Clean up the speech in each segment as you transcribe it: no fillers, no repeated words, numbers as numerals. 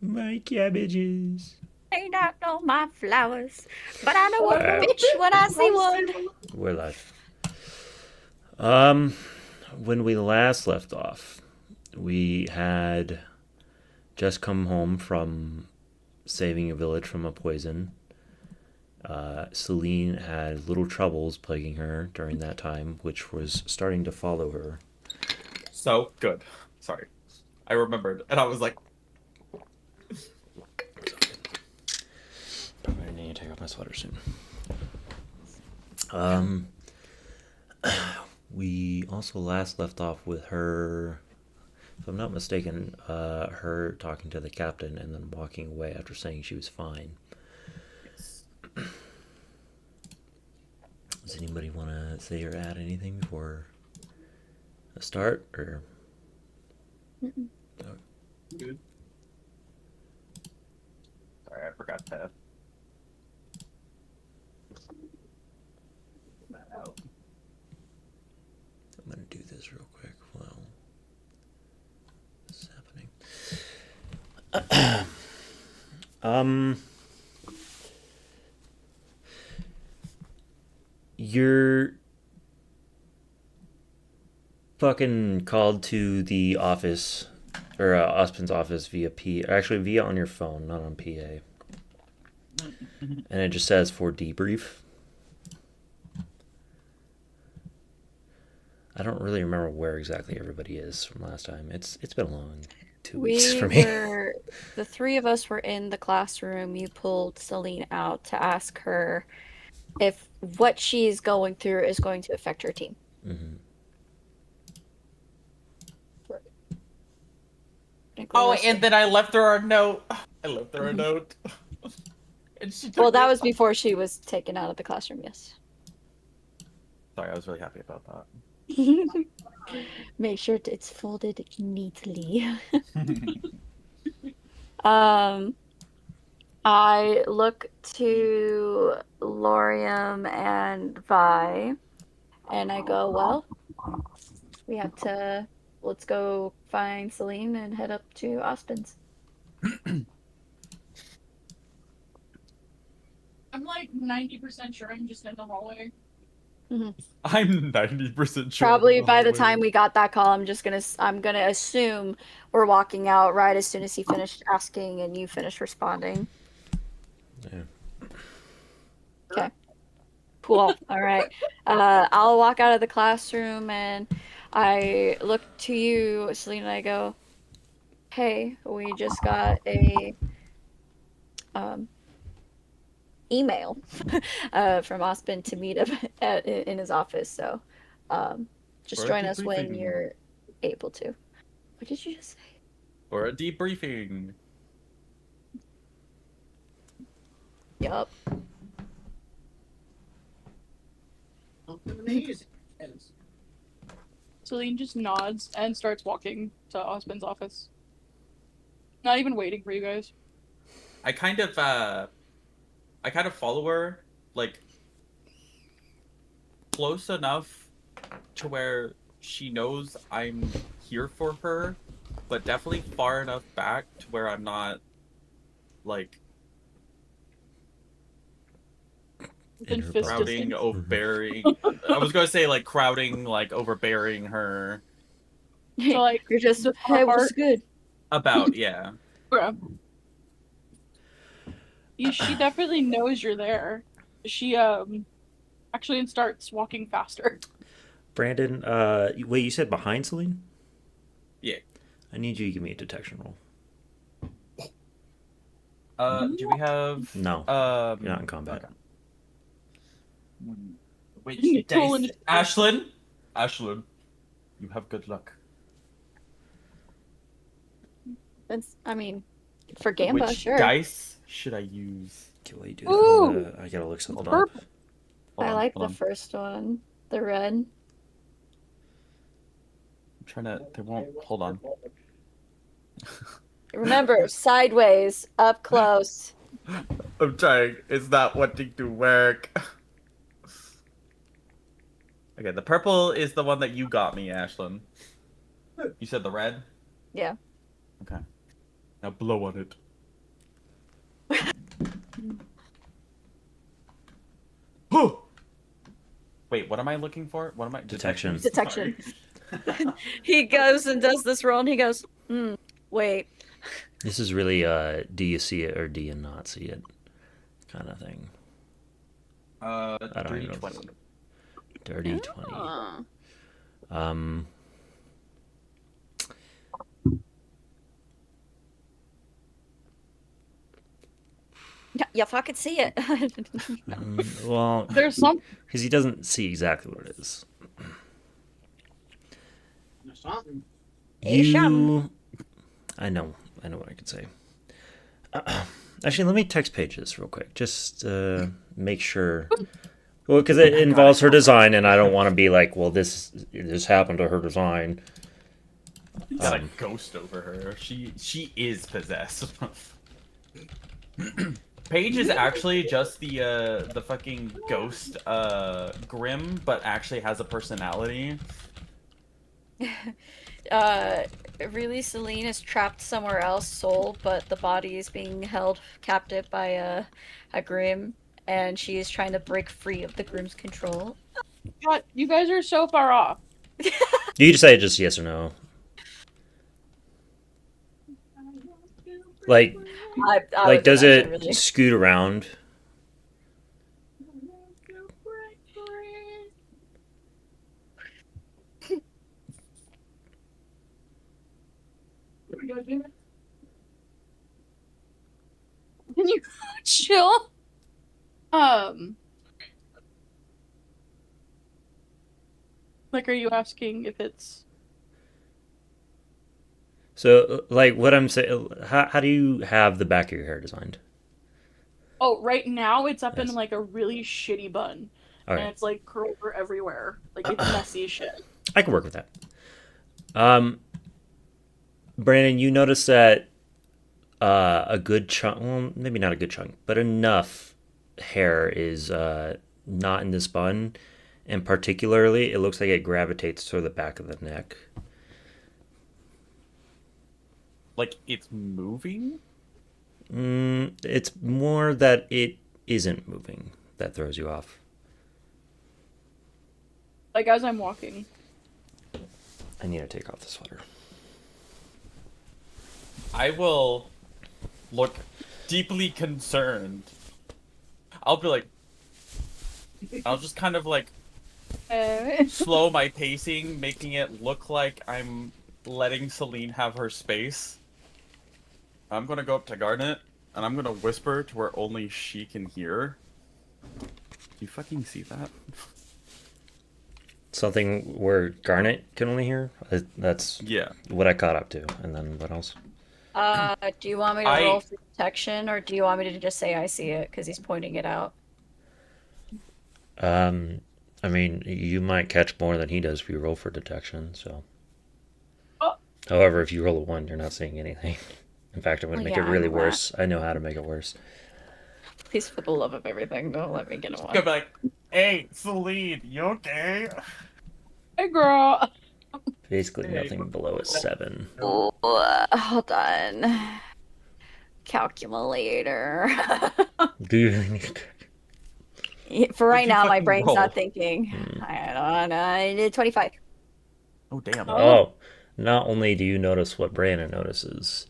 My cabbages. May not know my flowers, but I know a bitch when I see one. We're live. When we last left off, we had just come home from saving a village from a poison. Selene had little troubles plaguing her during that time, which was starting to follow her. So good. Sorry. I remembered, and I was like, Probably need to take off my sweater soon. Um, we also last left off with her, if I'm not mistaken, her talking to the captain and then walking away after saying she was fine. yes. Does anybody want to say or add anything before a start, or? Good. Sorry, I forgot to. That out. I'm gonna do this real quick while this is happening. You're fucking called to the office, or Ozpin's office via actually via on your phone, not on PA. And it just says for debrief. I don't really remember where exactly everybody is from last time. It's been a long 2 weeks for me. The three of us were in the classroom. You pulled Selene out to ask her if what she's going through is going to affect her team. Mm-hmm. Oh, and then I left her a note. I left her a note. And she took Well, that it. was before she was taken out of the classroom, yes. Sorry, I was really happy about that. Make sure it's folded neatly. I look to Lauriam and Vi, and I go, well, let's go find Selene and head up to Ozpin's. I'm like 90% sure I'm just in the hallway. I'm 90% sure. Probably by the time we got that call, I'm gonna assume we're walking out right as soon as he finished asking and you finished responding. Yeah. Okay. Cool. All right. I'll walk out of the classroom and I look to you, Selena, and I go, hey, we just got a email from Ozpin to meet him in his office. So just join us when you're able to. What did you just say? For a debriefing. Yup. Celine just nods and starts walking to Ozpin's office. Not even waiting for you guys. I kind of follow her, like, close enough to where she knows I'm here for her, but definitely far enough back to where I'm not, like, crowding, overbearing. I was gonna say, like, crowding, like, overbearing her. So, like, you're just, hey, what's good? About, yeah. She definitely knows you're there. She actually starts walking faster. Brandon, wait, you said behind Selene? Yeah. I need you to give me a detection roll. Do we have... No, you're not in combat. Okay. Which dice? Ashlyn, you have good luck. That's, I mean, for Gamba, Which sure. dice should I use? Okay, while you do that, I gotta look something up. I like the first one, the red. I'm trying to. They won't. Hold on. Remember, sideways, up close. I'm trying. It's not wanting to work. Okay, the purple is the one that you got me, Ashlyn. You said the red? Yeah. Okay. Now blow on it. Wait, what am I looking for? What am I? Detection. Detection. Sorry. He goes and does this roll, and he goes, wait. This is really do you see it or do you not see it kind of thing. I don't Dirty even know. 20. Dirty 20. Oh. You fucking see it. Well, There's some. because he doesn't see exactly what it is. There's something. You, I know what I could say. Actually, let me text Paige this real quick, just make sure. Well, because it involves her design, and I don't want to be like, well, this happened to her design. Got a ghost over her. She is possessed. Paige is actually just the fucking ghost Grim, but actually has a personality. Really, Selene is trapped somewhere else, soul, but the body is being held captive by a Grim, and she is trying to break free of the Grim's control. God, you guys are so far off. You just say just yes or no. Like, I does wasn't it actually really- scoot around? Can you chill? Like, are you asking if it's... So, like, what I'm saying, how do you have the back of your hair designed? Oh, right now it's up Yes. in like a really shitty bun. All And right, it's like curled over everywhere. Like it's messy as shit. I can work with that. Brandon, you notice that a good chunk, well, maybe not a good chunk, but enough hair is not in this bun, and particularly, it looks like it gravitates toward the back of the neck. Like it's moving. It's more that it isn't moving that throws you off. Like as I'm walking. I need to take off the sweater. I will look deeply concerned. I'll be like, I'll just kind of like slow my pacing, making it look like I'm letting Selene have her space. I'm gonna go up to Garnet, and I'm gonna whisper to where only she can hear. Do you fucking see that? Something where Garnet can only hear? That's Yeah. what I caught up to. And then what else? do you want me to roll for detection, or do you want me to just say I see it because he's pointing it out? I mean, you might catch more than he does if you roll for detection, so. Oh. However, if you roll a 1, you're not seeing anything. In fact, I'm going to make Yeah, it really I know worse. I know how to make it worse. Please, for the love of everything, don't let me get a Go one. back. Hey, Selene, you okay? Hey girl. Basically, nothing below a 7. Hold on. Calculator. Do you need For right you now, my fucking brain's roll? not thinking. I don't know. I did 25. Oh, damn. Oh, not only do you notice what Brandon notices,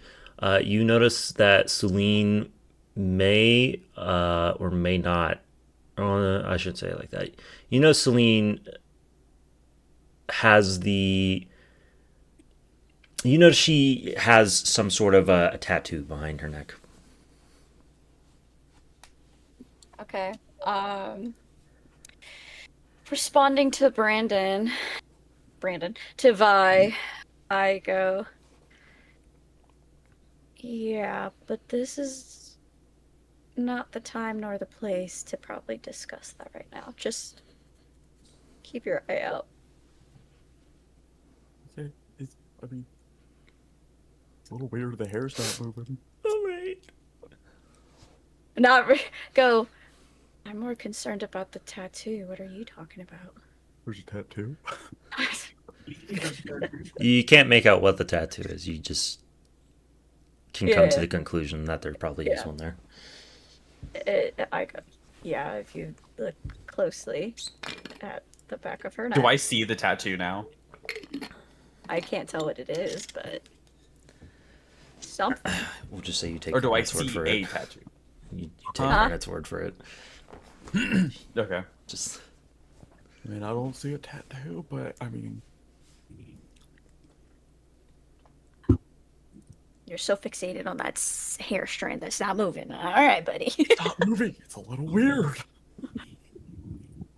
you notice that Selene may or may not, I shouldn't say it like that. You know Selene has the, you know she has some sort of a tattoo behind her neck. Okay. Responding to Brandon, to Vi, I go, yeah, but this is not the time nor the place to probably discuss that right now. Just keep your eye out. Okay. I mean, it's a little weird the hair's not moving. All right. Go. I'm more concerned about the tattoo. What are you talking about? There's a tattoo? You can't make out what the tattoo is. You just can come to Yeah. the conclusion that there probably is Yeah. one there. Yeah, if you look closely at the back of her neck. Do I see the tattoo now? I can't tell what it is, but something. We'll just say you take Or do I Garnet's word see for a it. tattoo? You take Huh? Garnet's word for it. Okay. Just I mean, I don't see a tattoo, but I mean, You're so fixated on that hair strand that's not moving. All right, buddy. stop moving. It's a little weird.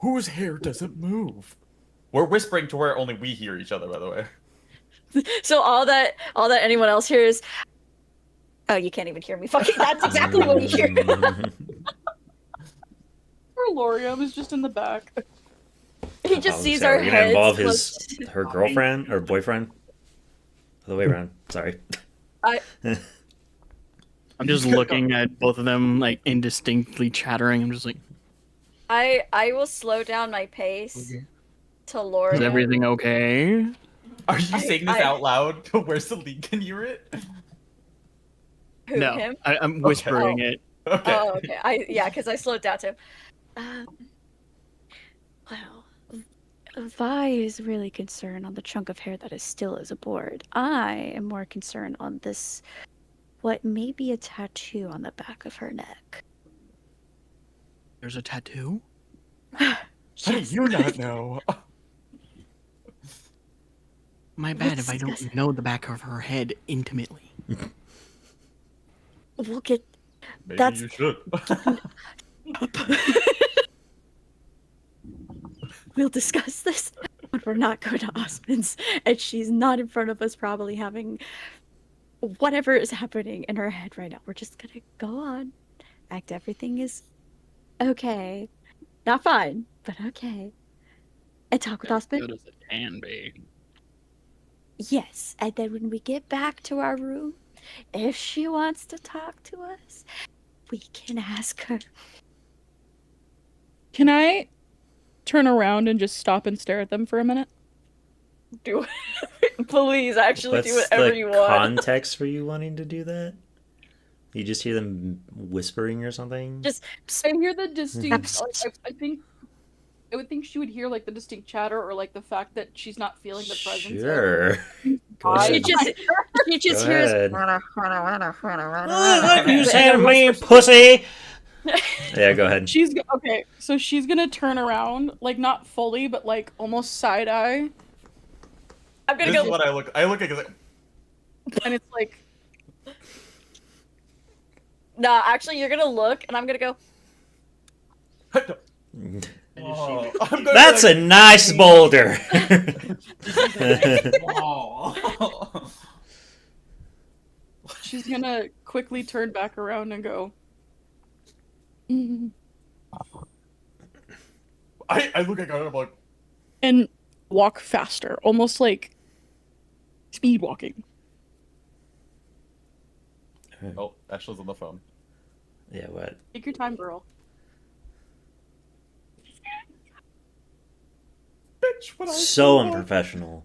Whose hair doesn't move? We're whispering to where only we hear each other, by the way. So all that anyone else hears. Oh, you can't even hear me. Fucking, that's exactly what you hear. Poor Lauriam is just in the back. He just sees so our are we gonna heads. involve close- her girlfriend or boyfriend? Other way around. Sorry. I'm just looking at both of them, like, indistinctly chattering. I'm just like, I will slow down my pace to Laura. is everything okay? Are you saying this out loud to where Selene can hear it? Who, No, him? I'm whispering it. Okay. Oh, okay. Because I slowed down to him. Well, Vi is really concerned on the chunk of hair that is still as a board. I am more concerned on this, what may be a tattoo on the back of her neck. There's a tattoo? How do you not know? My bad Let's if I discuss don't it. know the back of her head intimately. We'll get. Maybe That's- you should. We'll discuss this when we're not going to Ozpin's, and she's not in front of us, probably having whatever is happening in her head right now. We're just gonna go on, act everything is okay, not fine, but okay, and talk with Ozpin. Good as it can be. Yes, and then when we get back to our room, if she wants to talk to us, we can ask her. Can I turn around and just stop and stare at them for a minute? Do please, actually What's do whatever the you want. context for you wanting to do that? You just hear them whispering or something? Just I hear the distinct. Mhm. I would think she would hear like the distinct chatter or like the fact that she's not feeling the presence. Sure. Go She ahead. just Go hears. ahead. What You said me, pussy. Yeah, go ahead. Okay, so she's gonna turn around, like not fully, but like almost side eye, I'm gonna This go. is what I look at it like, and it's like, Nah, actually, you're gonna look, and I'm gonna go. oh, I'm gonna That's be a nice boulder. Oh. she's gonna quickly turn back around and go. "Mm," I look at Garnet, I'm like, and walk faster, almost like speed walking. oh, Ashley's on the phone. Yeah, what? Take your time, girl. Bitch, what I So saw. unprofessional.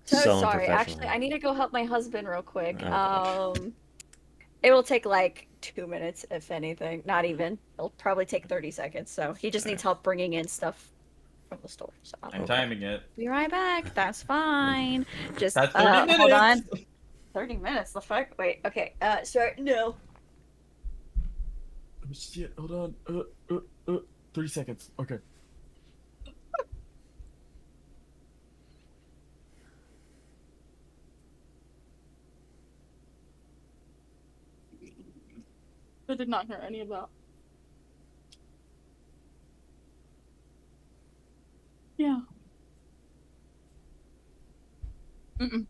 So sorry. unprofessional. Actually, I need to go help my husband real quick. Oh, gosh. It will take like 2 minutes, if anything. Not even. It'll probably take 30 seconds. So he just needs help bringing in stuff from the store. So I'm I'll timing it. be right back. That's fine. Just That's 30 minutes. hold on. 30 minutes. The fuck? Wait. Okay. Sorry. No. Oh, shit, hold on. 30 seconds. Okay. I did not hear any of that. Yeah. Mm-mm.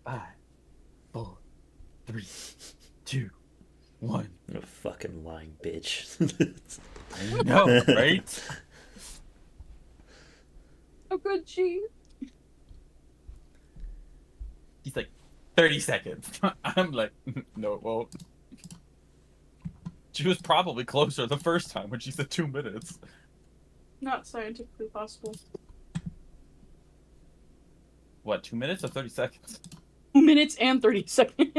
5, 4, 3, 2, 1. You fucking lying bitch. I know, right? Oh, good cheese. He's like, 30 seconds. I'm like, no, it won't. She was probably closer the first time when she said 2 minutes. Not scientifically possible. What, 2 minutes or 30 seconds? 2 minutes and 30 seconds.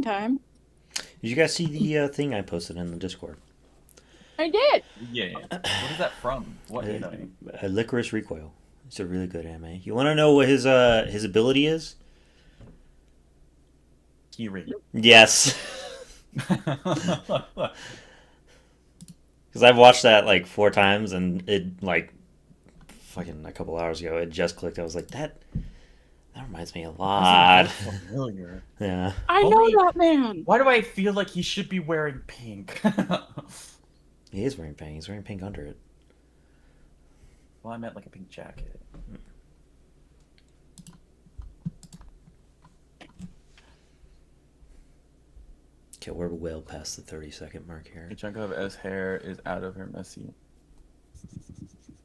time. Did you guys see the thing I posted in the Discord? I did. Yeah. What is that from? What anime? Licorice Recoil. It's a really good anime. You want to know what his ability is? Kiri. Yes. Because I've watched that like 4 times, and it like fucking a couple hours ago it just clicked. I was like, that reminds me a lot. Familiar. Yeah. I know that man. Why do I feel like he should be wearing pink? He is wearing pink. He's wearing pink under it. Well, I meant like a pink jacket. Okay, we're well past the 30-second mark here. A chunk of S hair is out of her messy.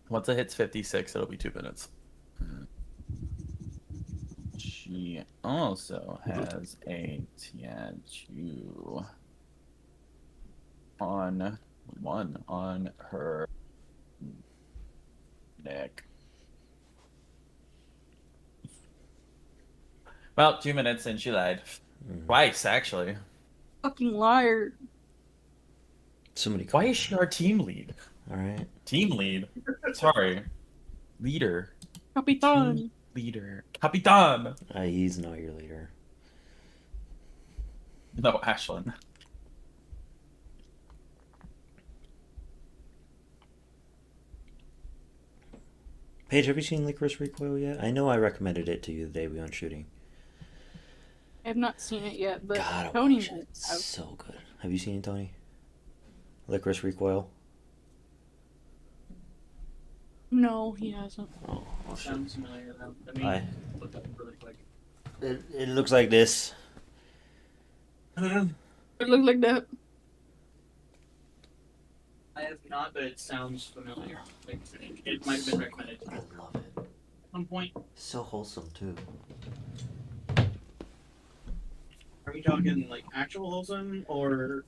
Once it hits 56, it'll be 2 minutes. She also has a tattoo on one on her neck. Well, 2 minutes and she lied. Twice, actually. Fucking liar. Somebody. Why is she our team lead? All right. Team lead? Sorry. Leader. Capitan. Leader. Capitan! He's not your leader. No, Ashlyn. Paige, have you seen Licorice Recoil yet? I know I recommended it to you the day we went shooting. I have not seen it yet, but God, Tony watch it. might It's have. so good. Have you seen it, Tony? Licorice Recoil? No, he hasn't. Oh, Sounds familiar though. Let me I- look up really quick. it looks like this. It looked like that. I have not, but it sounds familiar. Like, it might have been recommended to me I at love it. some point. So wholesome too. Are we talking like actual wholesome or?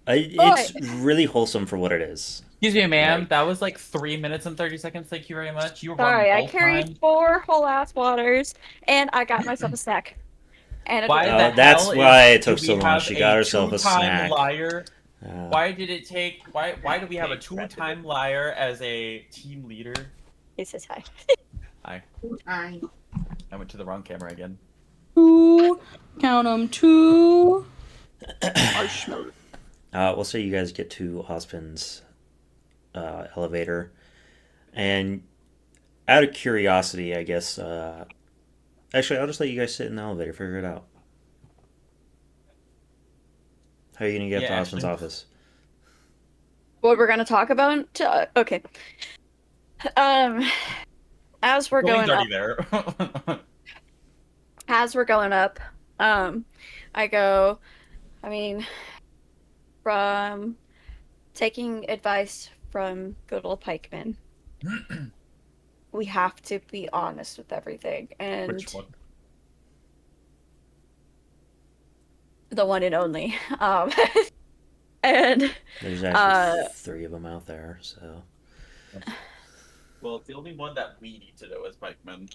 It's really wholesome for what it is. Excuse me, ma'am. Right. That was like 3 minutes and 30 seconds. Thank you very much. You were Sorry, wrong I both carried times. 4 whole ass waters, and I got myself a snack. And a Why drink. the Oh, that's hell why is- it took do so we long. have She got herself a two-time snack. Liar? Uh, Why did it take? Why do we have a 2-time liar as a team leader? He says hi. I went to the wrong camera again. 2. Count them. 2. Marshmallow. we'll say you guys get to Ozpin's elevator, and out of curiosity, I guess. Actually, I'll just let you guys sit in the elevator, figure it out. How are you gonna get Yeah, to Ozpin's Ashley. office? What we're gonna talk about? Okay. As we're going up, there. as we're going up, I go. I mean, from taking advice from good old Pikeman, we have to be honest with everything, and Which one? the one and only. And There's actually 3 of them out there, so. Well, it's the only one that we need to know is Pikeman.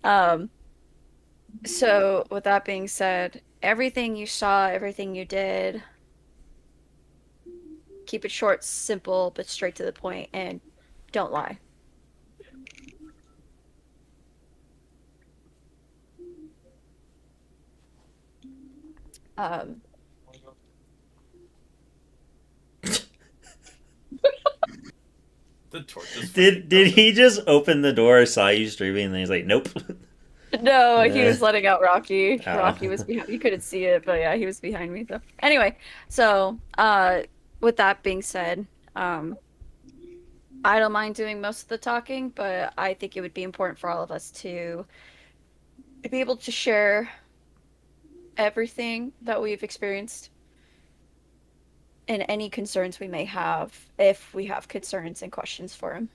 No. So with that being said, everything you saw, everything you did, keep it short, simple, but straight to the point, and don't lie. The torch is Did he just open the door, saw you streaming, and then he's like, nope. No, he Yeah. was letting out Rocky. Oh. Rocky was behind. You couldn't see it, but yeah, he was behind me. So anyway, so with that being said, I don't mind doing most of the talking, but I think it would be important for all of us to be able to share everything that we've experienced and any concerns we may have, if we have concerns and questions for him.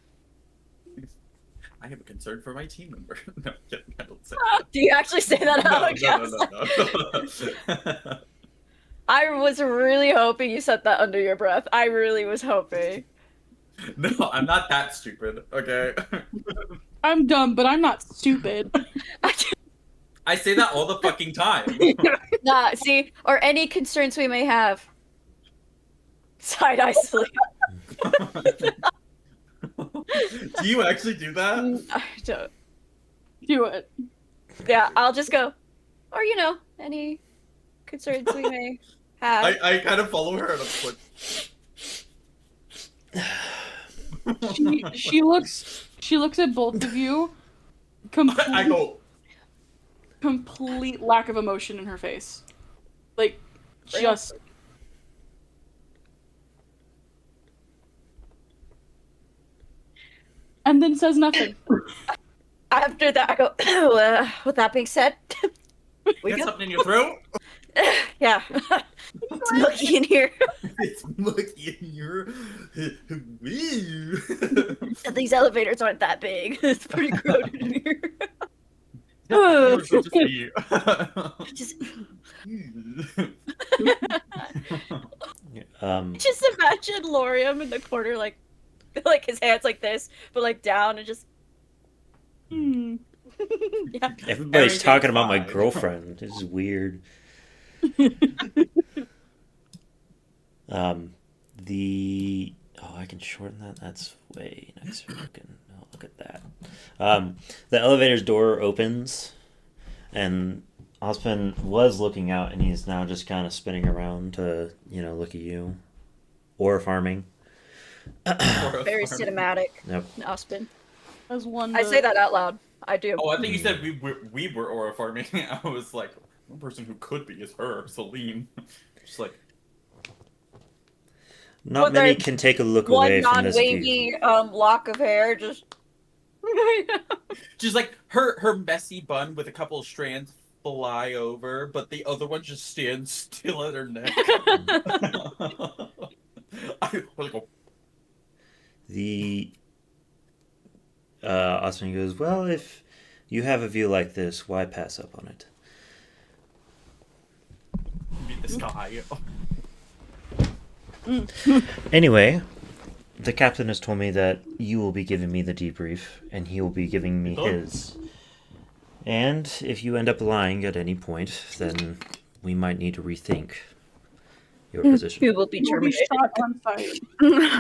I have a concern for my team member. No, I don't say Do you actually say that out no. I was really hoping you said that under your breath. I really was hoping. No, I'm not that stupid, okay? I'm dumb, but I'm not stupid. I say that all the fucking time. Nah, see, or any concerns we may have. Side eye Selene. Do you actually do that? I don't. Do it. Yeah, I'll just go. Or any concerns we may have. I kind of follow her and I'm like, She looks at both of you. I go, Complete lack of emotion in her face. Like, just. And then says nothing. After that, I go, with that being said, we got go. something in your throat? Yeah. It's mucky in here. It's mucky in your... These elevators aren't that big. It's pretty crowded in here. Just, just imagine Lauriam in the corner, like his hands like this, but like down and just. Yeah. Everybody's talking about my girlfriend. This is weird. I can shorten that. That's way nicer looking. Oh, look at that. The elevator's door opens, and Ozpin was looking out, and he's now just kind of spinning around to look at you, or farming. Very cinematic. Yep. Ozpin. As one. I say that out loud. I do. Oh, I think you said we were aura farming. I was like, one person who could be is her, Selene. Just like. Not many can take a look away from this non-wavy view. lock of hair, just. Just like her messy bun with a couple of strands fly over, but the other one just stands still at her neck. Ozpin goes, well, if you have a view like this, why pass up on it? Meet the sky. Anyway, the captain has told me that you will be giving me the debrief, and he will be giving me his. And if you end up lying at any point, then we might need to rethink your position. You will be You will be terminated. shot on sight.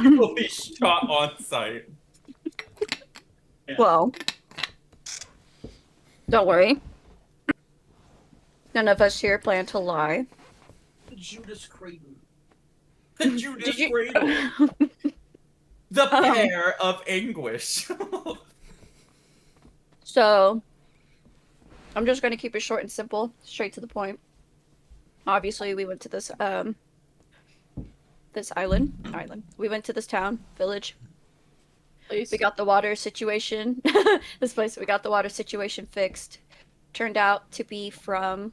You will be shot on sight. Well, don't worry. None of us here plan to lie. Judas Cradle. The Judas Did you- Cradle. The pair of anguish. So, I'm just going to keep it short and simple, straight to the point. Obviously, we went to this island. We went to this town, village. We got the water situation. This place, we got the water situation fixed. Turned out to be from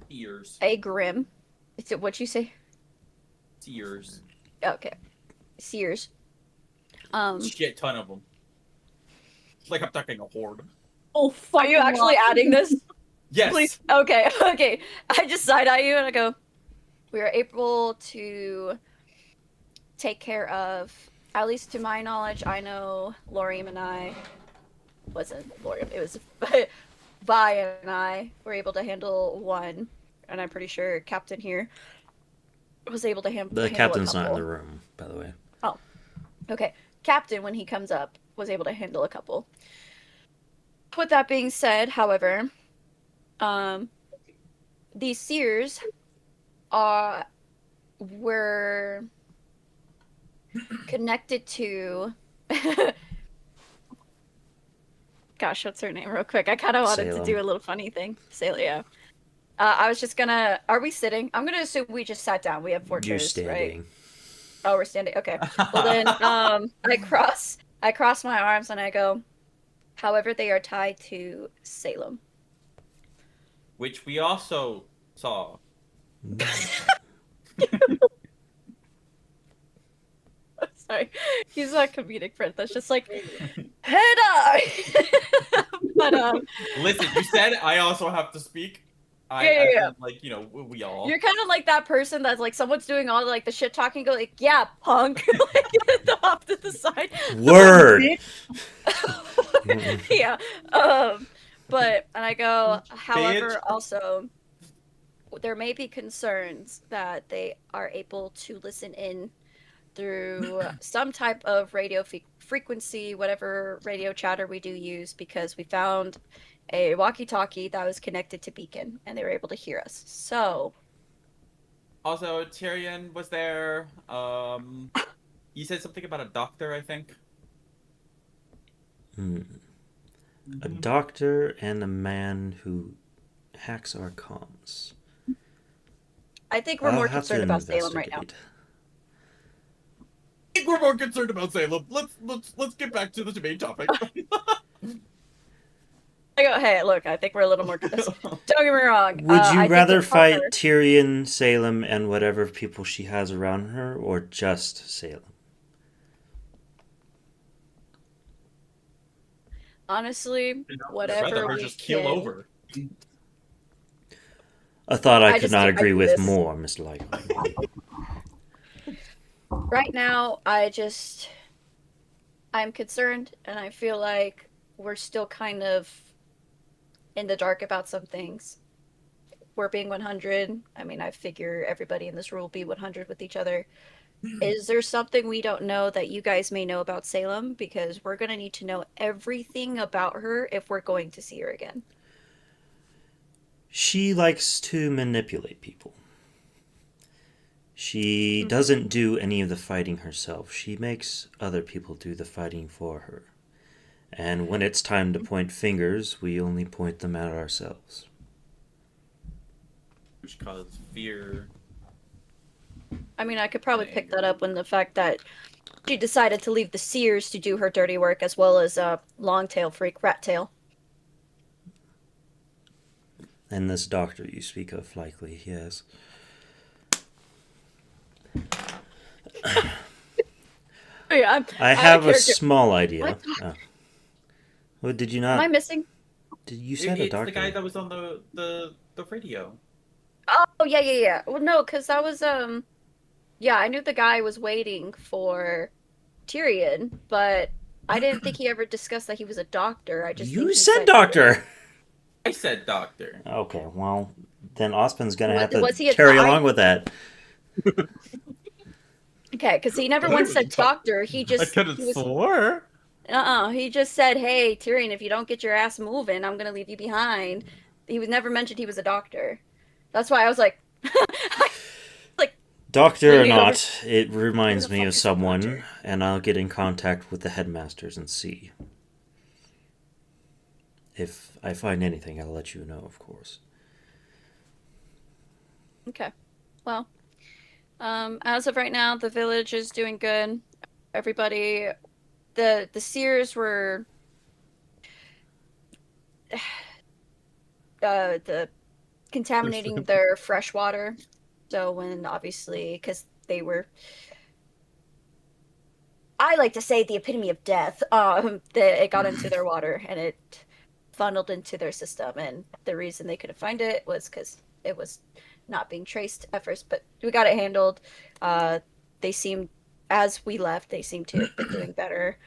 Ears. a Grim. Is it what'd you say? Ears. Okay. Sears. Shit ton of them. It's like I'm talking a horde. Oh, Are you actually adding this? Yes. Please. Okay. Okay. I just side eye you and I go, we are able to take care of, at least to my knowledge, I know Lauriam and I, wasn't Lauriam, it was Vi and I were able to handle one, and I'm pretty sure Captain here was able to handle The captain's a not in couple. the room, by the way. Oh. Okay. Captain, when he comes up, was able to handle a couple. With that being said, however, these seers were connected to gosh, what's her name real quick? I kind of wanted Salem. to do a little funny thing. Celia. I was just gonna, are we sitting? I'm gonna assume we just sat down. We have 4 You're chairs, right? standing. Oh, we're standing. Okay. Well then, I cross my arms and I go, however, they are tied to Salem. Which we also saw. Sorry, he's not a comedic friend. That's just like head eye. But Listen, you said I also have to speak. I Yeah. said, like, you know, we all. you're kind of like that person that's like someone's doing all like the shit talking, go like, yeah, punk, like off to the side. Word. Yeah. and I go, however, Bitch. also, there may be concerns that they are able to listen in through some type of radio frequency, whatever radio chatter we do use, because we found a walkie-talkie that was connected to Beacon, and they were able to hear us. So, Also, Tyrion was there. You said something about a doctor, I think. A doctor and a man who hacks our comms. I think we're I'll more have to concerned about Salem right now. investigate. I think we're more concerned about Salem. Let's get back to the main topic. I go, hey, look, I think we're a little more. Don't get me wrong. Would I you think rather it's fight harder. Tyrion, Salem, and whatever people she has around her, or just Salem? Honestly, I'd rather whatever her we just keel can. over. A thought I could just not think I agree do with this. more, Mr. Lycaon. Right now, I'm concerned, and I feel like we're still kind of in the dark about some things. We're being 100. I mean, I figure everybody in this room will be 100 with each other. Is there something we don't know that you guys may know about Salem? Because we're going to need to know everything about her if we're going to see her again. She likes to manipulate people. She doesn't do any of the fighting herself. She makes other people do the fighting for her. And when it's time to point fingers, we only point them at ourselves. Which caused fear. I mean, I could probably pick that up when the fact that she decided to leave the Seers to do her dirty work, as well as a long-tail freak, Rat-tail. And this doctor you speak of, likely, yes. Yeah, I have a character- small idea. What? Oh. Well, did you Am I not? missing? You said a It's doctor. the guy that was on the radio. Oh, yeah. Well, no, because that was, yeah, I knew the guy was waiting for Tyrion, but I didn't think he ever discussed that he was a doctor. I just You think he said doctor! I said doctor. Okay, well, then Osmond's gonna Was- have to was he a carry guy? along with that. Okay, because he never once said doctor. He I just could have he was, swore. he just said, "Hey, Tyrion, if you don't get your ass moving, I'm gonna leave you behind." He was never mentioned he was a doctor. That's why I was like, Doctor or Maybe over- not, it reminds Who the me fuck of is a someone, doctor? and I'll get in contact with the headmasters and see. If I find anything, I'll let you know, of course. okay, well, as of right now, the village is doing good. Everybody, the Seers were, the contaminating their fresh water. So when obviously, because they were, I like to say the epitome of death. It got into their water and it funneled into their system, and the reason they couldn't find it was because it was not being traced at first. But we got it handled. They seemed, as we left, they seemed to have been doing better.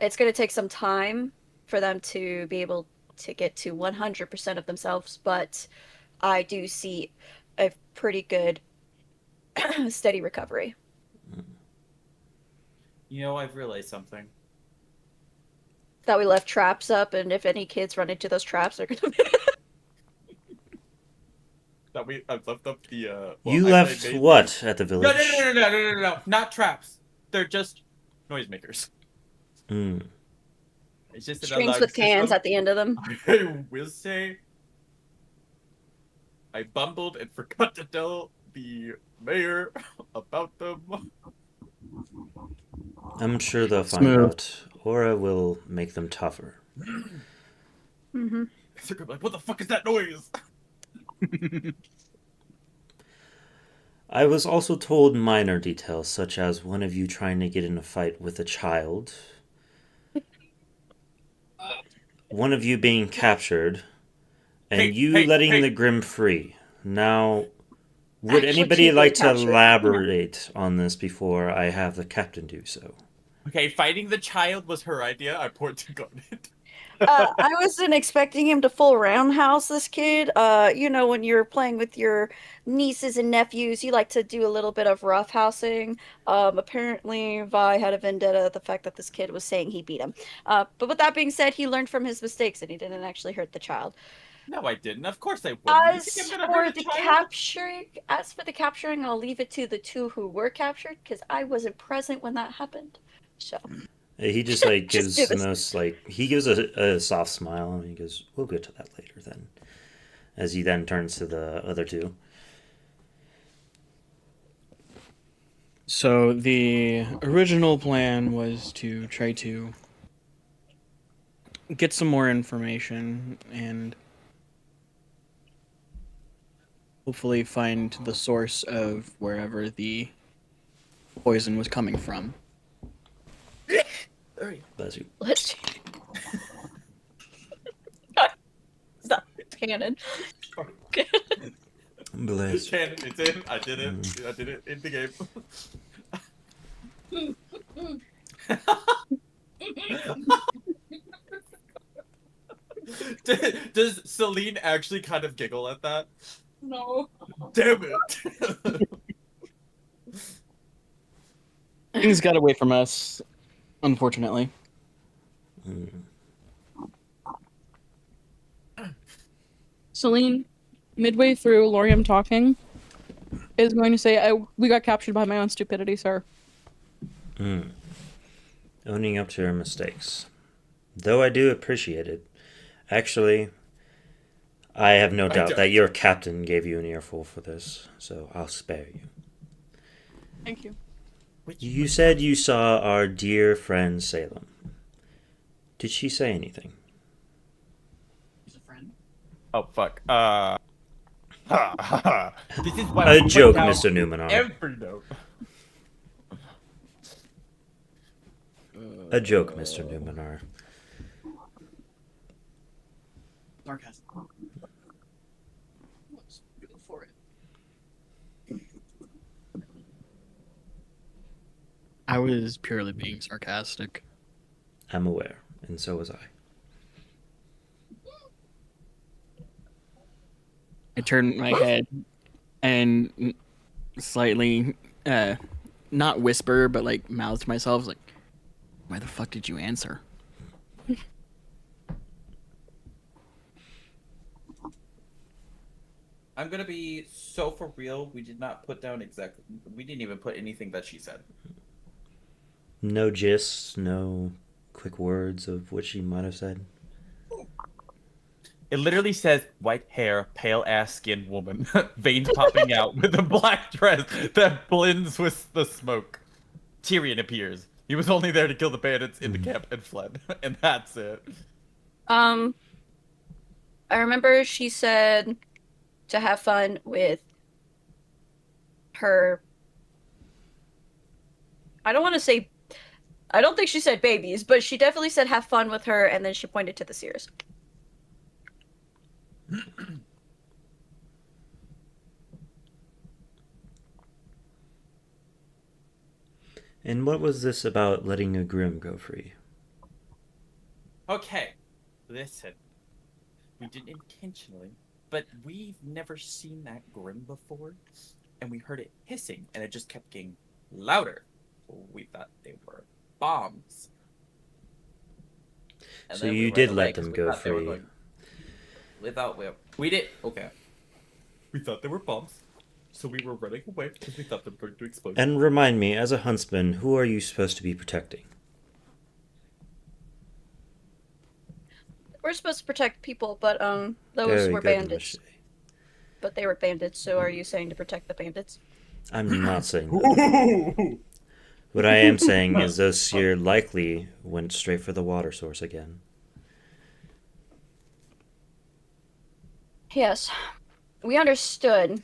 It's going to take some time for them to be able to get to 100% of themselves, but I do see a pretty good steady recovery. You know, I've realized something. That we left traps up, and if any kids run into those traps, they're gonna be. That I've left up the. You I left made- what at the No, village? no, not traps. They're just noisemakers. Mm. It's just an Strings alarm with cans system. at the end of them. I will say, I bumbled and forgot to tell the mayor about them. I'm sure they'll find Smooth. out. Aura will make them tougher. Mm-hmm. They're gonna be like, what the fuck is that noise? I was also told minor details, such as one of you trying to get in a fight with a child, one of you being captured, and Hey, you hey, letting hey. the Grim free. Now, would Actually, anybody cheaply like to captured. elaborate on this before I have the captain do so? Okay, fighting the child was her idea. I poured to Garnet. I wasn't expecting him to full roundhouse this kid. When you're playing with your nieces and nephews, you like to do a little bit of roughhousing. Apparently, Vi had a vendetta at the fact that this kid was saying he beat him. But with that being said, he learned from his mistakes and he didn't actually hurt the child. No, I didn't. Of course I wouldn't. You think I'm gonna hurt a child? As for the capturing, I'll leave it to the two who were captured because I wasn't present when that happened. So. He just like Just gives do the this. most like he gives a soft smile and he goes, "We'll get to that later then." As he then turns to the other two. So the original plan was to try to get some more information and hopefully find the source of wherever the poison was coming from. Bless you. Let's. Stop. It's canon. Bless you. Canon, it's in. I did it. I did it in the game. Does Selene actually kind of giggle at that? No. Damn it! Things got away from us, unfortunately. Selene, midway through Lauriam talking, is going to say, we got captured by my own stupidity, sir. Owning up to your mistakes. Though I do appreciate it. Actually, I have no doubt that your captain gave you an earful for this, so I'll spare you. Thank you. You said you saw our dear friend Salem. Did she say anything? He's a friend. Oh fuck. This is why A we put joke, down Mr. Numanor. every note. A joke, Mr. Numanor. Sarcasm. Let's go for it. I was purely being sarcastic. I'm aware, and so was I. I turned my head and slightly, not whisper, but like mouth to myself, like, why the fuck did you answer? I'm gonna be so for real. We did not put down exactly. We didn't even put anything that she said. No gists, no quick words of what she might have said. It literally says white hair, pale ass skin woman, veins popping out with a black dress that blends with the smoke. Tyrion appears. He was only there to kill the bandits in the camp and fled, and that's it. I remember she said to have fun with her. I don't think she said babies, but she definitely said have fun with her, and then she pointed to the seers. And what was this about letting a Grim go free? Okay, listen. We didn't intentionally, but we've never seen that Grim before, and we heard it hissing, and it just kept getting louder. We thought they were bombs. And So then we you ran did away let 'cause them we go thought they were free. going- We did. Okay. We thought they were bombs, so we were running away because we thought they were going to explode. And remind me, as a huntsman, who are you supposed to be protecting? We're supposed to protect people, but those Very were good, bandits. Miss Shae. But they were bandits, so are you saying to protect the bandits? I'm not saying that. What I am saying is those seer likely went straight for the water source again. Yes. We understood.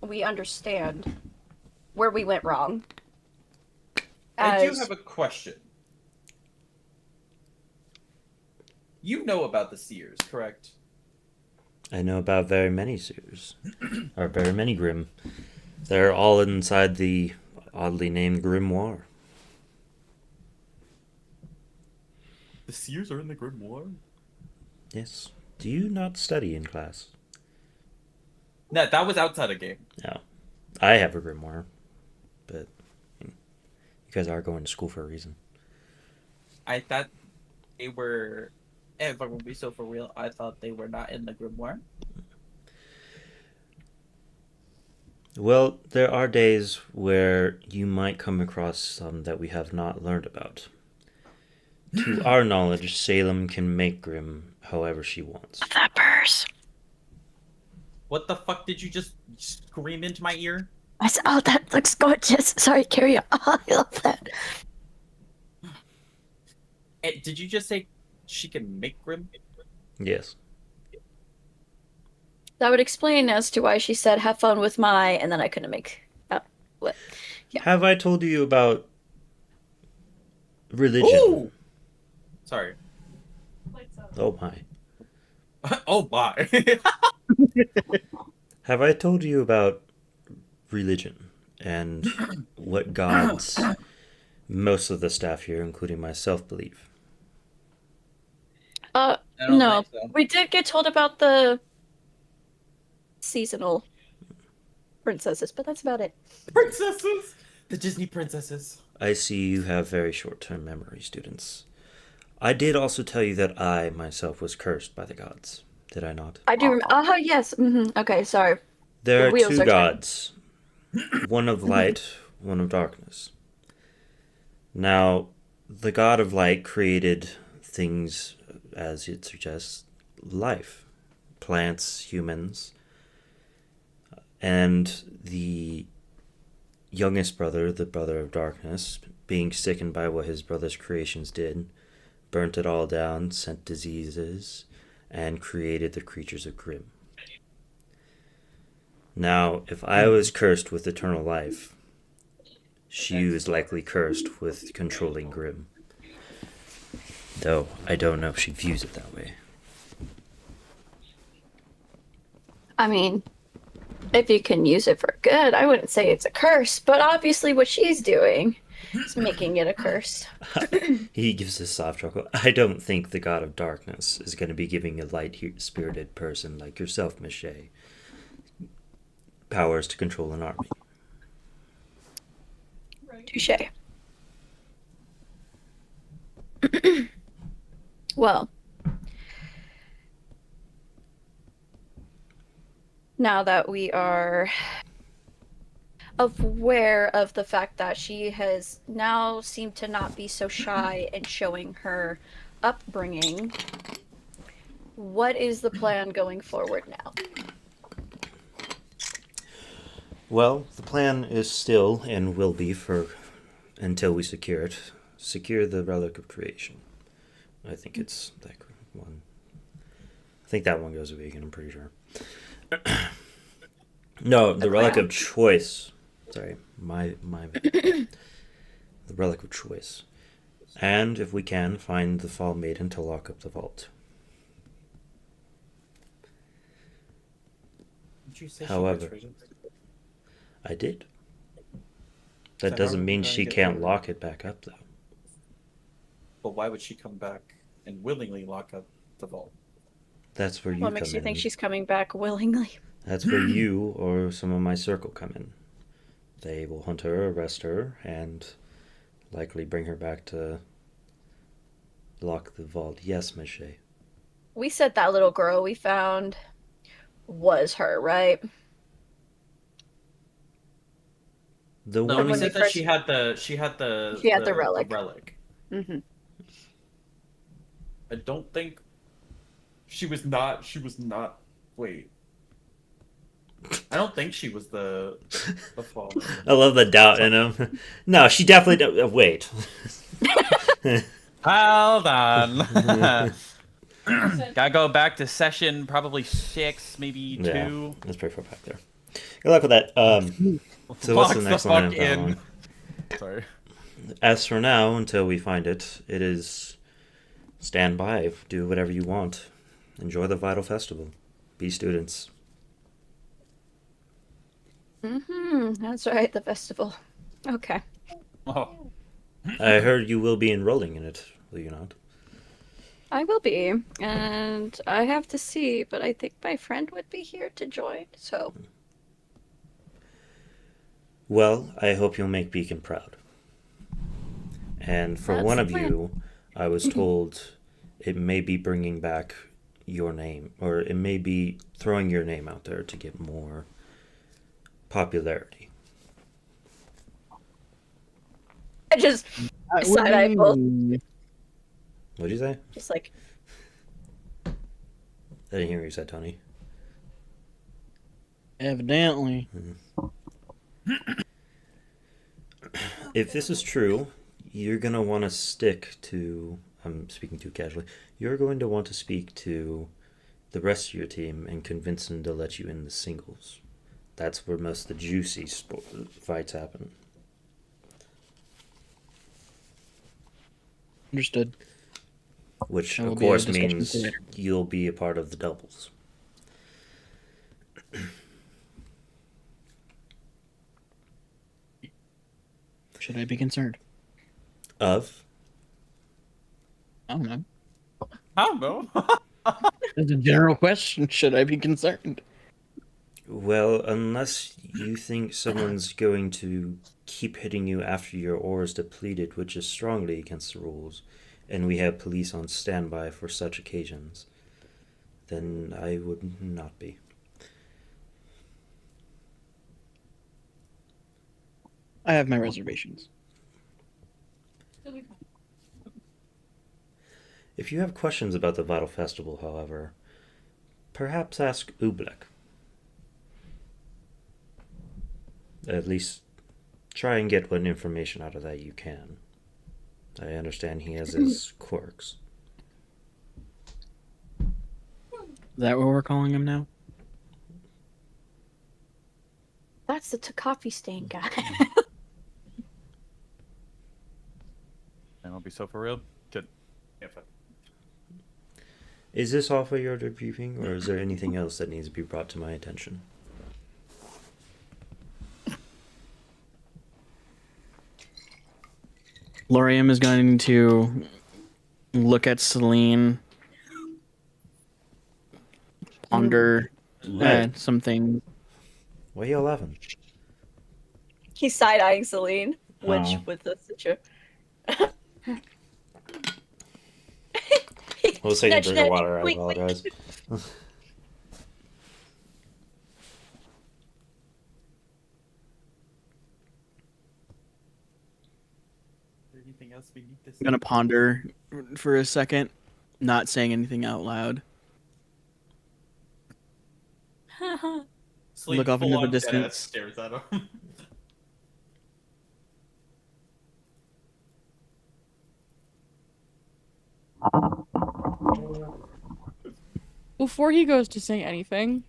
We understand where we went wrong. I do As- have a question. You know about the seers, correct? I know about very many seers, or very many Grim. They're all inside the oddly named Grimoire. The seers are in the grimoire? Yes. Do you not study in class? No, that was outside of game. No. I have a grimoire, but you guys are going to school for a reason. I thought they were. If I would be so for real, I thought they were not in the grimoire. Well, there are days where you might come across some that we have not learned about. To our knowledge, Salem can make Grim however she wants. That purse. What the fuck did you just scream into my ear? I said, oh, that looks gorgeous. Sorry, carry on. Oh, I love that. Did you just say she can make Grim? Yes. That would explain as to why she said, have fun with my, and then I couldn't make out what. Yeah. Have I told you about religion? Ooh! Sorry. Oh my. Oh my. Have I told you about religion and what gods most of the staff here, including myself, believe? I don't No. think so. We did get told about the seasonal princesses, but that's about it. Princesses! The Disney princesses. I see you have very short-term memory, students. I did also tell you that I, myself, was cursed by the gods. Did I not? I do. Oh, yes. Okay, sorry. There The are wheels two are turning. gods. One of light, one of darkness. Now, the god of light created things, as it suggests, life. Plants, humans. And the youngest brother, the brother of darkness, being sickened by what his brother's creations did, burnt it all down, sent diseases, and created the creatures of Grim. Now, if I was cursed with eternal life, she was likely cursed with controlling Grim. Though, I don't know if she views it that way. I mean, if you can use it for good, I wouldn't say it's a curse, but obviously what she's doing is making it a curse. He gives a soft chuckle. I don't think the god of darkness is going to be giving a light-spirited person like yourself, Miss Shae, powers to control an army. Touche. Well, now that we are aware of the fact that she has now seemed to not be so shy in showing her upbringing, what is the plan going forward now? Well, the plan is still and will be for until we secure it. Secure the relic of creation. I think it's that one. I think that one goes vegan, I'm pretty sure. No, the relic of choice. Sorry, my the relic of choice. And if we can, find the Fall Maiden to lock up the vault. Did you say However, she betrayed us? I did. So That how doesn't are we mean gonna she get can't her? lock it back up, though. But why would she come back and willingly lock up the vault? That's where you What come makes you in. think she's coming back willingly? That's where you or some of my circle come in. They will hunt her, arrest her, and likely bring her back to lock the vault. Yes, Miss Shae. We said that little girl we found was her, right? The No, When we one. said we that first- she had the She had the relic. Mm-hmm. I don't think She was not. Wait. I don't think she was the fall. I love the doubt in him. No, she definitely. Wait. Hold on. Gotta go back to session probably 6, maybe Yeah. 2. Let's pray for back there. Good luck with that. So what's the Locks next the line fuck of in. dialogue? Sorry. As for now, until we find it, it is stand by, do whatever you want, enjoy the Vital Festival, be students. That's right, the festival. Okay. Oh, I heard you will be enrolling in it, will you not? I will be, and I have to see, but I think my friend would be here to join. So Well, I hope you'll make Beacon proud. And for That's one the of plan. you, I was told it may be bringing back your name, or it may be throwing your name out there to get more popularity. I just That would side eye both, be- What'd you say? just like I didn't hear what you said, Tony. Evidently. If this is true, you're going to want to stick to, I'm speaking too casually, you're going to want to speak to the rest of your team and convince them to let you in the singles. That's where most of the juicy fights happen. Understood. Which, That will of be a course, discussion means for later. you'll be a part of the doubles. Should I be concerned? Of? I don't know. I don't know. That's a general question. Should I be concerned? Well, unless you think someone's going to keep hitting you after your ore is depleted, which is strongly against the rules, and we have police on standby for such occasions, then I would not be. I have my reservations. If you have questions about the Vital Festival, however, perhaps ask Ublek. At least try and get what information out of that you can. I understand he has his quirks. Is that what we're calling him now? that's the coffee stain guy. And I'll be so for real. Good. Yeah, fuck. Is this all for your debriefing, or is there anything else that needs to be brought to my attention? Lauriam is going to look at Selene, ponder something. Why are you laughing? He's side eyeing Selene, which Oh. with the situation. I was taking a Nudge, drink of nudge, water, I wink, wink. apologize. Is there anything else we need to say? I'm gonna ponder for a second, not saying anything out loud. Sleep Look off into the full-on dead-ass distance. Stares at him. Before he goes to say anything,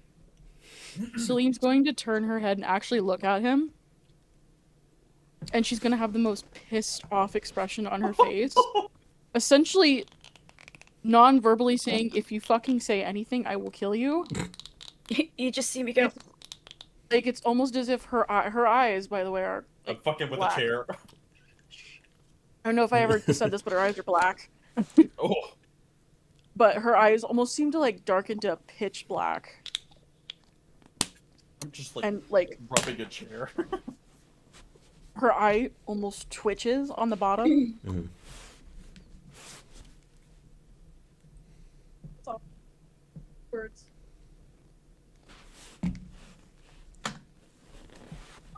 Celine's going to turn her head and actually look at him. And she's going to have the most pissed off expression on her face. Essentially, non-verbally saying, if you fucking say anything, I will kill you. You just see me go. Like, it's almost as if her eyes, by the way, are... I'm Like, fucking with black. a chair. I don't know if I ever said this, but her eyes are black. Oh. But her eyes almost seem to, like, darken to pitch black. I'm just like And, like, rubbing a chair. her eye almost twitches on the bottom. Mhm. That's all. Words.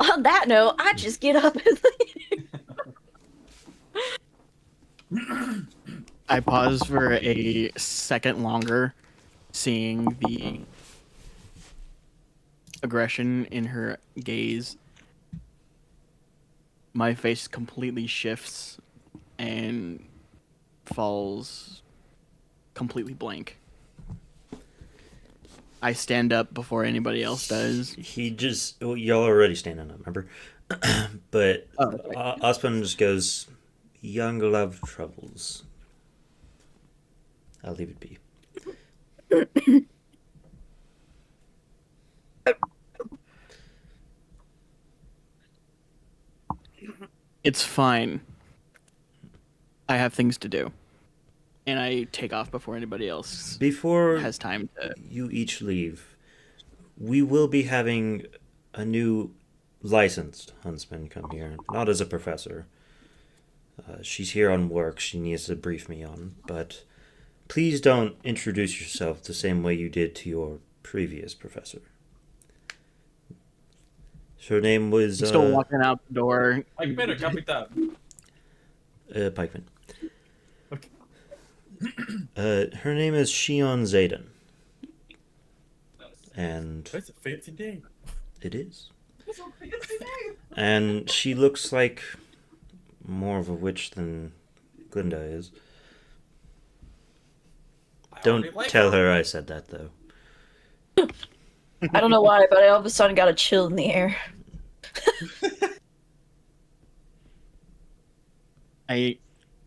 On that note, I just get up and leave. I pause for a second longer, seeing the aggression in her gaze. My face completely shifts and falls completely blank. I stand up before anybody else does. He just, well, y'all are already standing up, remember? But Oh, okay. Ozpin just goes, young love troubles. I'll leave it be. It's fine. I have things to do. And I take off before anybody else Before has time to. you each leave, we will be having a new licensed huntsman come here. Not as a professor. She's here on work. She needs to brief me on. But please don't introduce yourself the same way you did to your previous professor. Her name was Still walking out the door. Like, better, Capitan. Pikeman. Okay. Her name is Shion Zayden. And That's a fancy name. it is. And she looks like more of a witch than Glinda is. Don't tell her I said that, though. I don't know why, but I all of a sudden got a chill in the air.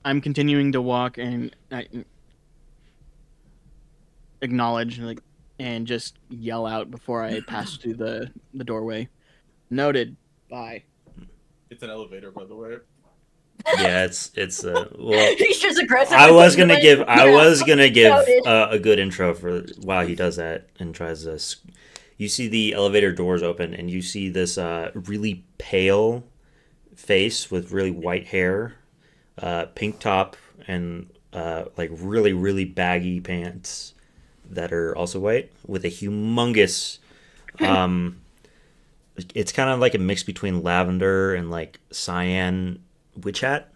I'm continuing to walk and I acknowledge and just yell out before I pass through the doorway. Noted. Bye. It's an elevator, by the way. Yeah, it's well. He's just aggressive. I was gonna give Noted. a good intro for while he does that and tries this. You see the elevator doors open, and you see this really pale face with really white hair, pink top, and like really baggy pants that are also white with a humongous. It's kind of like a mix between lavender and like cyan witch hat.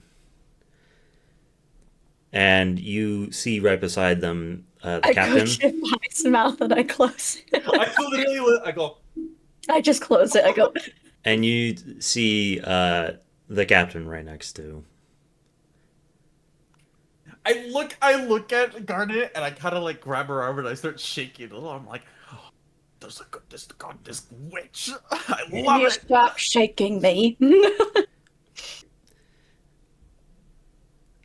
And you see right beside them the captain. I go to Pike's mouth and I close it. I go. I just close it. I go. And you see the captain right next to. I look at Garnet and I kind of like grab her arm and I start shaking a little. I'm like, oh, this witch. I love You it. stop shaking me.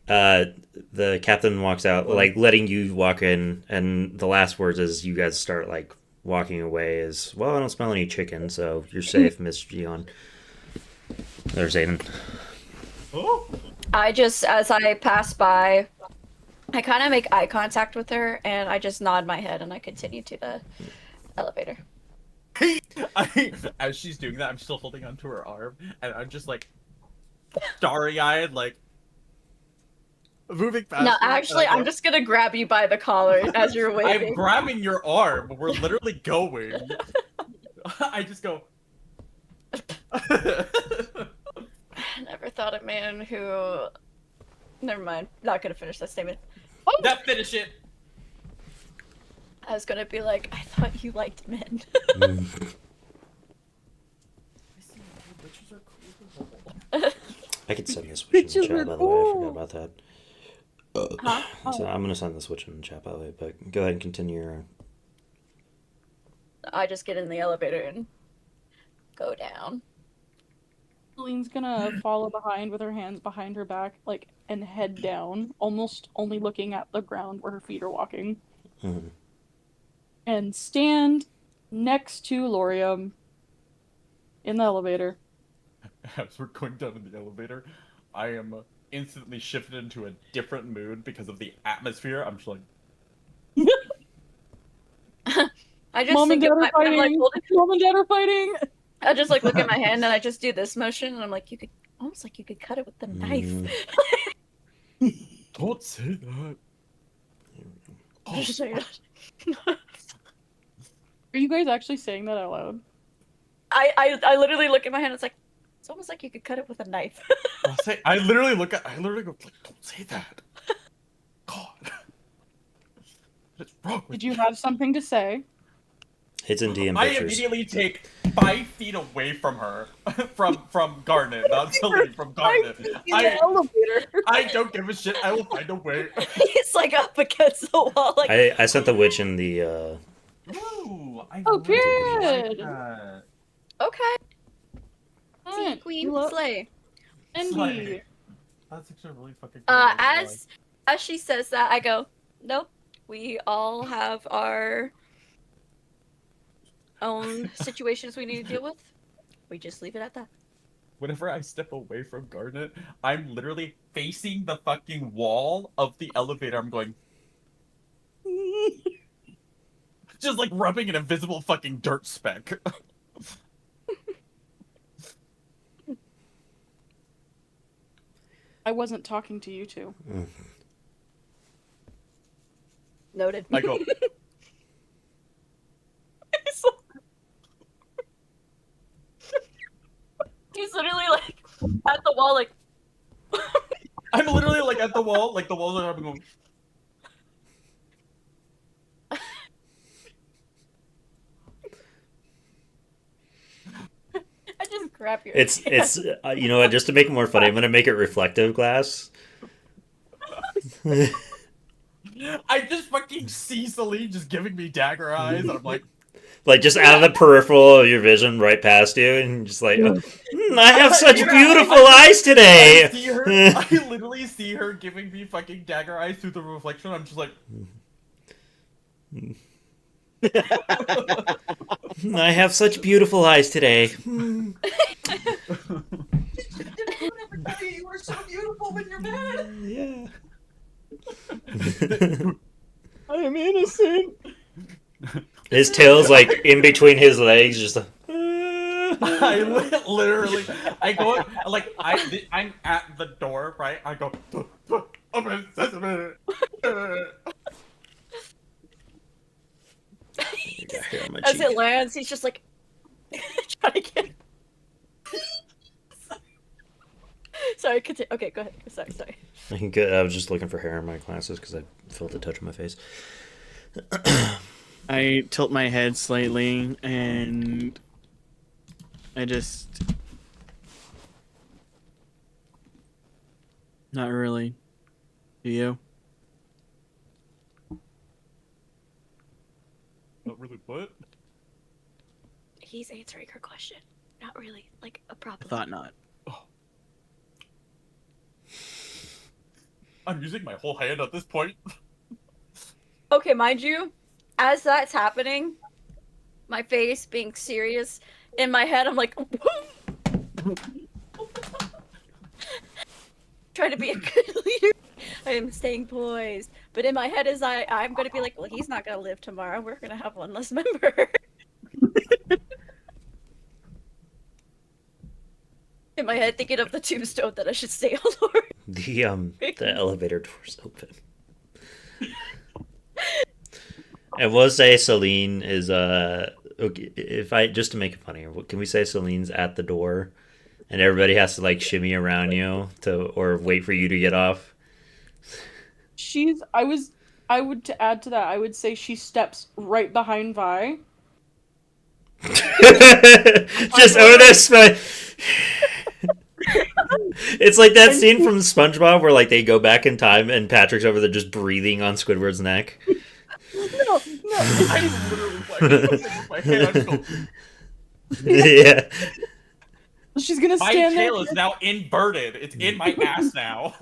The captain walks out, like letting you walk in, and the last words as you guys start like walking away is, "Well, I don't smell any chicken, so you're safe, Miss Gion." There's Aiden. Oh. I just, as I pass by, I kind of make eye contact with her, and I just nod my head, and I continue to the elevator. As she's doing that, I'm still holding onto her arm, and I'm just like starry-eyed, like moving fast. No, actually, I'm just gonna grab you by the collar as you're waving. I'm grabbing your arm. We're literally going. I just go. I never thought a man who. Never mind. Not gonna finish that statement. That finish it. I was gonna be like, I thought you liked men. I could send the switch in the chat, by the way. I forgot about that. Huh? So I'm gonna send the switch in the chat, by the way. But go ahead and continue your. I just get in the elevator and go down. Celine's gonna follow behind with her hands behind her back, like, and head down, almost only looking at the ground where her feet are walking. Mhm. And stand next to Lauriam in the elevator. As we're going down in the elevator, I am instantly shifted into a different mood because of the atmosphere. I'm just like, I just Mom and think Dad of are my, I'm like, fighting! holding- Mom and Dad are fighting! I just like look at my hand and I just do this motion and I'm like, you could almost like you could cut it with the knife. don't say that. Just so you know. Are you guys actually saying that out loud? I literally look at my hand. It's like it's almost like you could cut it with a knife. I literally go, like, don't say that. God. What's wrong with Did you have something to say? It's in DM I pictures. immediately take 5 feet away from her, from Garnet, not Selene, from Garnet. elevator. I don't give a shit. I will find a way. He's like up against the wall. Like I sent the witch in the. Ooh, I Oh, really like period. that. okay, Alright, Queen lo- Slay. Envy. Slay. That's actually really fucking cool. I really As she says that, I go, nope. We all have our own situations we need to deal with. We just leave it at that. whenever I step away from Garnet, I'm literally facing the fucking wall of the elevator. I'm going, just like rubbing an invisible fucking dirt speck. I wasn't talking to you two. Noted. I go, He's literally like at the wall, like. I'm literally like at the wall, like the walls are going. I just grab your. It's you know what? Just to make it more funny, I'm gonna make it reflective glass. I just fucking see Selene just giving me dagger eyes, and I'm like, Like just out of the peripheral of your vision, right past you, and just like, I have such beautiful eyes today. I see her. I literally see her giving me fucking dagger eyes through the reflection. I'm just like, I have such beautiful eyes today. You were so beautiful when you're mad. Yeah. I am innocent. His tail's like in between his legs, just. I literally, I go like I'm at the door, right? I go, open sesame. As it lands, he's just like trying to get. Sorry, continue. Okay, go ahead. Sorry. Good. I was just looking for hair in my glasses because I felt a touch on my face. I tilt my head slightly and I just. Not really. Do you? Not really, what? He's answering her question. Not really, like a problem. Thought not. I'm using my whole hand at this point. Okay, mind you, as that's happening, my face being serious, in my head I'm like trying to be a good leader. I am staying poised. But in my head is I'm gonna be like, well, he's not gonna live tomorrow. We're gonna have one less member. In my head thinking of the tombstone that I should stay alone. The elevator door's open. I will say Selene is okay, if I just to make it funnier, can we say Celine's at the door and everybody has to like shimmy around you or wait for you to get off? I would to add to that, I would say she steps right behind Vi. Just over there. It's like that scene from SpongeBob where like they go back in time and Patrick's over there just breathing on Squidward's neck. No. I literally like my hand. I just go, Yeah. She's gonna my stand there. tail is now inverted. It's in my ass now.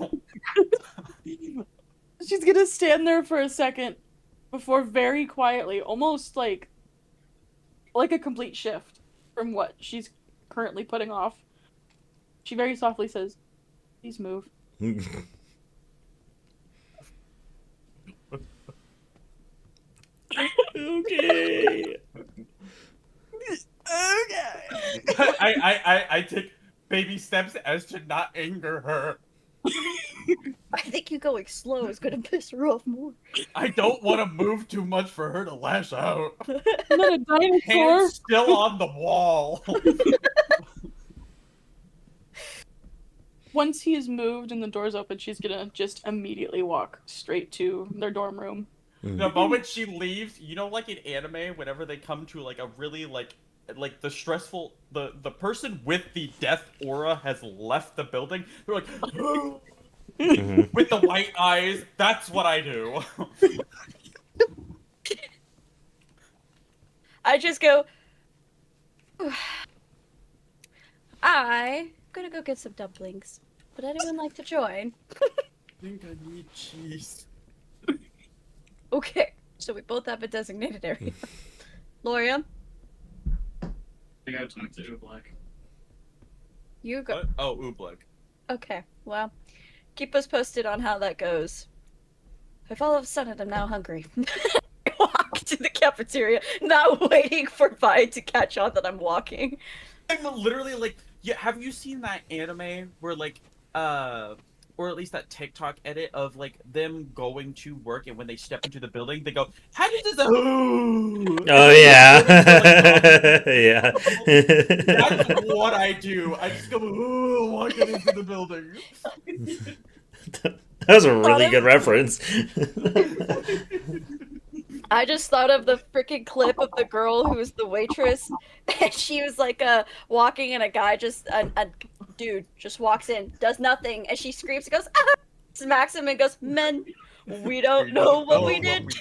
She's gonna stand there for a second before very quietly, almost like a complete shift from what she's currently putting off. She very softly says, "Please move." Okay. I take baby steps as to not anger her. I think you going slow is gonna piss her off more. I don't want to move too much for her to lash out. I'm not a dinosaur. Hands still on the wall. Once he is moved and the door's open, she's gonna just immediately walk straight to their dorm room. The moment she leaves, you know, like in anime, whenever they come to like a really like the stressful the person with the death aura has left the building, they're like with the white eyes. That's what I do. I just go, I'm gonna go get some dumplings. Would anyone like to join? I think I need cheese. Okay, so we both have a designated area. Lauriam? I got time to do black. You go. What? Oh, oobleck. Okay, well, keep us posted on how that goes. If all of a sudden I'm now hungry, I walk to the cafeteria, not waiting for Vi to catch on that I'm walking. I'm literally like, yeah. Have you seen that anime where like, or at least that TikTok edit of like them going to work, and when they step into the building, they go, "How does this?" Oh yeah, yeah. That's what I do. I just go, "Ooh," walking into the building. That was a really good reference. I just thought of the freaking clip of the girl who was the waitress, and she was like walking, and a guy just a dude just walks in, does nothing, and she screams, goes, ah! Smacks him, and goes, "Men, we don't know what we did."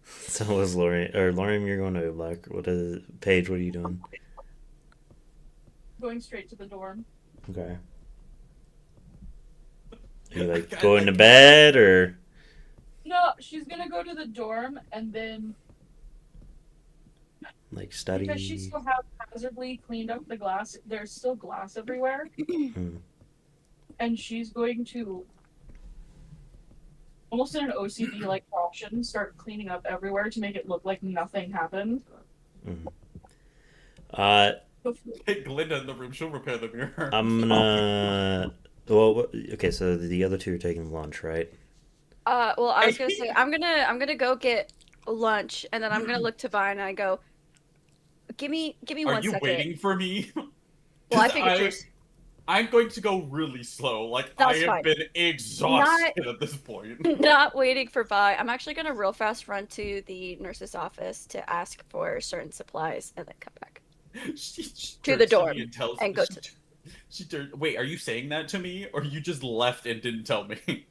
So was Lauriam, you're going to like what is Paige? What are you doing? Going straight to the dorm. Okay. Are you like going to bed or? No, she's gonna go to the dorm and then Like study. because she still haphazardly cleaned up the glass. There's still glass everywhere, and she's going to almost in an OCD like fashion start cleaning up everywhere to make it look like nothing happened. Hey, Glinda in the room. She'll repair the mirror. I'm gonna. Well, okay. So the other two are taking lunch, right? Well, I was gonna say I'm gonna go get lunch, and then I'm gonna look to Vi and I go, give me Are 1 you second. waiting for me? Well, I figured yours. I'm going to go really slow. Like, That's I have fine. been exhausted at this point. Not waiting for Vi. I'm actually gonna real fast run to the nurse's office to ask for certain supplies, and then come back She to the turns to me dorm and tells and me- go to. Wait, are you saying that to me, or you just left and didn't tell me?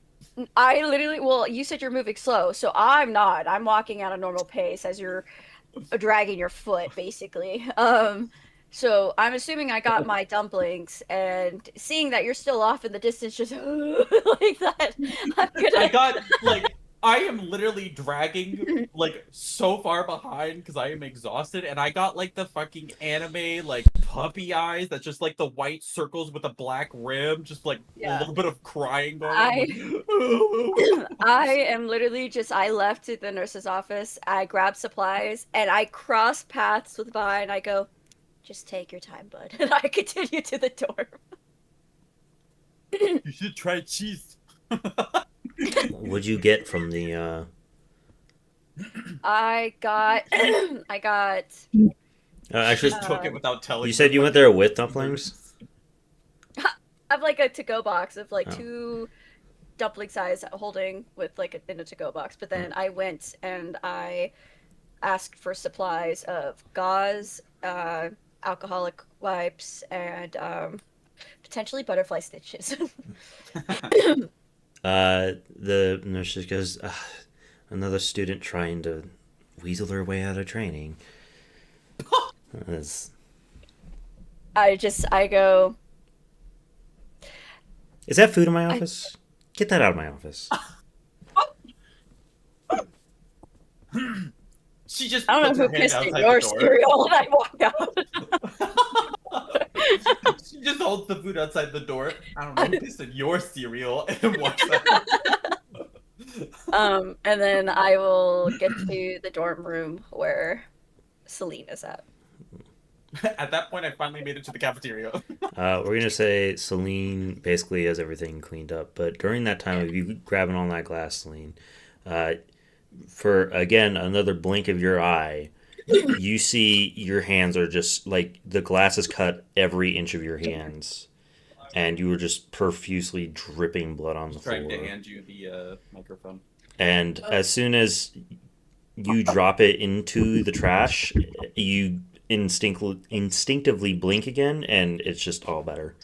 I literally, well, you said you're moving slow, so I'm not. I'm walking at a normal pace as you're dragging your foot, basically. So I'm assuming I got my dumplings, and seeing that you're still off in the distance, just like that, I'm gonna. I got, like, I am literally dragging, like, so far behind because I am exhausted, and I got, like, the fucking anime, like, puppy eyes that's just, like, the white circles with a black rim, just, like, a little bit of crying going on. I am literally just, I left to the nurse's office, I grabbed supplies, and I cross paths with Vi, and I go, just take your time, bud. And I continue to the dorm. You should try cheese. What'd you get from the? I got Actually, Just took it without telling. you said you went there with dumplings. I have like a to-go box of like Oh. 2 dumpling size holding with like in a to-go box, but then I went and I asked for supplies of gauze, alcoholic wipes, and potentially butterfly stitches. The nurse just goes, another student trying to weasel their way out of training. That's- I go, Is that food in my office? Get that out of my office. She just I don't puts know her who hand pissed in outside your the door. cereal, and I walked out. She just holds the food outside the door. I don't know who pissed in your cereal and walks out. And then I will get to the dorm room where Selene is at. At that point, I finally made it to the cafeteria. We're gonna say Selene basically has everything cleaned up, but during that time of you grabbing all that glass, Selene, for again another blink of your eye, you see your hands are just like the glass has cut every inch of your hands, and you were just profusely dripping blood on the floor. Trying to hand you the microphone. And as soon as you drop it into the trash, you instinctively blink again, and it's just all better.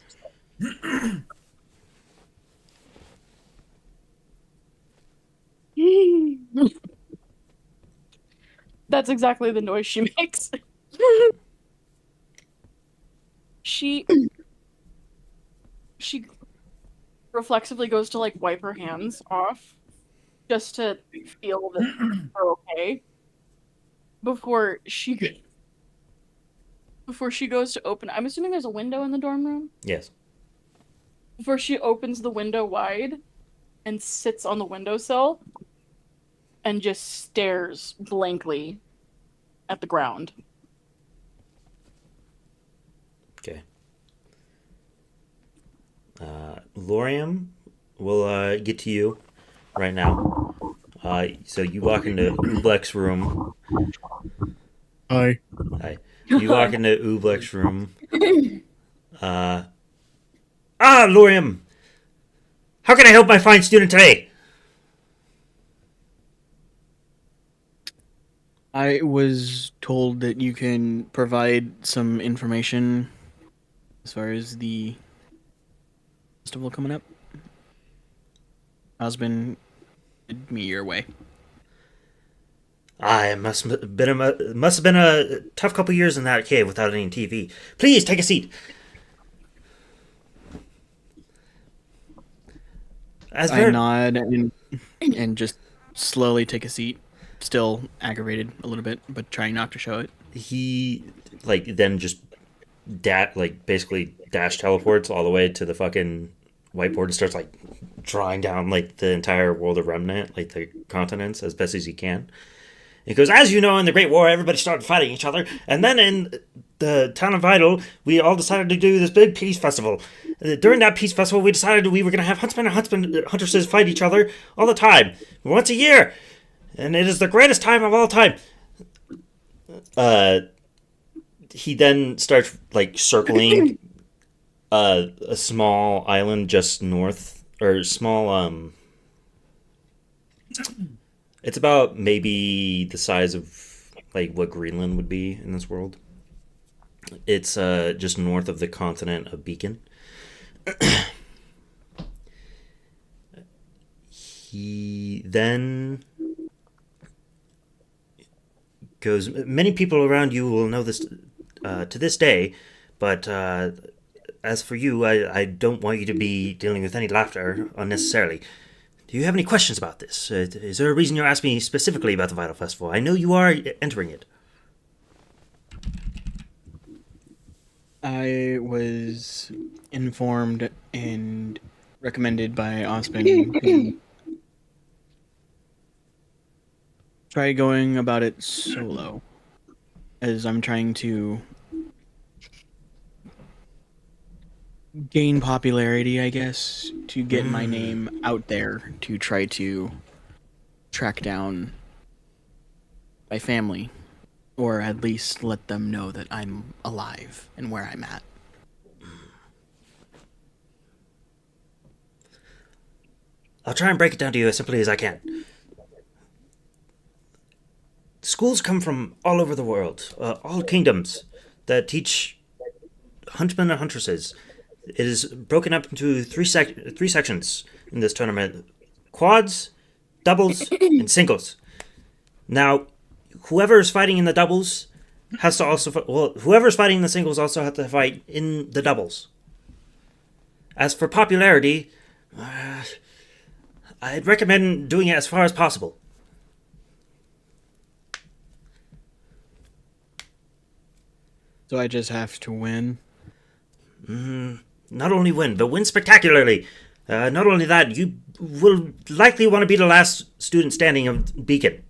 That's exactly the noise she makes. She reflexively goes to like wipe her hands off just to feel that they're okay before she Before she goes to open, I'm assuming there's a window in the dorm room. Yes. Before she opens the window wide and sits on the windowsill and just stares blankly at the ground. Okay. Lauriam, we'll get to you right now. So you walk into Ublek's room. Hi. Hi. You walk into Ublek's room. Lauriam! How can I help my fine student today? I was told that you can provide some information as far as the festival coming up. Ozpin, led me your way. It must have been a tough couple years in that cave without any TV. Please take a seat. I nod and just slowly take a seat, still aggravated a little bit, but trying not to show it. He then just basically dash teleports all the way to the fucking whiteboard and starts drawing down the entire world of Remnant, the continents as best as he can. He goes, as you know, in the Great War, everybody started fighting each other, and then in the town of Vital, we all decided to do this big peace festival. During that peace festival, we decided we were going to have huntsmen and huntresses fight each other all the time, once a year, and it is the greatest time of all time. He then starts circling a small island just north, or small it's about maybe the size of what Greenland would be in this world. It's just north of the continent of Beacon. He then goes, many people around you will know this to this day, but as for you, I don't want you to be dealing with any laughter unnecessarily. Do you have any questions about this? Is there a reason you're asking me specifically about the Vital Festival? I know you are entering it. I was informed and recommended by Ozpin to try going about it solo, as I'm trying to gain popularity, I guess, to get my name out there, to try to track down my family, or at least let them know that I'm alive and where I'm at. I'll try and break it down to you as simply as I can. Schools come from all over the world, all kingdoms, that teach huntsmen and huntresses. It is broken up into three sections in this tournament: quads, doubles, and singles. Now, whoever is fighting in the doubles has to also whoever's fighting in the singles also have to fight in the doubles. As for popularity, I'd recommend doing it as far as possible. So I just have to win? Not only win, but win spectacularly. Not only that, you will likely want to be the last student standing of Beacon.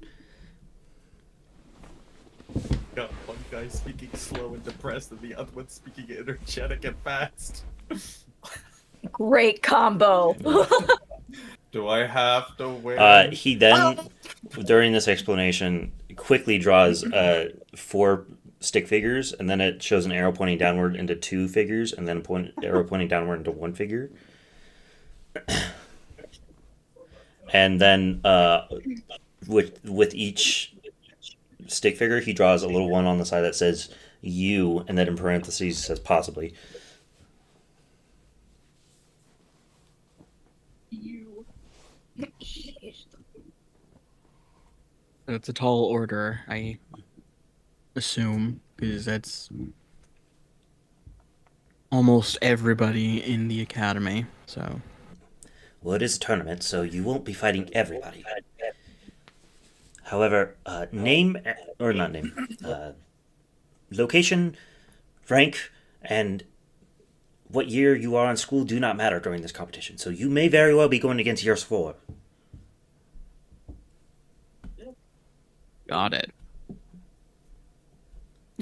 Got one guy speaking slow and depressed, and the other one speaking energetic and fast. Great combo. Do I have to win? He then, during this explanation, quickly draws 4 stick figures, and then it shows an arrow pointing downward into 2 figures, and then arrow pointing downward into 1 figure. And then with each stick figure, he draws a little one on the side that says "you," and then in parentheses says "possibly." You. It's a tall order, I assume, because that's almost everybody in the academy, so... Well, it is a tournament, so you won't be fighting everybody. However, location, rank and what year you are in school do not matter during this competition. So you may very well be going against year 4. Got it.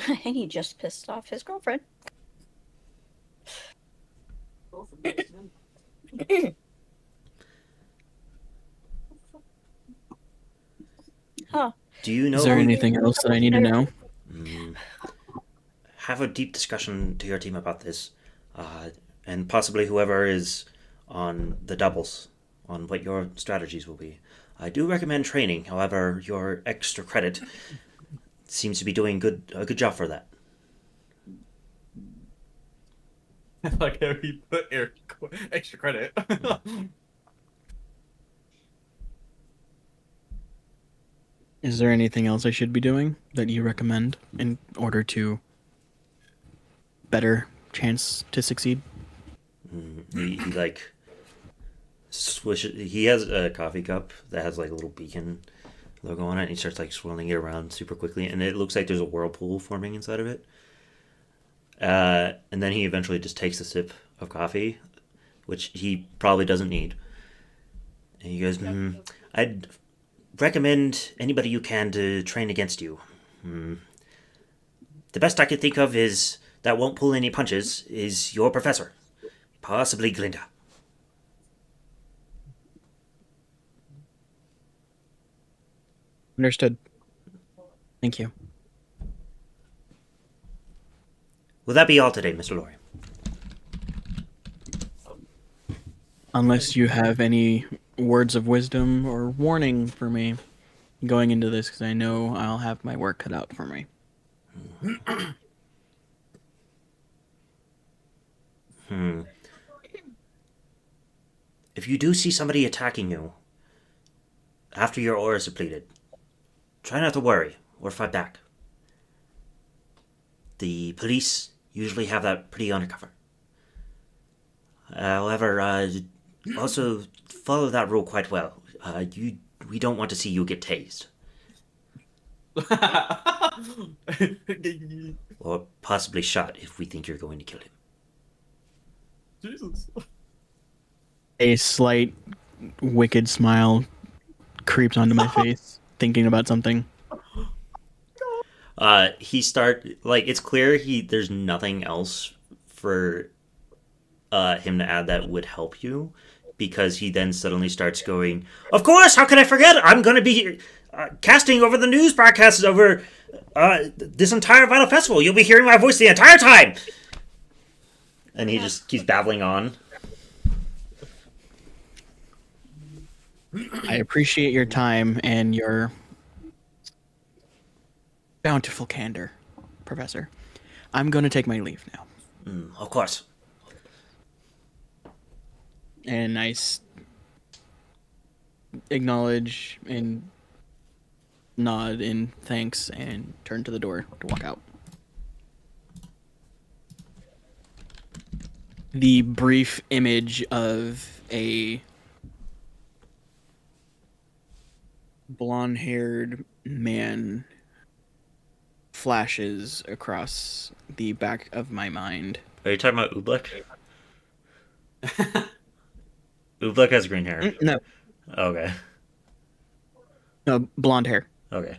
And he just pissed off his girlfriend. Huh. Do you know? Is there anything else that I need to know? Have a deep discussion to your team about this, and possibly whoever is on the doubles on what your strategies will be. I do recommend training. However, your extra credit seems to be doing a good job for that. Like how he put extra credit. Is there anything else I should be doing that you recommend in order to better chance to succeed? He like swishes. He has a coffee cup that has like a little beacon logo on it, and he starts like swirling it around super quickly, and it looks like there's a whirlpool forming inside of it. And then he eventually just takes a sip of coffee, which he probably doesn't need. And he goes, I'd recommend anybody you can to train against you. The best I could think of is that won't pull any punches is your professor, possibly Glinda. Understood. Thank you. Will that be all today, Mr. Lauriam? Unless you have any words of wisdom or warning for me going into this, because I know I'll have my work cut out for me. If you do see somebody attacking you after your aura is depleted, try not to worry or fight back. The police usually have that pretty undercover. However, also follow that rule quite well. We don't want to see you get tased. Or possibly shot if we think you're going to kill him. Jesus. A slight wicked smile creeps onto my face, thinking about something. It's clear there's nothing else for him to add that would help you, because he then suddenly starts going, of course, how can I forget? I'm going to be casting over the news broadcasts over this entire Vital Festival. You'll be hearing my voice the entire time. And he just keeps babbling on. I appreciate your time and your bountiful candor, Professor. I'm going to take my leave now. Of course. And I acknowledge and nod in thanks and turn to the door to walk out. The brief image of a blonde-haired man flashes across the back of my mind. Are you talking about Oobleck? Oobleck has green hair. No. Okay. No, blonde hair. Okay.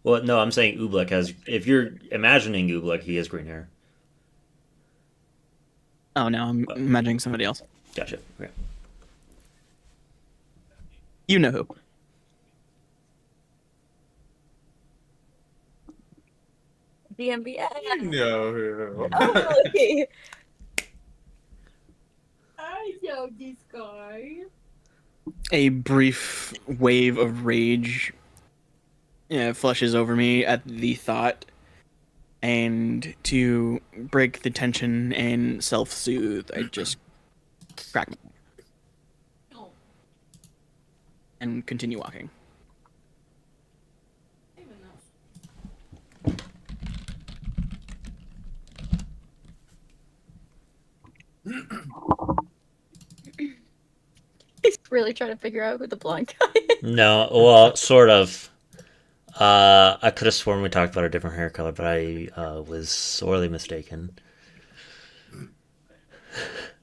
Well, no, I'm saying Oobleck has... If you're imagining Oobleck, he has green hair. Oh, no, I'm imagining somebody else. Gotcha. Okay. You know who. The NBA. No. Oh, okay. I know this guy. A brief wave of rage flushes over me at the thought, and to break the tension and self-soothe, I just crack my Oh. and continue walking. He's really trying to figure out who the blonde guy is. No, well, sort of. I could have sworn we talked about a different hair color, but I was sorely mistaken.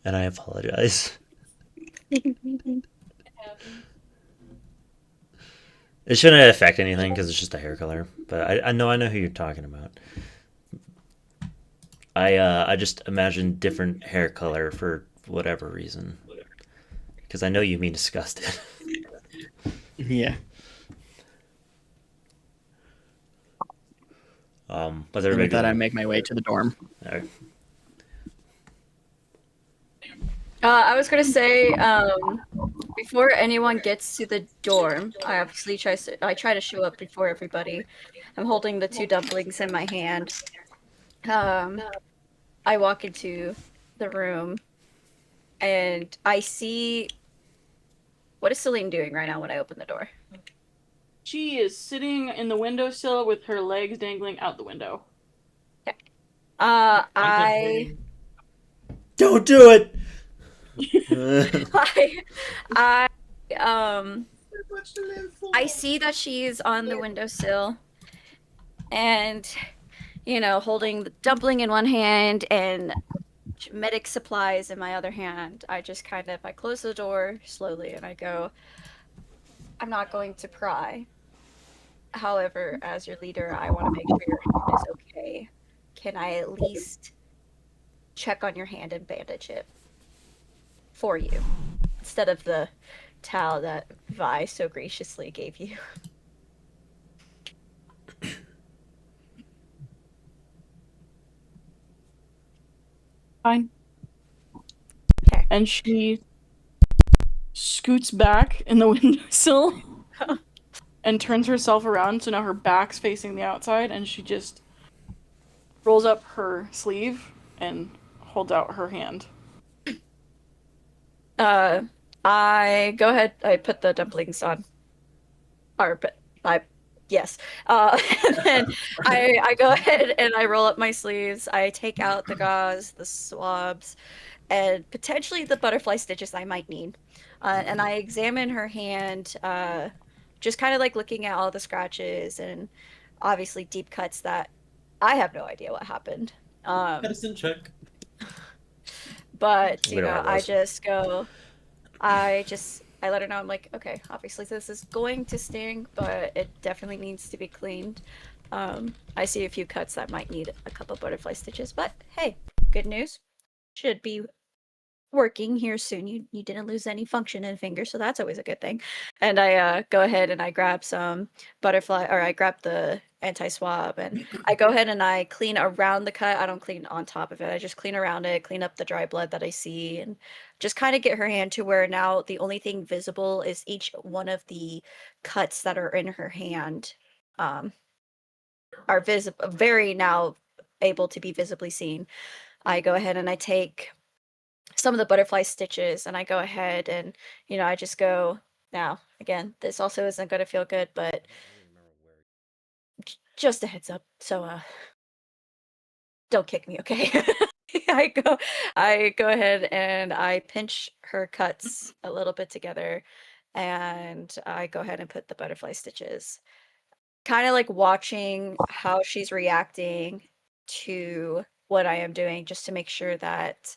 And I apologize. It shouldn't affect anything because it's just a hair color. But I know who you're talking about. I just imagined different hair color for whatever reason. Because I know you mean disgusted. Yeah. Was And everybody with that, I good? make my way to the dorm. I was gonna say, before anyone gets to the dorm, I obviously try to show up before everybody. I'm holding the 2 dumplings in my hand. I walk into the room, and I see. What is Selene doing right now when I open the door? She is sitting in the windowsill with her legs dangling out the window. I Don't do it. I see that she's on the windowsill, and holding the dumpling in one hand and medic supplies in my other hand. I just I close the door slowly and I go, I'm not going to pry. However, as your leader, I want to make sure your hand is okay. Can I at least check on your hand and bandage it for you instead of the towel that Vi so graciously gave you? Fine. Okay. And she scoots back in the windowsill and turns herself around so now her back's facing the outside, and she just rolls up her sleeve and holds out her hand. I go ahead. I put the dumplings on. Yes. And then I go ahead and I roll up my sleeves. I take out the gauze, the swabs, and potentially the butterfly stitches I might need. And I examine her hand, just kind of like looking at all the scratches and obviously deep cuts that I have no idea what happened. Medicine check. But We know what it I was. just go. I let her know, I'm like, okay, obviously this is going to sting, but it definitely needs to be cleaned. I see a few cuts that might need a couple butterfly stitches, but hey, good news. Should be working here soon. You didn't lose any function in finger, so that's always a good thing. And I go ahead and I grab some butterfly, or I grab the anti-swab, and I go ahead and I clean around the cut. I don't clean on top of it. I just clean around it, clean up the dry blood that I see, and just kind of get her hand to where now the only thing visible is each one of the cuts that are in her hand are visible, very now able to be visibly seen. I go ahead and I take some of the butterfly stitches and I go ahead and I just go, now again, this also isn't going to feel good, but just a heads up, so don't kick me, okay? I go ahead and I pinch her cuts a little bit together, and I go ahead and put the butterfly stitches, kind of like watching how she's reacting to what I am doing, just to make sure that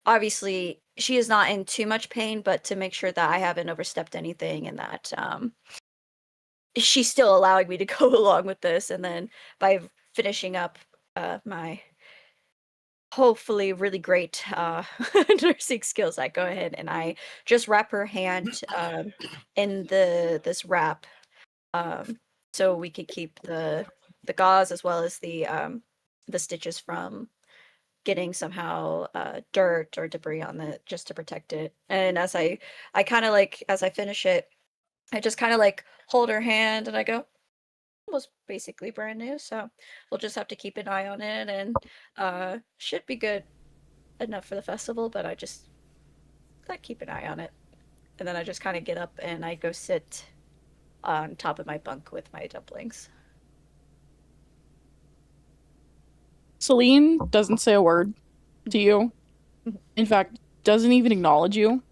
obviously she is not in too much pain, but to make sure that I haven't overstepped anything and that she's still allowing me to go along with this. And then by finishing up my hopefully really great nursing skills, I go ahead and I just wrap her hand in this wrap, so we could keep the gauze as well as the stitches from getting somehow dirt or debris on it, just to protect it. And as I kind of like, as I finish it, I just kind of like hold her hand and I go, was basically brand new, so we'll just have to keep an eye on it, and should be good enough for the festival, but I just gotta keep an eye on it. And then I just kind of get up and I go sit on top of my bunk with my dumplings. Selene doesn't say a word to you. In fact, doesn't even acknowledge you.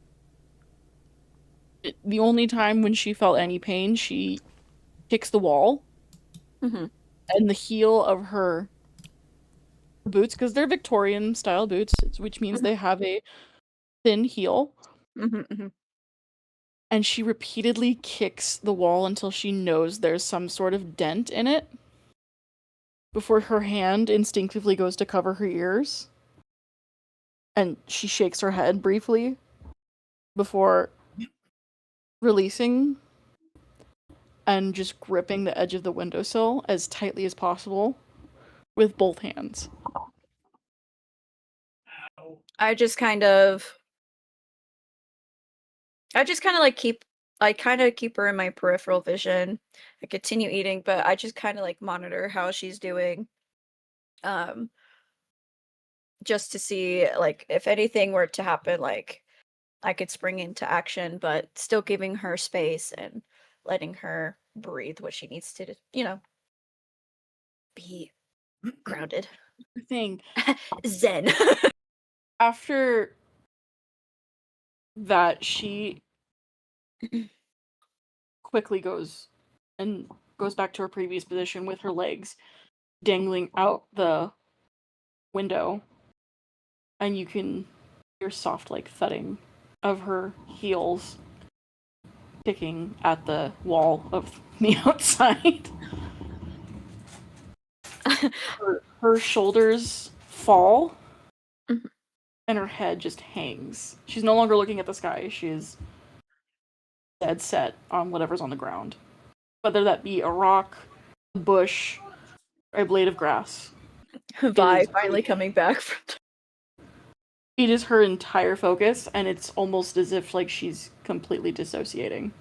The only time when she felt any pain, she kicks the wall Mm-hmm. and the heel of her boots, because they're Victorian style boots, which means they have a thin heel. Mm-hmm. Mm-hmm. And she repeatedly kicks the wall until she knows there's some sort of dent in it before her hand instinctively goes to cover her ears. And she shakes her head briefly before releasing and just gripping the edge of the windowsill as tightly as possible with both hands. I just kind of like keep her in my peripheral vision. I continue eating, but I just kind of like monitor how she's doing. Just to see like if anything were to happen, like I could spring into action, but still giving her space and letting her breathe what she needs to, be grounded. Thing. Zen. After that, she quickly goes back to her previous position with her legs dangling out the window, and you can hear soft like thudding of her heels kicking at the wall of the outside. her shoulders fall and her head just hangs. She's no longer looking at the sky. She is dead set on whatever's on the ground, whether that be a rock, a bush, or a blade of grass. Vi finally coming back from It is her entire focus, and it's almost as if like she's completely dissociating.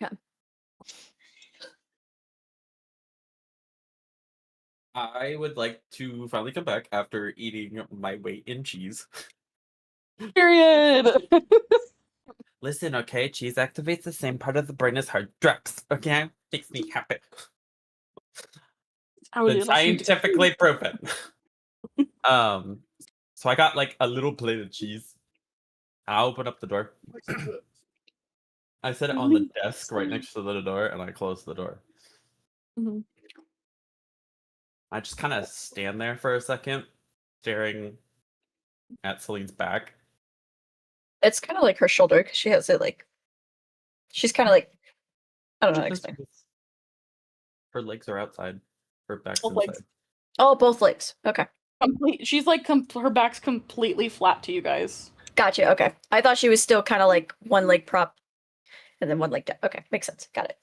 Okay. I would like to finally come back after eating my weight in cheese. Period. Listen, okay, cheese activates the same part of the brain as hard drugs, okay? Makes me happy. Been scientifically proven. So I got like a little plate of cheese. I open up the door. I set it on the desk right next to the door, and I close the door. Mm-hmm. I just kind of stand there for a second, staring at Celine's back. It's kind of like her shoulder because she has it like. She's kind of like. I don't know how to explain. Her legs are outside. Her back's Both inside. legs. Oh, both legs. Okay. She's like her back's completely flat to you guys. Gotcha. Okay. I thought she was still kind of like one leg prop, and then one leg down. Okay, makes sense. Got it.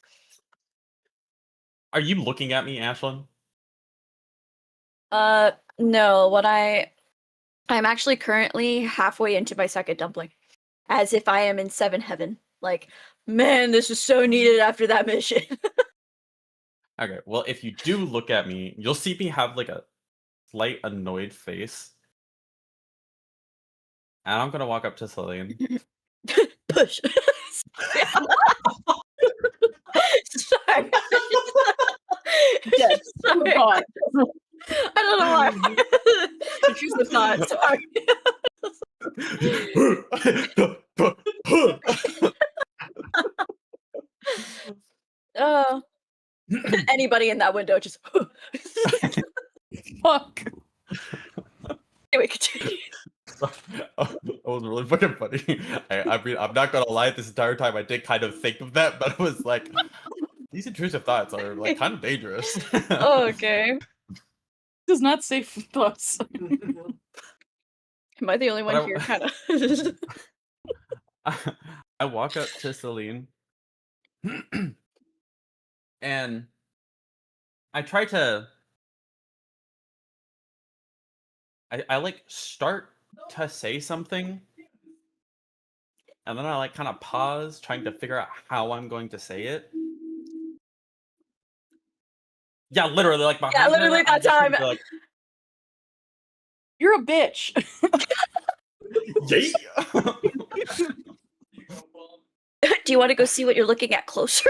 Are you looking at me, Ashlyn? No. I'm actually currently halfway into my second dumpling, as if I am in 7 heaven. Like, man, this was so needed after that mission. Okay, well, if you do look at me, you'll see me have like a slight annoyed face. And I'm gonna walk up to Selene. Push. Sorry. Yes. Sorry. God. I don't know why. Choose the thought. Sorry. Anybody in that window just. Fuck. Anyway, continue. That was really fucking funny. I mean, I'm not gonna lie. This entire time, I did kind of think of that, but it was like, these intrusive thoughts are like kind of dangerous. Oh, okay. Does not say thoughts. Am I the only one here? Kind of. I walk up to Selene, and I try to. I like start to say something, and then I like kind of pause, trying to figure out how I'm going to say it. Yeah, literally, like behind. Yeah, literally that time. Like, You're a bitch. yeah. Do you want to go see what you're looking at closer?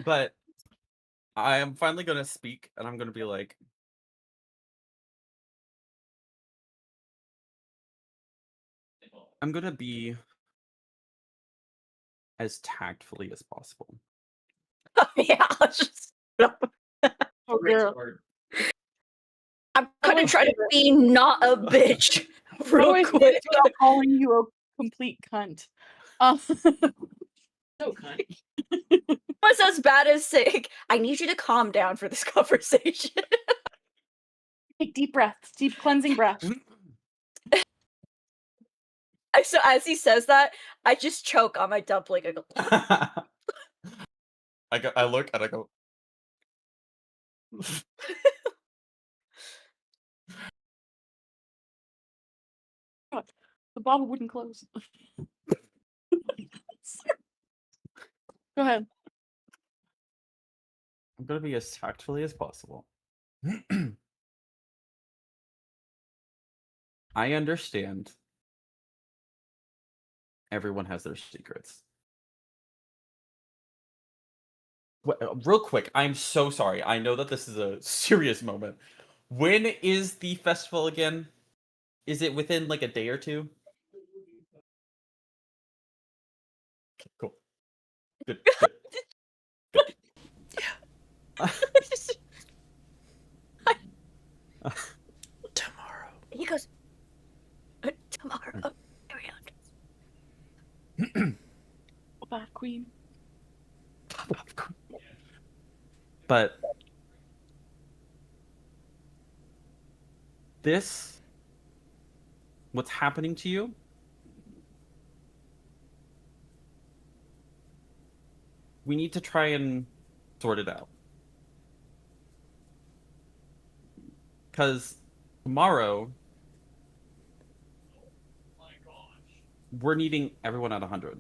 But I am finally gonna speak, and I'm gonna be like, I'm gonna be as tactfully as possible. Yeah, I'll just. Oh, girl. I'm gonna try to be not a bitch real Always quick. without calling you a complete cunt. So cunt. What's as bad as saying, I need you to calm down for this conversation. Take deep breaths, deep cleansing breaths. So as he says that, I just choke on my dumpling. I go, I look and I go. God, the bottle wouldn't close. Go ahead. I'm gonna be as tactfully as possible. I understand. Everyone has their secrets. Real quick, I'm so sorry. I know that this is a serious moment. When is the festival again? Is it within like a day or two? Okay, cool. Good. Tomorrow. he goes, tomorrow. Carry on. Bad queen. But this, what's happening to you, we need to try and sort it out. Because tomorrow, we're needing everyone at 100.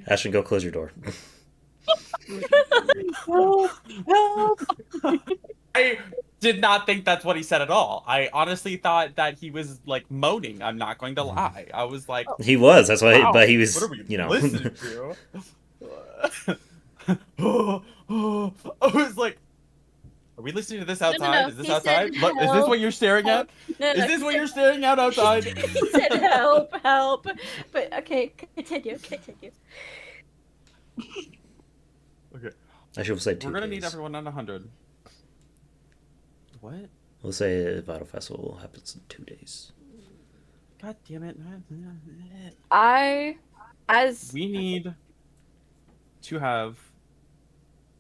Ashton, go close your door. I did not think that's what he said at all. I honestly thought that he was like moaning. I'm not going to lie. I was like, He was. That's why. wow, But he was. what are we You know. listening to? I was like, are we listening to this outside? no, Is this he outside? said Look, is this help. what you're staring at? No, Is no, this he what said- you're staring at outside? He said help. But okay, continue. Okay. I should say 2 We're gonna days. need everyone on 100. What? We'll say Vital Festival happens in 2 days. God damn it. We need to have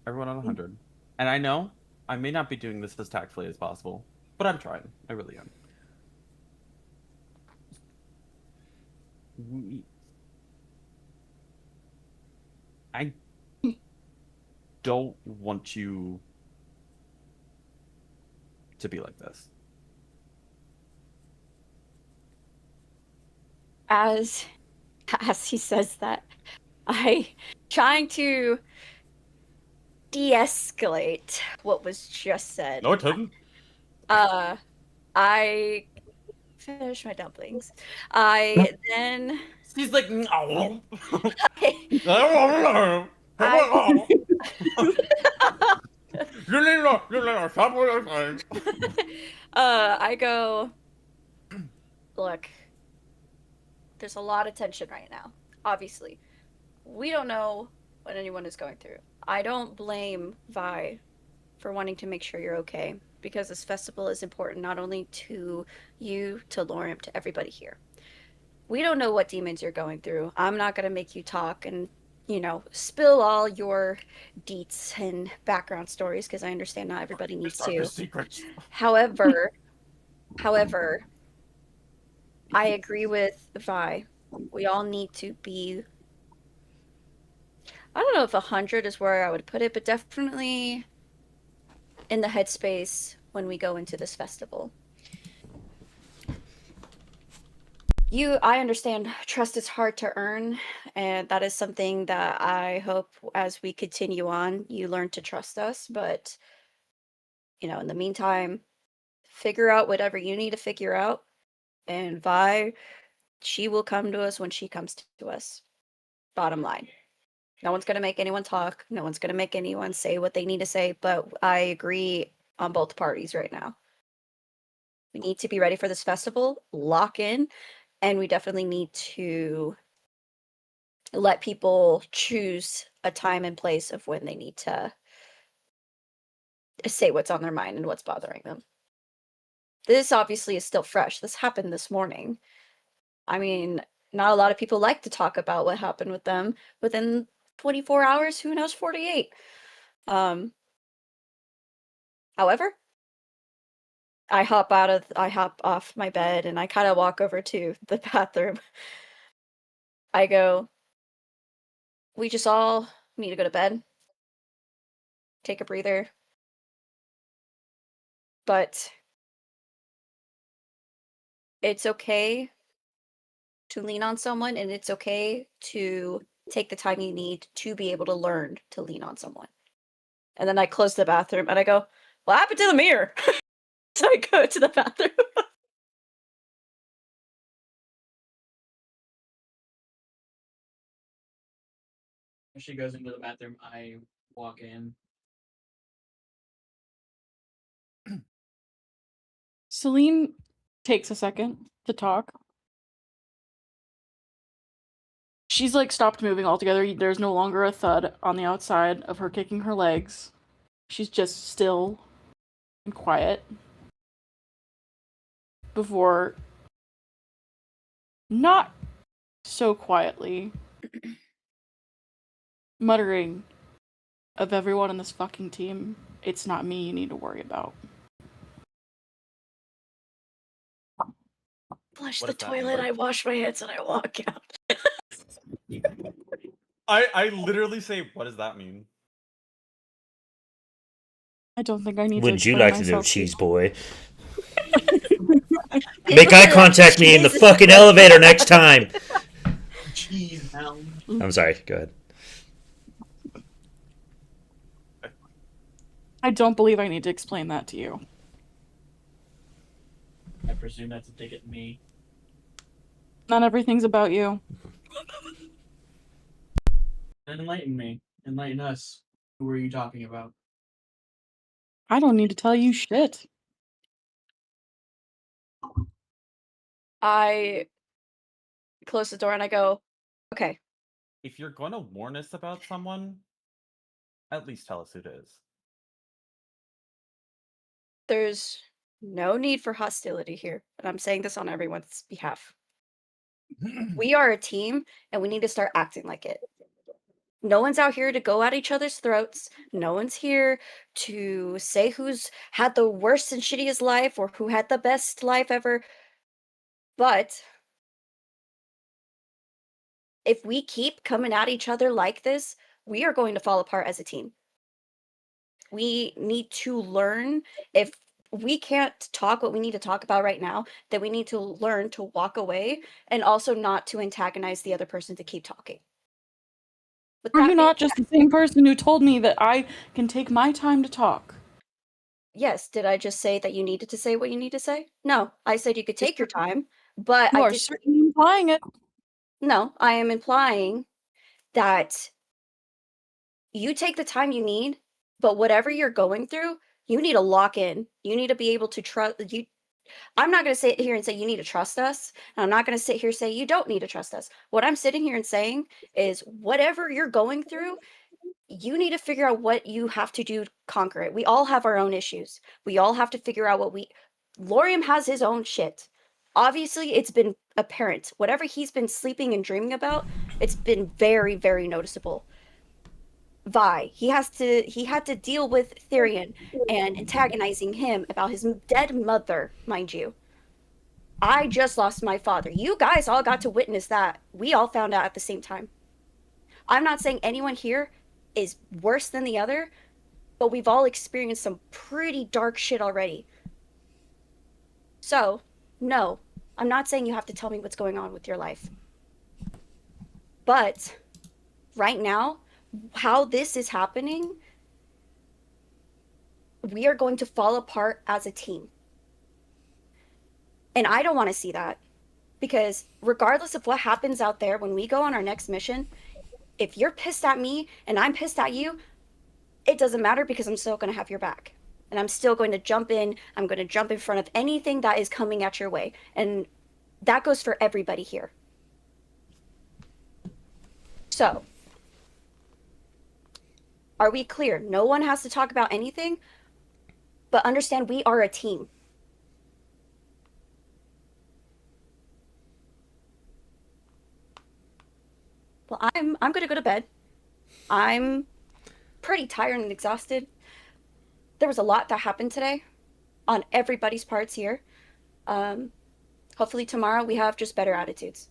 everyone on 100. And I know I may not be doing this as tactfully as possible, but I'm trying. I really am. I don't want you to be like this. As he says that, I trying to de-escalate what was just said. No, it didn't. I finish my dumplings. I then He's like, no. I go, look, there's a lot of tension right now. Obviously, we don't know what anyone is going through. I don't blame Vi for wanting to make sure you're okay, because this festival is important not only to you, to Lauriam, to everybody here. We don't know what demons you're going through. I'm not going to make you talk and, spill all your deets and background stories, because I understand not everybody needs to. Secrets. However, I agree with Vi. We all need to be. I don't know if 100 is where I would put it, but definitely in the headspace when we go into this festival. I understand trust is hard to earn, and that is something that I hope as we continue on, you learn to trust us. But, in the meantime, figure out whatever you need to figure out. And Vi, she will come to us when she comes to us. Bottom line. No one's going to make anyone talk. No one's going to make anyone say what they need to say. But I agree on both parties right now. We need to be ready for this festival, lock in, and we definitely need to let people choose a time and place of when they need to say what's on their mind and what's bothering them. This obviously is still fresh. This happened this morning. I mean, not a lot of people like to talk about what happened with them within 24 hours, who knows, 48. However, I hop off my bed and I kind of walk over to the bathroom. I go, we just all need to go to bed, take a breather. But it's okay to lean on someone, and it's okay to take the time you need to be able to learn to lean on someone. And then I close the bathroom and I go, what happened to the mirror? So I go to the bathroom. When she goes into the bathroom, I walk in. Selene takes a second to talk. She's like stopped moving altogether. There's no longer a thud on the outside of her kicking her legs. She's just still and quiet. Before, not so quietly, muttering, of everyone on this fucking team, it's not me you need to worry about. Flush What the does that toilet, mean? I wash my hands, and I walk out. I literally say, what does that mean? I don't think I need Wouldn't to you explain like to know, myself to you. cheese boy? Make eye contact me in the fucking elevator next time. Jeez, Alan. I'm sorry. Go ahead. I don't believe I need to explain that to you. I presume that's a dig at me. Not everything's about you. Enlighten me. Enlighten us. Who are you talking about? I don't need to tell you shit. I close the door and I go, okay. If you're going to warn us about someone, at least tell us who it is. There's no need for hostility here, and I'm saying this on everyone's behalf. We are a team, and we need to start acting like it. No one's out here to go at each other's throats. No one's here to say who's had the worst and shittiest life or who had the best life ever. But if we keep coming at each other like this, we are going to fall apart as a team. We need to learn, if we can't talk what we need to talk about right now, then we need to learn to walk away and also not to antagonize the other person to keep talking. With Are that you being not just the same person who told me that I can take my time to talk? Yes, did I just say that you needed to say what you need to say? No, I said you could take your time, but You I are did. certainly implying it. No, I am implying that you take the time you need, but whatever you're going through, you need to lock in. You need to be able to trust you. I'm not going to sit here and say you need to trust us. And I'm not going to sit here and say you don't need to trust us. What I'm sitting here and saying is whatever you're going through, you need to figure out what you have to do to conquer it. We all have our own issues. We all have to figure out Lauriam has his own shit. Obviously, it's been apparent. Whatever he's been sleeping and dreaming about, it's been very, very noticeable. Vi, he had to deal with Therian and antagonizing him about his dead mother, mind you. I just lost my father. You guys all got to witness that. We all found out at the same time. I'm not saying anyone here is worse than the other, but we've all experienced some pretty dark shit already. So, no, I'm not saying you have to tell me what's going on with your life. But right now, how this is happening, we are going to fall apart as a team. And I don't want to see that, because regardless of what happens out there when we go on our next mission, if you're pissed at me and I'm pissed at you, it doesn't matter because I'm still going to have your back. and I'm still going to jump in. I'm going to jump in front of anything that is coming at your way. And that goes for everybody here. So, are we clear? No one has to talk about anything, but understand we are a team. Well, I'm going to go to bed. I'm pretty tired and exhausted. There was a lot that happened today on everybody's parts here. Hopefully tomorrow we have just better attitudes.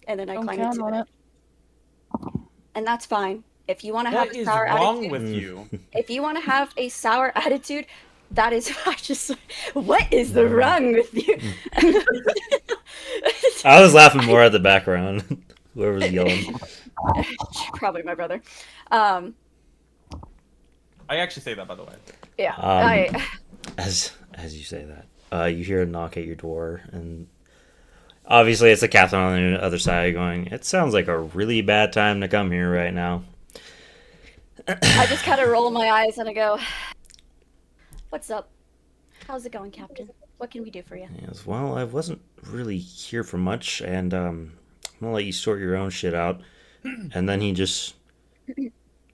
And then I Don't climb count into on bed. it. And that's fine. If you want to have What a is sour wrong attitude, with you? if you want to have a sour attitude, that is what is the wrong with you? I was laughing more at the background. Whoever was yelling. Probably my brother. I actually say that, by the way. Yeah. As you say that, you hear a knock at your door, and obviously it's the captain on the other side going, "It sounds like a really bad time to come here right now." I just kind of roll my eyes and I go, "What's up? How's it going, Captain? What can we do for you?" Yes, well, I wasn't really here for much, and I'm gonna let you sort your own shit out. And then he just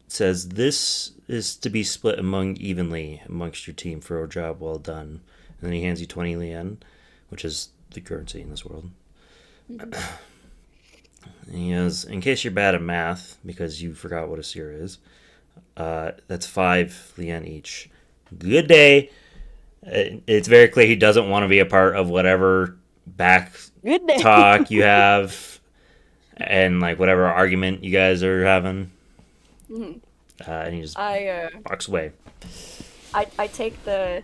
says, "This is to be split evenly amongst your team for a job well done." And then he hands you 20 lien, which is the currency in this world. And he goes, "In case you're bad at math, because you forgot what a seer is, that's 5 lien each. Good day." It's very clear he doesn't want to be a part of whatever back Good day. talk you have and like whatever argument you guys are having. Mhm. And he just I walks away. take the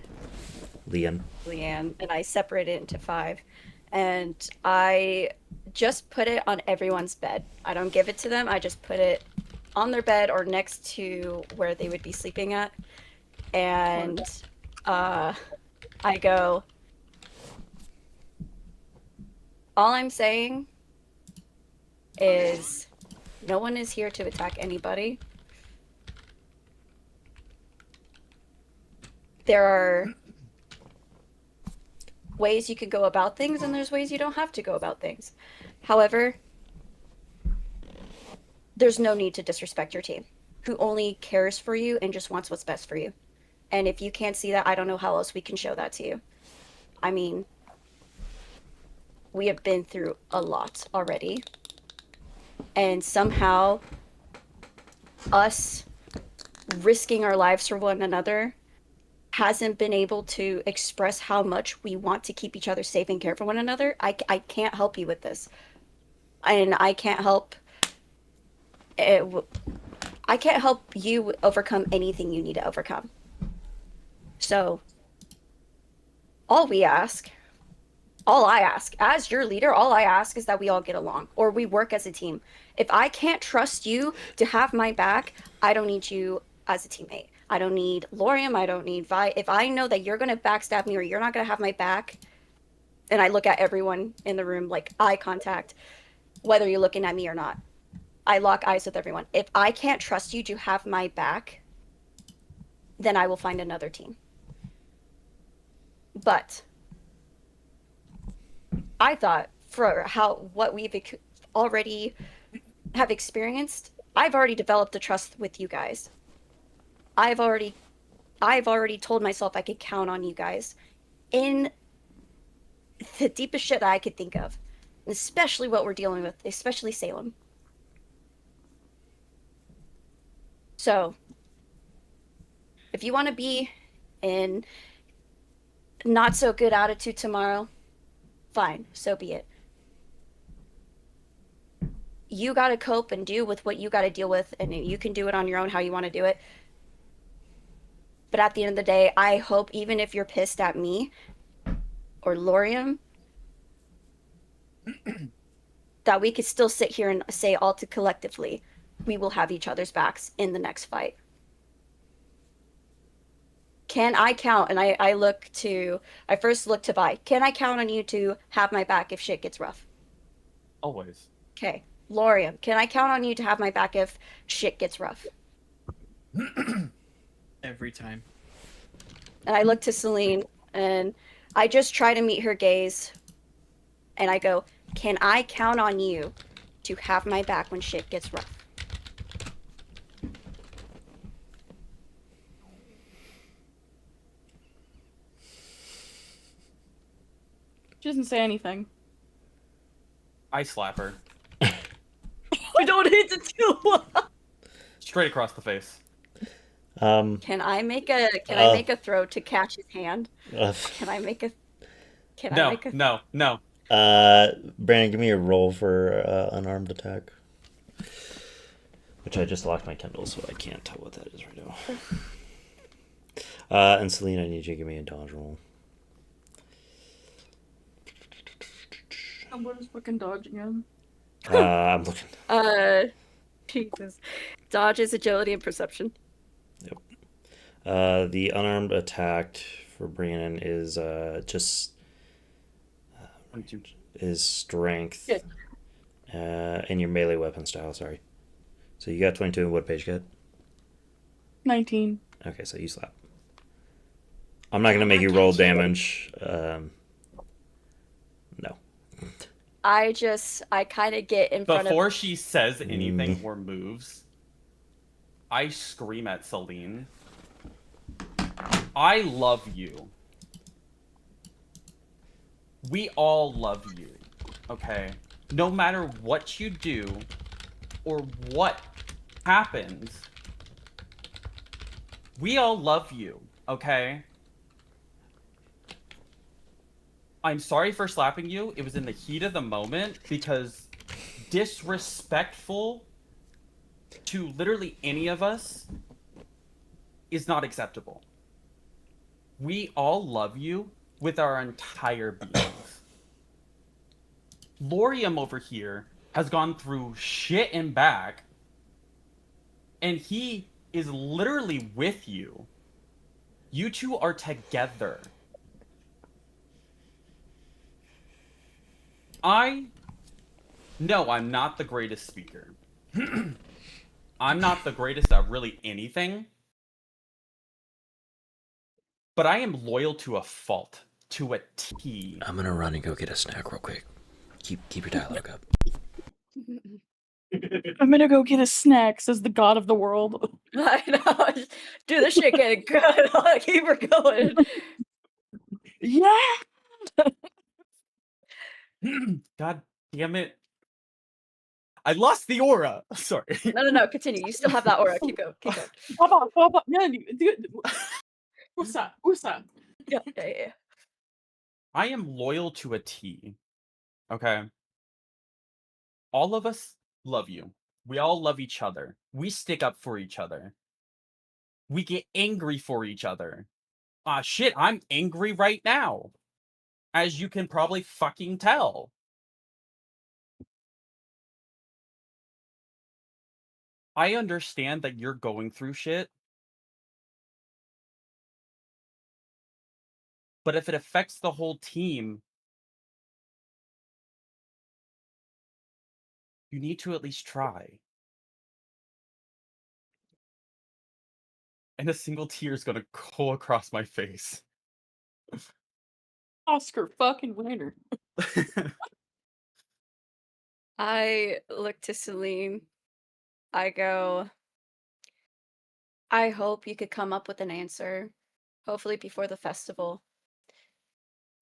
Leon. Leanne and I separate it into 5, and I just put it on everyone's bed. I don't give it to them. I just put it on their bed or next to where they would be sleeping at, and I go, all I'm saying is no one is here to attack anybody. There are ways you can go about things, and there's ways you don't have to go about things. However, there's no need to disrespect your team, who only cares for you and just wants what's best for you. And if you can't see that, I don't know how else we can show that to you. I mean, we have been through a lot already. And somehow, us risking our lives for one another hasn't been able to express how much we want to keep each other safe and care for one another. I can't help you with this. And I can't help I can't help you overcome anything you need to overcome. So, all I ask, as your leader, all I ask is that we all get along, or we work as a team. If I can't trust you to have my back, I don't need you as a teammate. I don't need Lauriam, I don't need Vi. If I know that you're going to backstab me or you're not going to have my back, and I look at everyone in the room like eye contact, whether you're looking at me or not. I lock eyes with everyone. If I can't trust you to have my back, then I will find another team. But I thought for what we've already have experienced, I've already developed a trust with you guys. I've already told myself I could count on you guys in the deepest shit that I could think of, especially what we're dealing with, especially Salem. So, if you want to be in not so good attitude tomorrow, fine, so be it. You got to cope and deal with what you got to deal with, and you can do it on your own how you want to do it. But at the end of the day, I hope even if you're pissed at me or Lauriam, that we could still sit here and say all to collectively, we will have each other's backs in the next fight. Can I count? And I first look to Vi. Can I count on you to have my back if shit gets rough? Always. Okay. Lauriam, can I count on you to have my back if shit gets rough? Every time. And I look to Selene, and I just try to meet her gaze. And I go, can I count on you to have my back when shit gets rough? She doesn't say anything. I slap her We don't need to do. straight across the face. Can I make a throw to catch his hand? Uh, Can I make a? Can I No, make a? no. Brandon, give me a roll for unarmed attack. Which I just locked my Kindle, so I can't tell what that is right now. And Selene, I need you to give me a dodge roll. What is fucking dodge again? I'm looking. Jesus. Dodge is agility and perception. The unarmed attack for Brandon is just is strength. Yeah. And your melee weapon style. Sorry. So you got 22. And what page you get? 19. Okay, so you slap. I'm not gonna make you roll damage. No. I kind of get in front of. Before she says anything or moves, I scream at Selene. I love you. We all love you, okay? No matter what you do or what happens, we all love you, okay? I'm sorry for slapping you. It was in the heat of the moment because disrespectful to literally any of us is not acceptable. We all love you with our entire beings. Lauriam over here has gone through shit and back, and he is literally with you. You two are together. No, I'm not the greatest speaker. I'm not the greatest at really anything. But I am loyal to a fault, to a T. I'm gonna run and go get a snack real quick. Keep your dialogue up. I'm gonna go get a snack, says the god of the world. I know. Dude, this shit getting good. I'll keep her going. Yeah! God damn it. I lost the aura. Sorry. No. Continue. You still have that aura. Keep going. Keep going. Papa, yeah, what's that? Yeah. I am loyal to a T. Okay? All of us love you. We all love each other. We stick up for each other. We get angry for each other. Shit, I'm angry right now. As you can probably fucking tell. I understand that you're going through shit. But if it affects the whole team, you need to at least try. And a single tear is gonna go across my face. Oscar fucking winner. I look to Selene. I go, I hope you could come up with an answer, hopefully before the festival.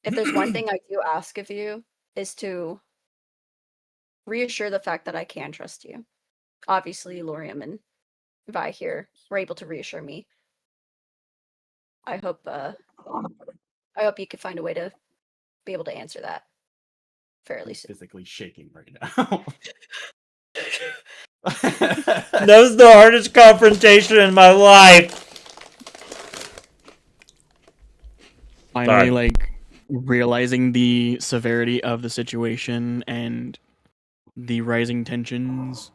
If there's one thing I do ask of you, is to reassure the fact that I can trust you. Obviously, Lauriam and Vi here were able to reassure me. I hope you could find a way to be able to answer that fairly I'm soon. physically shaking right now. That was the hardest confrontation in my life. Finally, Fine. like, realizing the severity of the situation and the rising tensions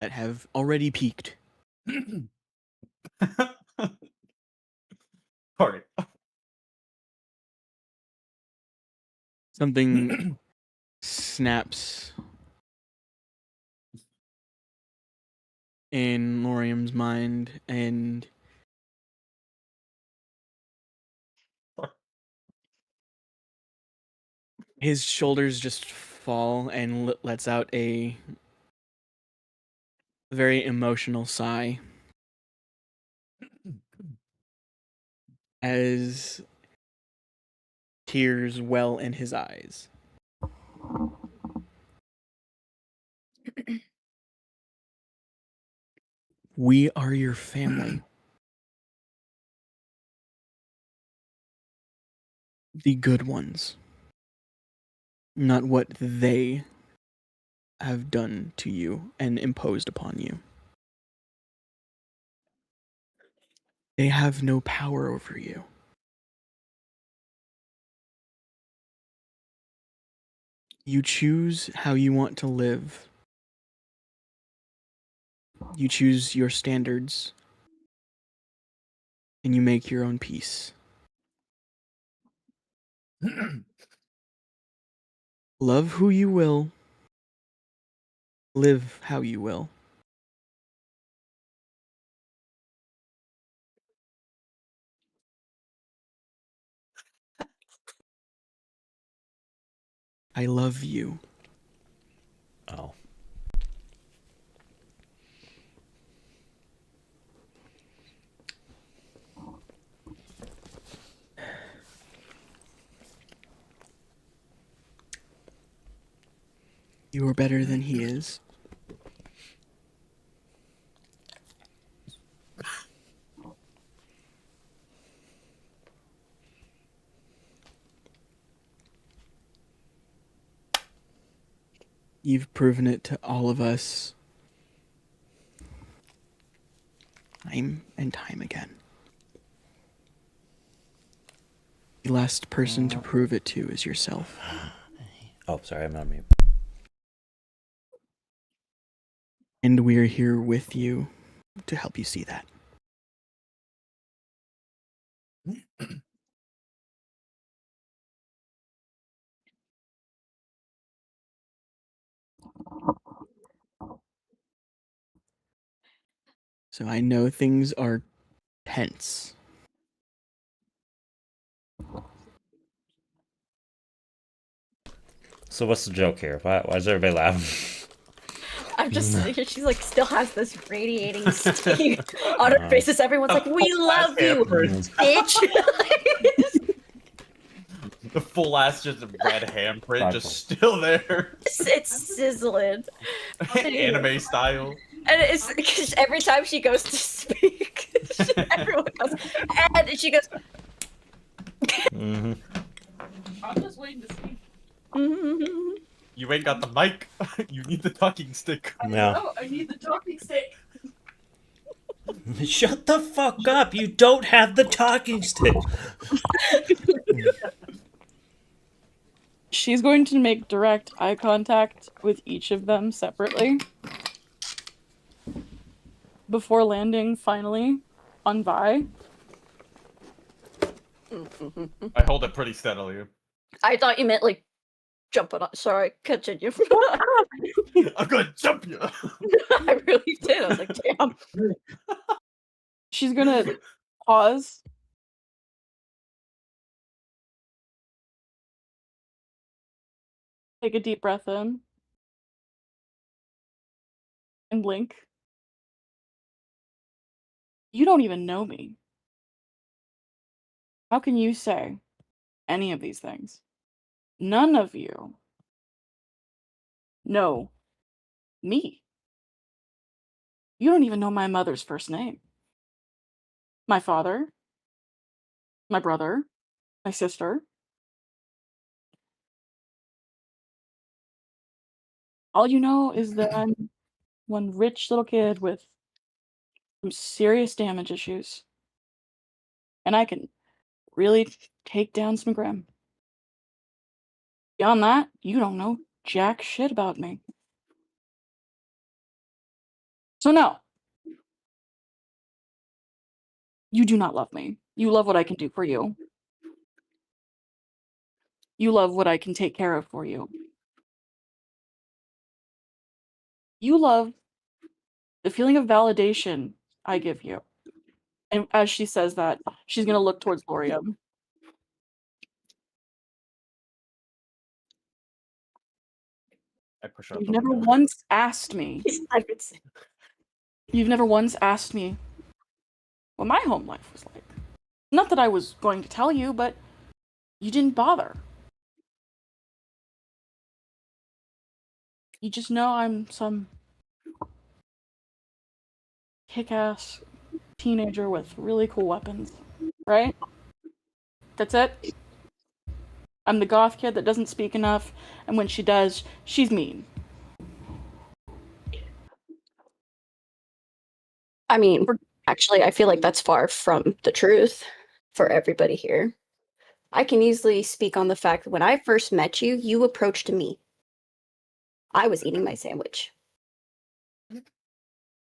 that have already peaked. Sorry. Something snaps in Lauriam's mind, and His shoulders just fall and lets out a very emotional sigh as tears well in his eyes. We are your family. The good ones. Not what they have done to you and imposed upon you. They have no power over you. You choose how you want to live. You choose your standards. And you make your own peace. Love who you will. Live how you will. I love you. Oh. You are better than he is. You've proven it to all of us time and time again. The last person to prove it to is yourself. Oh, sorry, I'm on mute. And we're here with you to help you see that. So I know things are tense. So what's the joke here? Why is everybody laughing? I'm just sitting here. She's like, still has this radiating steam on her face. As everyone's like, "We love you, bitch." The full ass just red handprint just still there. It's sizzling. Anime style. And it's because every time she goes to speak, everyone goes, and she goes, Mm-hmm. I'm just waiting to see. You ain't got the mic. You need the talking stick. Yeah. Oh, I need the talking stick. Shut the fuck up! You don't have the talking stick. She's going to make direct eye contact with each of them separately before landing finally on Vi. I hold it pretty steadily. I thought you meant like jumping on. Sorry, continue. I'm gonna jump you. I really did. I was like, damn. She's gonna pause. Take a deep breath in. And blink. You don't even know me. How can you say any of these things? None of you know me. You don't even know my mother's first name. My father, my brother, my sister. All you know is that I'm one rich little kid with some serious damage issues. And I can really take down some Grim. Beyond that, you don't know jack shit about me. So no. You do not love me. You love what I can do for you. You love what I can take care of for you. You love the feeling of validation I give you. And as she says that, she's going to look towards Lauriam. I push out You've the never window. once asked me. You've never once asked me what my home life was like. Not that I was going to tell you, but you didn't bother. You just know I'm some kick-ass teenager with really cool weapons, right? That's it? I'm the goth kid that doesn't speak enough, and when she does, she's mean. I mean, actually, I feel like that's far from the truth for everybody here. I can easily speak on the fact that when I first met you, you approached me. I was eating my sandwich.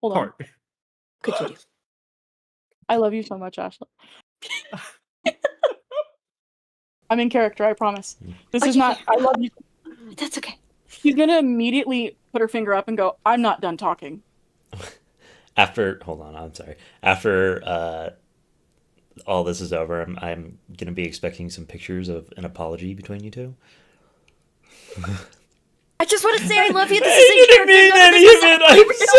Hold on. Continue. I love you so much, Ashley. I'm in character, I promise. This is not, I love you. That's okay. She's gonna immediately put her finger up and go, I'm not done talking. Hold on, I'm sorry. After all this is over, I'm gonna be expecting some pictures of an apology between you two. I just want to say I love you. This I isn't didn't mean character. any of it. I'm so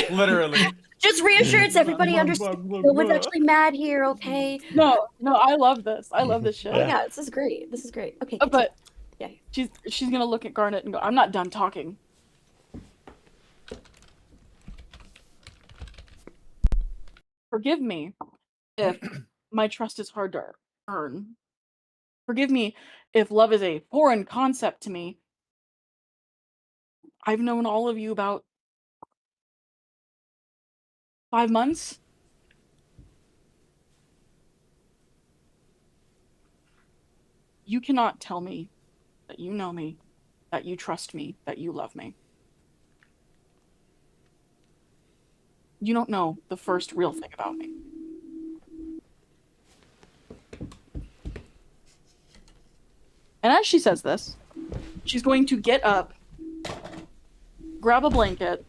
sorry. Literally. Just reassurance, everybody understands. No one's actually mad here, okay? No, I love this. I love this shit. Oh yeah, this is great. This is great. Okay. But yeah, she's gonna look at Garnet and go, I'm not done talking. Forgive me if my trust is hard to earn. Forgive me if love is a foreign concept to me. I've known all of you about 5 months. You cannot tell me that you know me, that you trust me, that you love me. You don't know the first real thing about me. And as she says this, she's going to get up, grab a blanket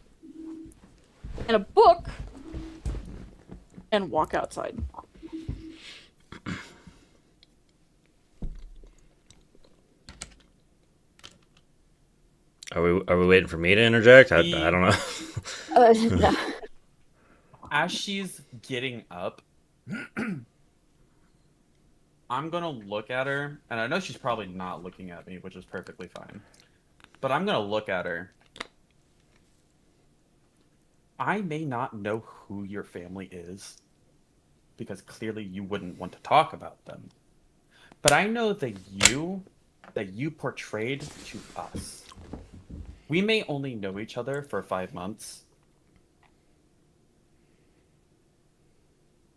and a book, and walk outside. Are we waiting for me to interject? I don't know. no. As she's getting up, I'm gonna look at her, and I know she's probably not looking at me, which is perfectly fine. But I'm gonna look at her. I may not know who your family is, because clearly you wouldn't want to talk about them. But I know that you portrayed to us. We may only know each other for 5 months.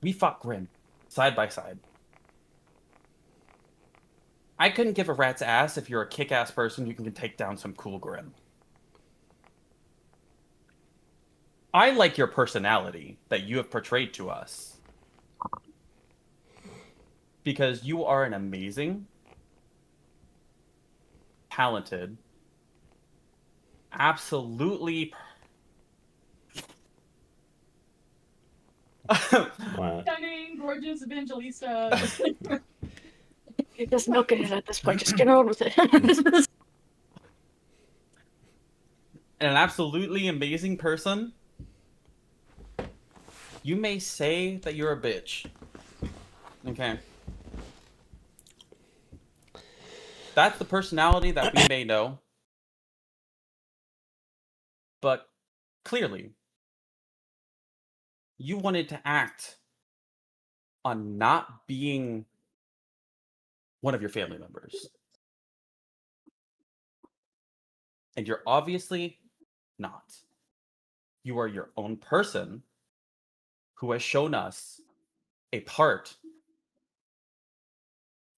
We fought Grim, side by side. I couldn't give a rat's ass if you're a kick-ass person who can take down some cool Grim. I like your personality that you have portrayed to us. Because you are an amazing, talented, absolutely Wow. Stunning, gorgeous evangelista. You're just milking it at this point. Just get on with it. and an absolutely amazing person. You may say that you're a bitch. Okay. That's the personality that we may know. But clearly, you wanted to act on not being one of your family members. And you're obviously not. You are your own person who has shown us a part,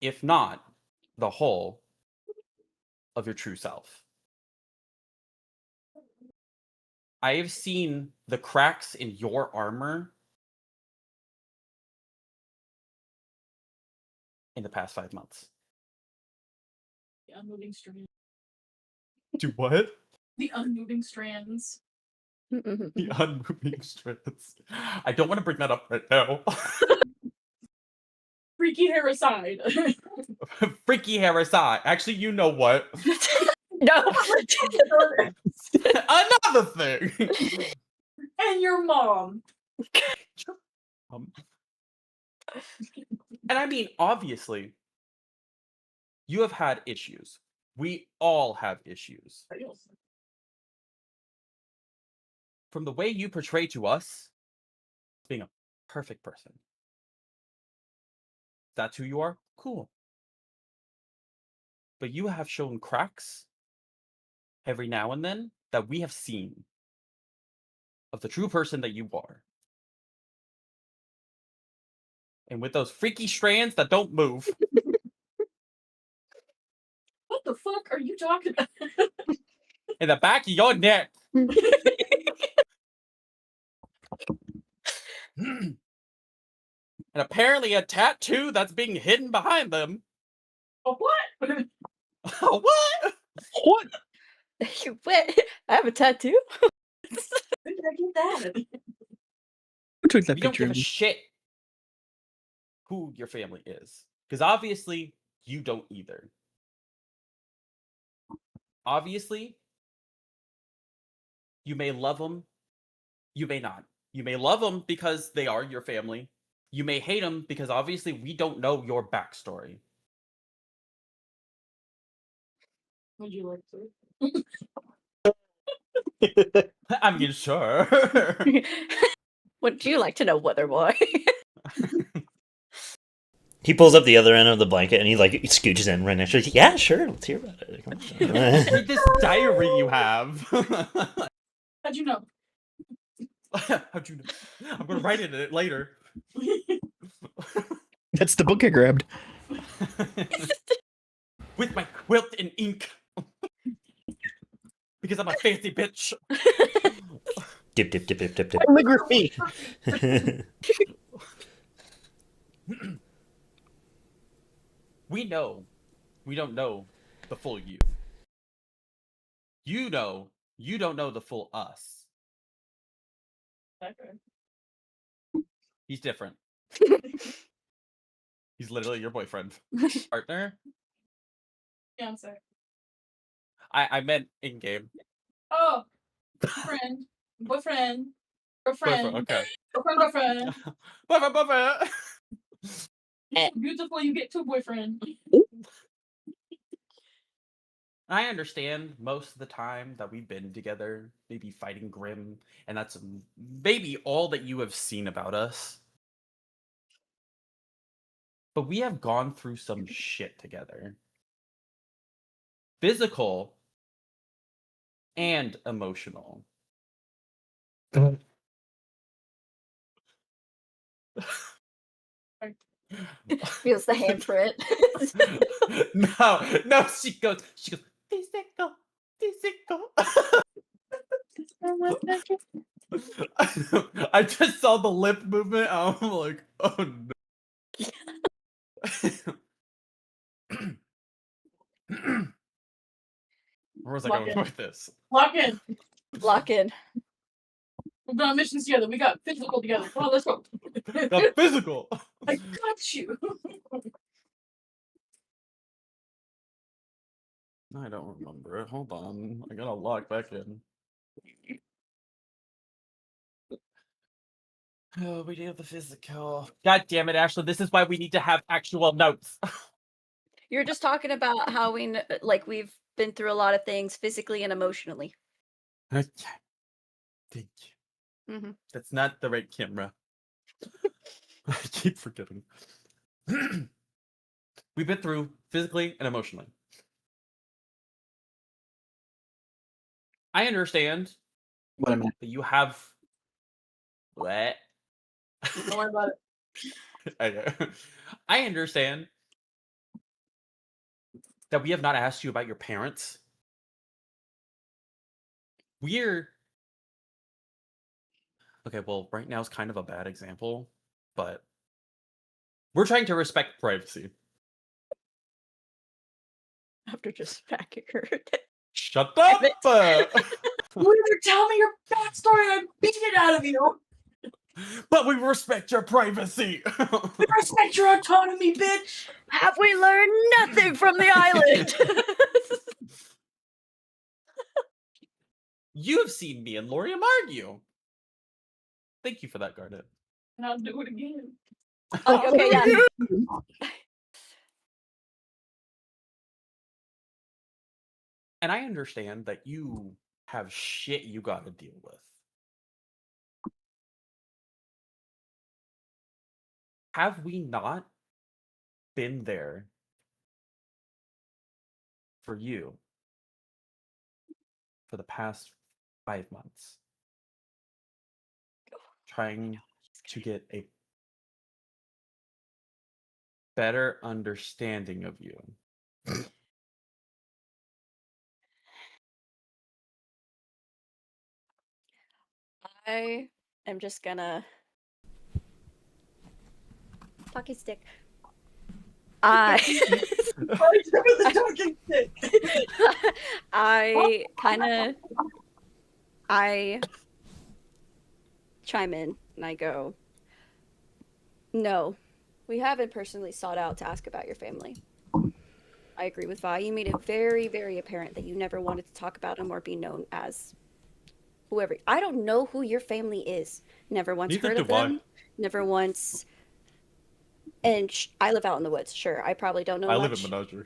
if not the whole, of your true self. I have seen the cracks in your armor in the past 5 months. The unmoving strands. Do what? The unmoving strands. The unmoving strands. I don't want to bring that up right now. Freaky hair aside. Freaky hair aside. Actually, you know what? No. Another thing. And your mom. And I mean, obviously, you have had issues. We all have issues. From the way you portray to us, being a perfect person. That's who you are? Cool. But you have shown cracks every now and then that we have seen of the true person that you are. And with those freaky strands that don't move. What the fuck are you talking about? In the back of your neck. And apparently a tattoo that's being hidden behind them. A what? What? What? Wait, I have a tattoo? Where did I get that? Who took that We don't picture give of a me? shit who your family is. Because obviously, you don't either. Obviously, you may love them. You may not. You may love them because they are your family. You may hate them because obviously we don't know your backstory. Would you like to? I mean, sure. Would you like to know, Weather Boy? He pulls up the other end of the blanket and he like scooches in right next to it. Yeah, sure. Let's hear about it. Come on. Read this diary you have. How'd you know? How'd you know? I'm gonna write it in it later. That's the book I grabbed. With my quilt and ink. Because I'm a fancy bitch. Dip, dip, dip, dip, dip, dip. Calligraphy. We know we don't know the full you. You know you don't know the full us. Okay. He's different. He's literally your boyfriend. Partner? Fiance. I meant in game. Oh, friend, boyfriend, girlfriend, Okay. girlfriend. Boyfriend. You're so beautiful, you get two boyfriend. I understand most of the time that we've been together, maybe fighting Grim, and that's maybe all that you have seen about us. But we have gone through some shit together. Physical and emotional. Feels the handprint. No, she goes, physical. I just saw the lip movement. I'm like, oh no. Where was I Lock going in. with this? Lock in. Lock in. We've been on missions together. We got physical together. Come on, let's go. The physical. I got you. I don't remember it. Hold on. I gotta log back in. Oh, we do the physical. God damn it, Ashley. This is why we need to have actual notes. You're just talking about how we've been through a lot of things physically and emotionally. Thank you. Mm-hmm. That's not the right camera. I keep forgetting. We've been through physically and emotionally. I understand What I meant. that you have. What? Don't worry about it. I understand that we have not asked you about your parents. We're okay. Well, right now is kind of a bad example, but we're trying to respect privacy. After just smacking her. Shut up! You never tell me your backstory. I beat it out of you. But we respect your privacy. We respect your autonomy, bitch. Have we learned nothing from the island? You have seen me and Lauriam argue. Thank you for that, Garnet. And I'll do it again. Okay, yeah. And I understand that you have shit you gotta deal with. Have we not been there for you for the past 5 months? Trying to get a better understanding of you. I am just gonna talking stick. I the talking stick. I chime in and I go, no, we haven't personally sought out to ask about your family. I agree with Vi. You made it very, very apparent that you never wanted to talk about them or be known as whoever. I don't know who your family is. Never once Neither heard of do I. them. Never once. And I live out in the woods. Sure, I probably don't know I much. live in Menagerie.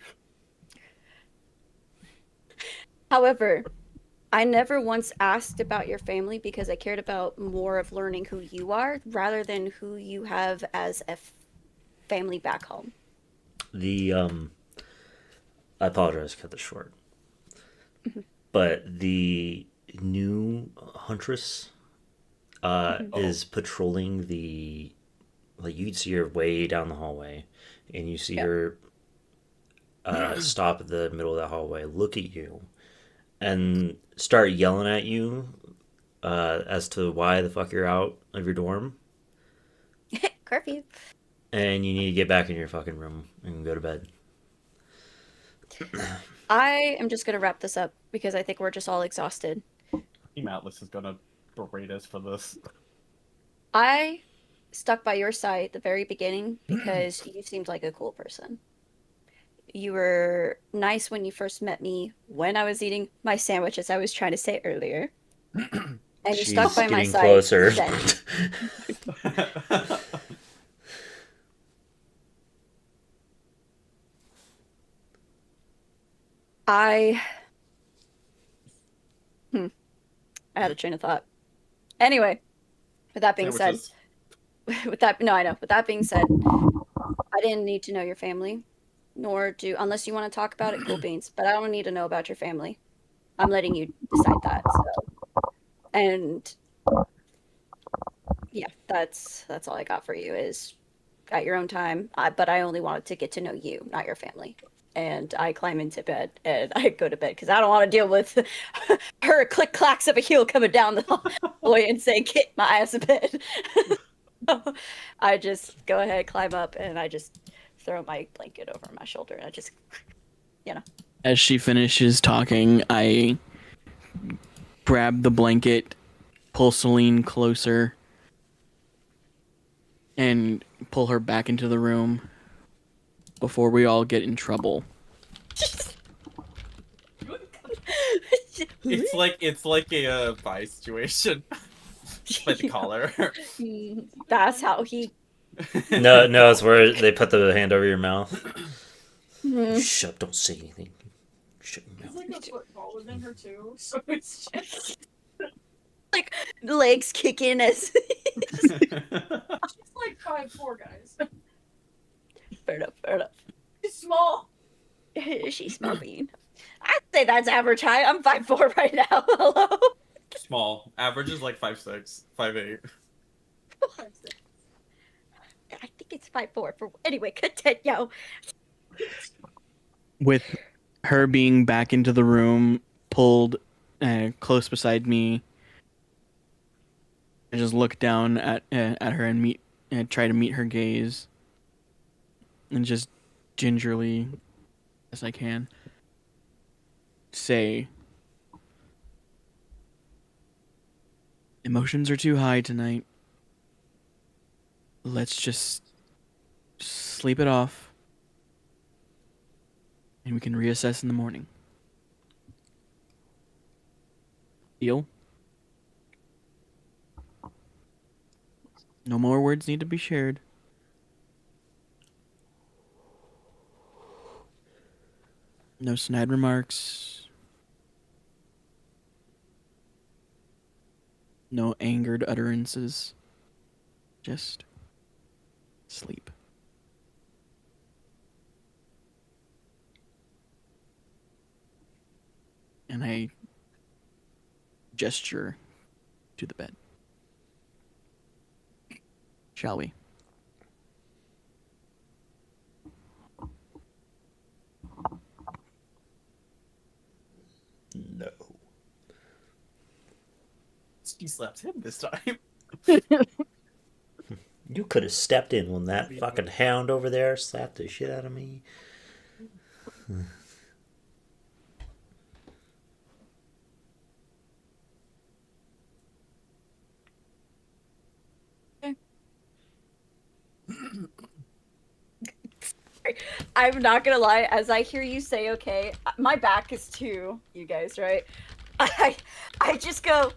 However, I never once asked about your family because I cared about more of learning who you are rather than who you have as a family back home. I apologize to cut this short. But the new huntress is patrolling the, like, you see her way down the hallway, and you see her stop at the middle of the hallway, look at you, and start yelling at you as to why the fuck you're out of your dorm, Curfew. and you need to get back in your fucking room and go to bed. I am just gonna wrap this up because I think we're just all exhausted. Team Atlas is gonna berate us for this. I stuck by your side at the very beginning because you seemed like a cool person. You were nice when you first met me when I was eating my sandwich, as I was trying to say earlier. And you stuck by my getting side. closer. Then. I had a train of thought. Anyway, with that being said, with that being said, I didn't need to know your family, nor unless you want to talk about it, cool beans. But I don't need to know about your family. I'm letting you decide that. So, and yeah, that's all I got for you. Is at your own time. But I only wanted to get to know you, not your family. And I climb into bed and I go to bed because I don't want to deal with her click clacks of a heel coming down the hallway and saying, "Get my ass to bed." I just go ahead, climb up, and I just throw my blanket over my shoulder, and I just, As she finishes talking, I grab the blanket, pull Selene closer, and pull her back into the room before we all get in trouble. It's like a Vi situation. By the collar. That's how he. No, it's where they put the hand over your mouth. Shut up, don't say anything. Shut your mouth. It's like a foot taller than her too, so it's just Like legs kicking as. she's like 5'4", guys. Fair enough. She's small. She's small bean. I'd say that's average height. I'm 5'4" right now. Hello. Small. Average is like 5'6", 5'8". I think it's 5'4". Anyway, continue. With her being back into the room, pulled close beside me, I just look down at her and try to meet her gaze, and just gingerly, as I can, say, "Emotions are too high tonight. Let's just sleep it off, and we can reassess in the morning." Deal? No more words need to be shared. No snide remarks. No angered utterances. Just sleep. And I gesture to the bed. Shall we? No. He slapped him this time. You could have stepped in when that fucking hound over there slapped the shit out of me. I'm not gonna lie, as I hear you say okay, my back is to you guys, right? I just go,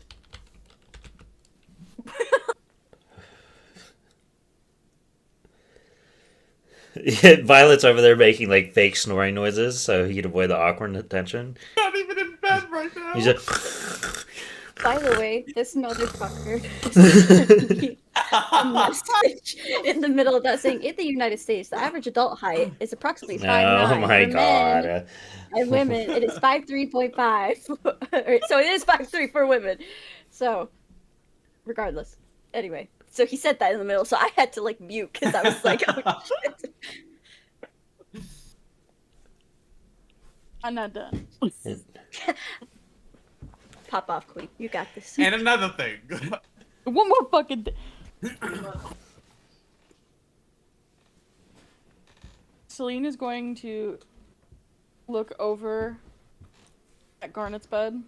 Violet's over there making like fake snoring noises so he could avoid the awkward attention. Not even in bed right now. He's just. by the way, this motherfucker sent me a message in the middle of that saying, in the United States, the average adult height is approximately 5'9". Oh my For god. men and women, it is 5'3.5". So it is 5'3" for women. So, regardless. Anyway, so he said that in the middle, so I had to like mute because I was like, oh shit. I'm not done. Pop off, queen. You got this. And another thing. One more fucking Selene is going to look over at Garnet's bed.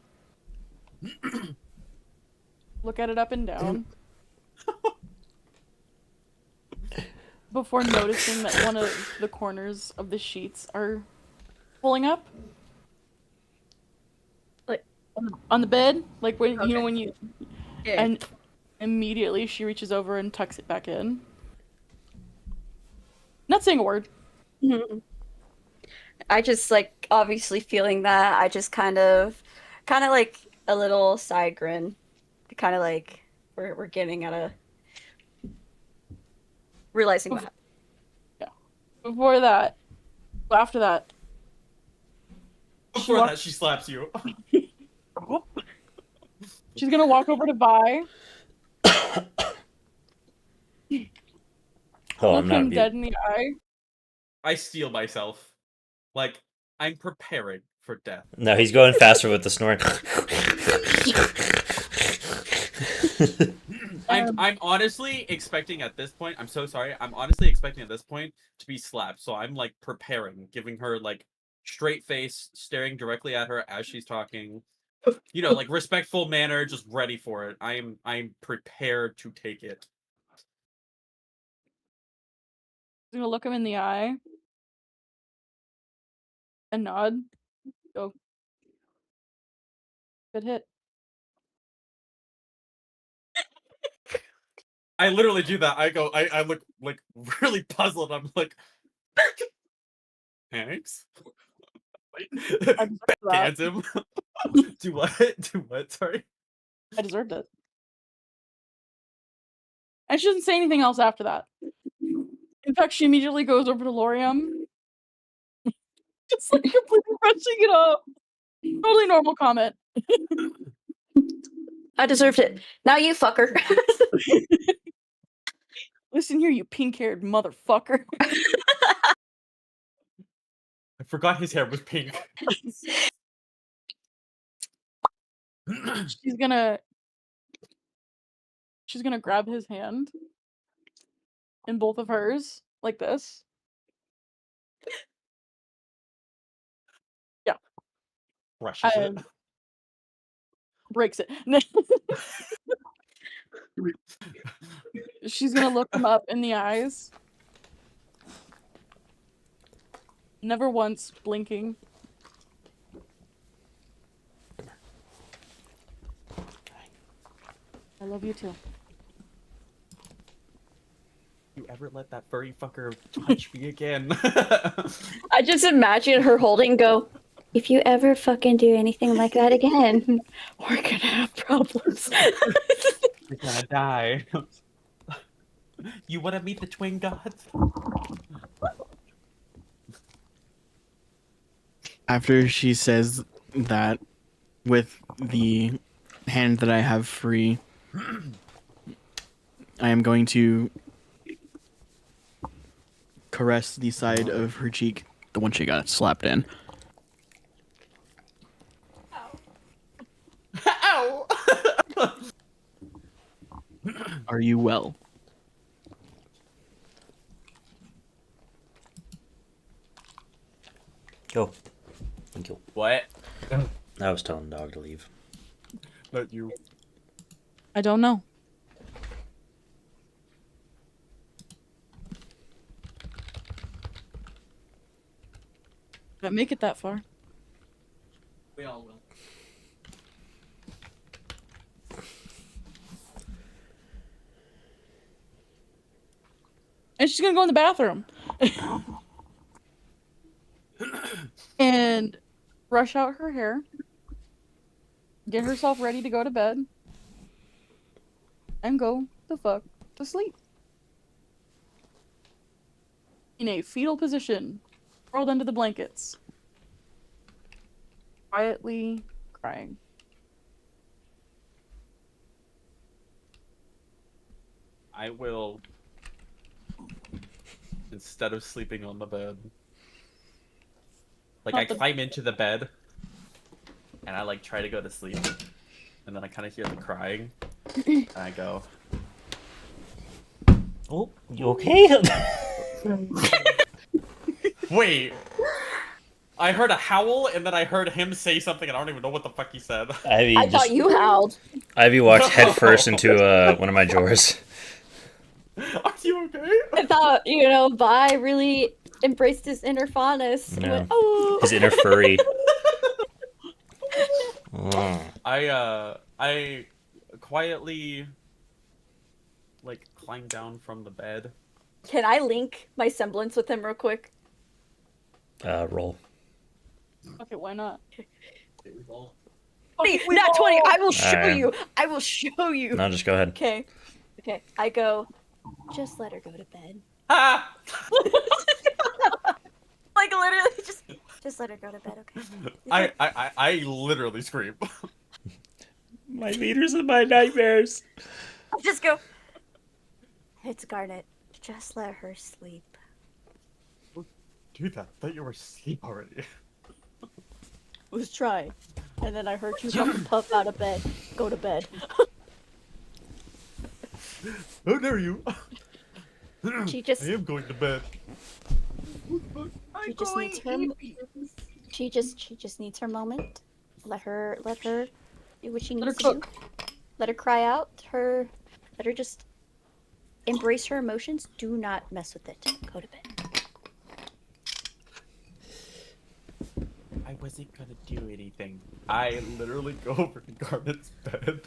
Look at it up and down. Before noticing that one of the corners of the sheets are pulling up. Like on the bed, like when okay. you know when you Yeah. and immediately she reaches over and tucks it back in. Not saying a word. Mhm. I just like obviously feeling that. I just kind of like a little side grin, kind of like we're getting at a realizing what happened. Before that, after that, Before that, she slaps you. she's gonna walk over to Vi. Oh, Look I'm not him mute. dead in the eye. I steel myself. Like, I'm preparing for death. No, he's going faster with the snoring. I'm honestly expecting at this point, I'm so sorry, I'm honestly expecting at this point to be slapped. So I'm like preparing, giving her like straight face, staring directly at her as she's talking. You know, like respectful manner, just ready for it. I'm prepared to take it. She's gonna look him in the eye and nod. Go. Good hit. I literally do that. I go, I look like really puzzled. I'm like, thanks. Backhands him. Do what? Do what? Sorry. I deserved it. And she doesn't say anything else after that. In fact, she immediately goes over to Lauriam. Just like completely brushing it off. Totally normal comment. I deserved it. Now you fucker. Listen here, you pink-haired motherfucker. I forgot his hair was pink. She's gonna grab his hand in both of hers, like this. Yeah. Brushes it. Breaks it. She's gonna look him up in the eyes. Never once blinking. I love you too. You ever let that furry fucker touch me again? I just imagine her holding go, if you ever fucking do anything like that again, we're gonna have problems. You're gonna die. You wanna meet the twin gods? After she says that, with the hand that I have free, I am going to caress the side of her cheek, the one she got slapped in. Ow! Are you well? Go. Thank you. What? I was telling the dog to leave. Not you. I don't know. If I make it that far. We all will. And she's gonna go in the bathroom. And brush out her hair. Get herself ready to go to bed. And go the fuck to sleep. In a fetal position. Rolled under the blankets. Quietly crying. I will, instead of sleeping on the bed, like I climb into the bed and I like try to go to sleep, and then I kind of hear the crying and I go, Oh, you okay? wait, I heard a howl and then I heard him say something and I don't even know what the fuck he said. Ivy I thought you howled. Ivy walked headfirst into one of my drawers. Are you okay? I thought, Vi really embraced his inner fondness. And No. went, oh. His inner furry. Oh. I quietly like climb down from the bed. Can I link my semblance with him real quick? Roll. Okay, why not? Hey, not 20. I will show Alright. you. I will show you. No, just go ahead. Okay. I go, just let her go to bed. Ah! Like literally just let her go to bed, okay? I literally scream. My leaders and my nightmares. I just go, it's Garnet. Just let her sleep. Dude, I thought you were asleep already. Was trying. And then I heard you fucking puff out of bed. Go to bed. How dare you? She just I am going to bed. she just needs her she just needs her moment. Let her do what she Let needs her to do. Let her cry out. Let her just embrace her emotions. Do not mess with it. Go to bed. I wasn't gonna do anything. I literally go over to Garnet's bed.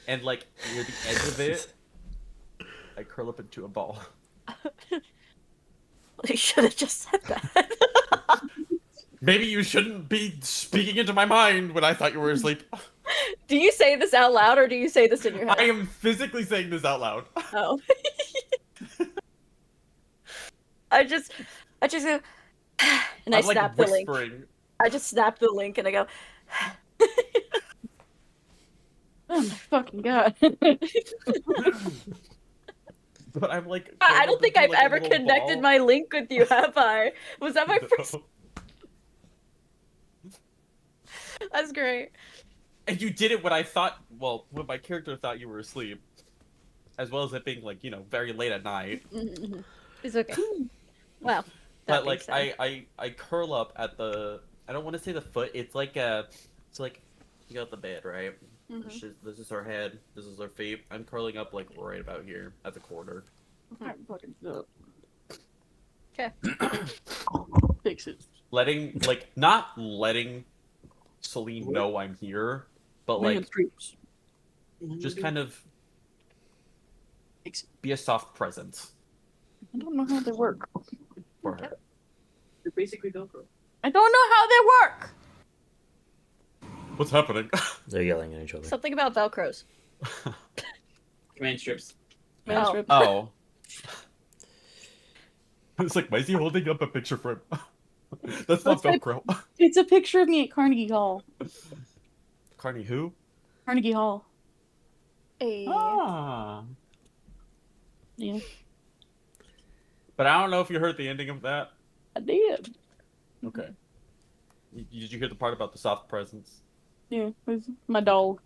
And like near the edge of it, I curl up into a ball. You should have just said that. Maybe you shouldn't be speaking into my mind when I thought you were asleep. Do you say this out loud or do you say this in your head? I am physically saying this out loud. Oh. I just go, and I I'm like snap the link. whispering. I just snap the link and I go, Oh my fucking god. But I'm like. I don't think I've like, a ever little connected ball. my link with you, have I? Was that my first? That's great. And you did it when I thought, well, when my character thought you were asleep, as well as it being like, very late at night. Mm-hmm. It's okay. Well, But like, I curl up at the. I don't want to say the foot. It's like you got the bed, right? Mhm. This is her head. This is her feet. I'm curling up like right about here at the corner. I'm fucking up. Okay. Fix it. Not letting Selene know I'm here, but Man like streams. Just kind of be a soft presence I don't know how they work. for her. You're basically Velcro. I don't know how they work. What's happening? They're yelling at each other. Something about Velcros. Command strips. Man, Oh. strip. Oh. It's like, why is he holding up a picture frame? That's not That's Velcro. It's a picture of me at Carnegie Hall. Carney who? Carnegie Hall. Hey. Ah. Yeah, But I don't know if you heard the ending of that. I did. Okay. Did you hear the part about the soft presence? Yeah, it's my dog.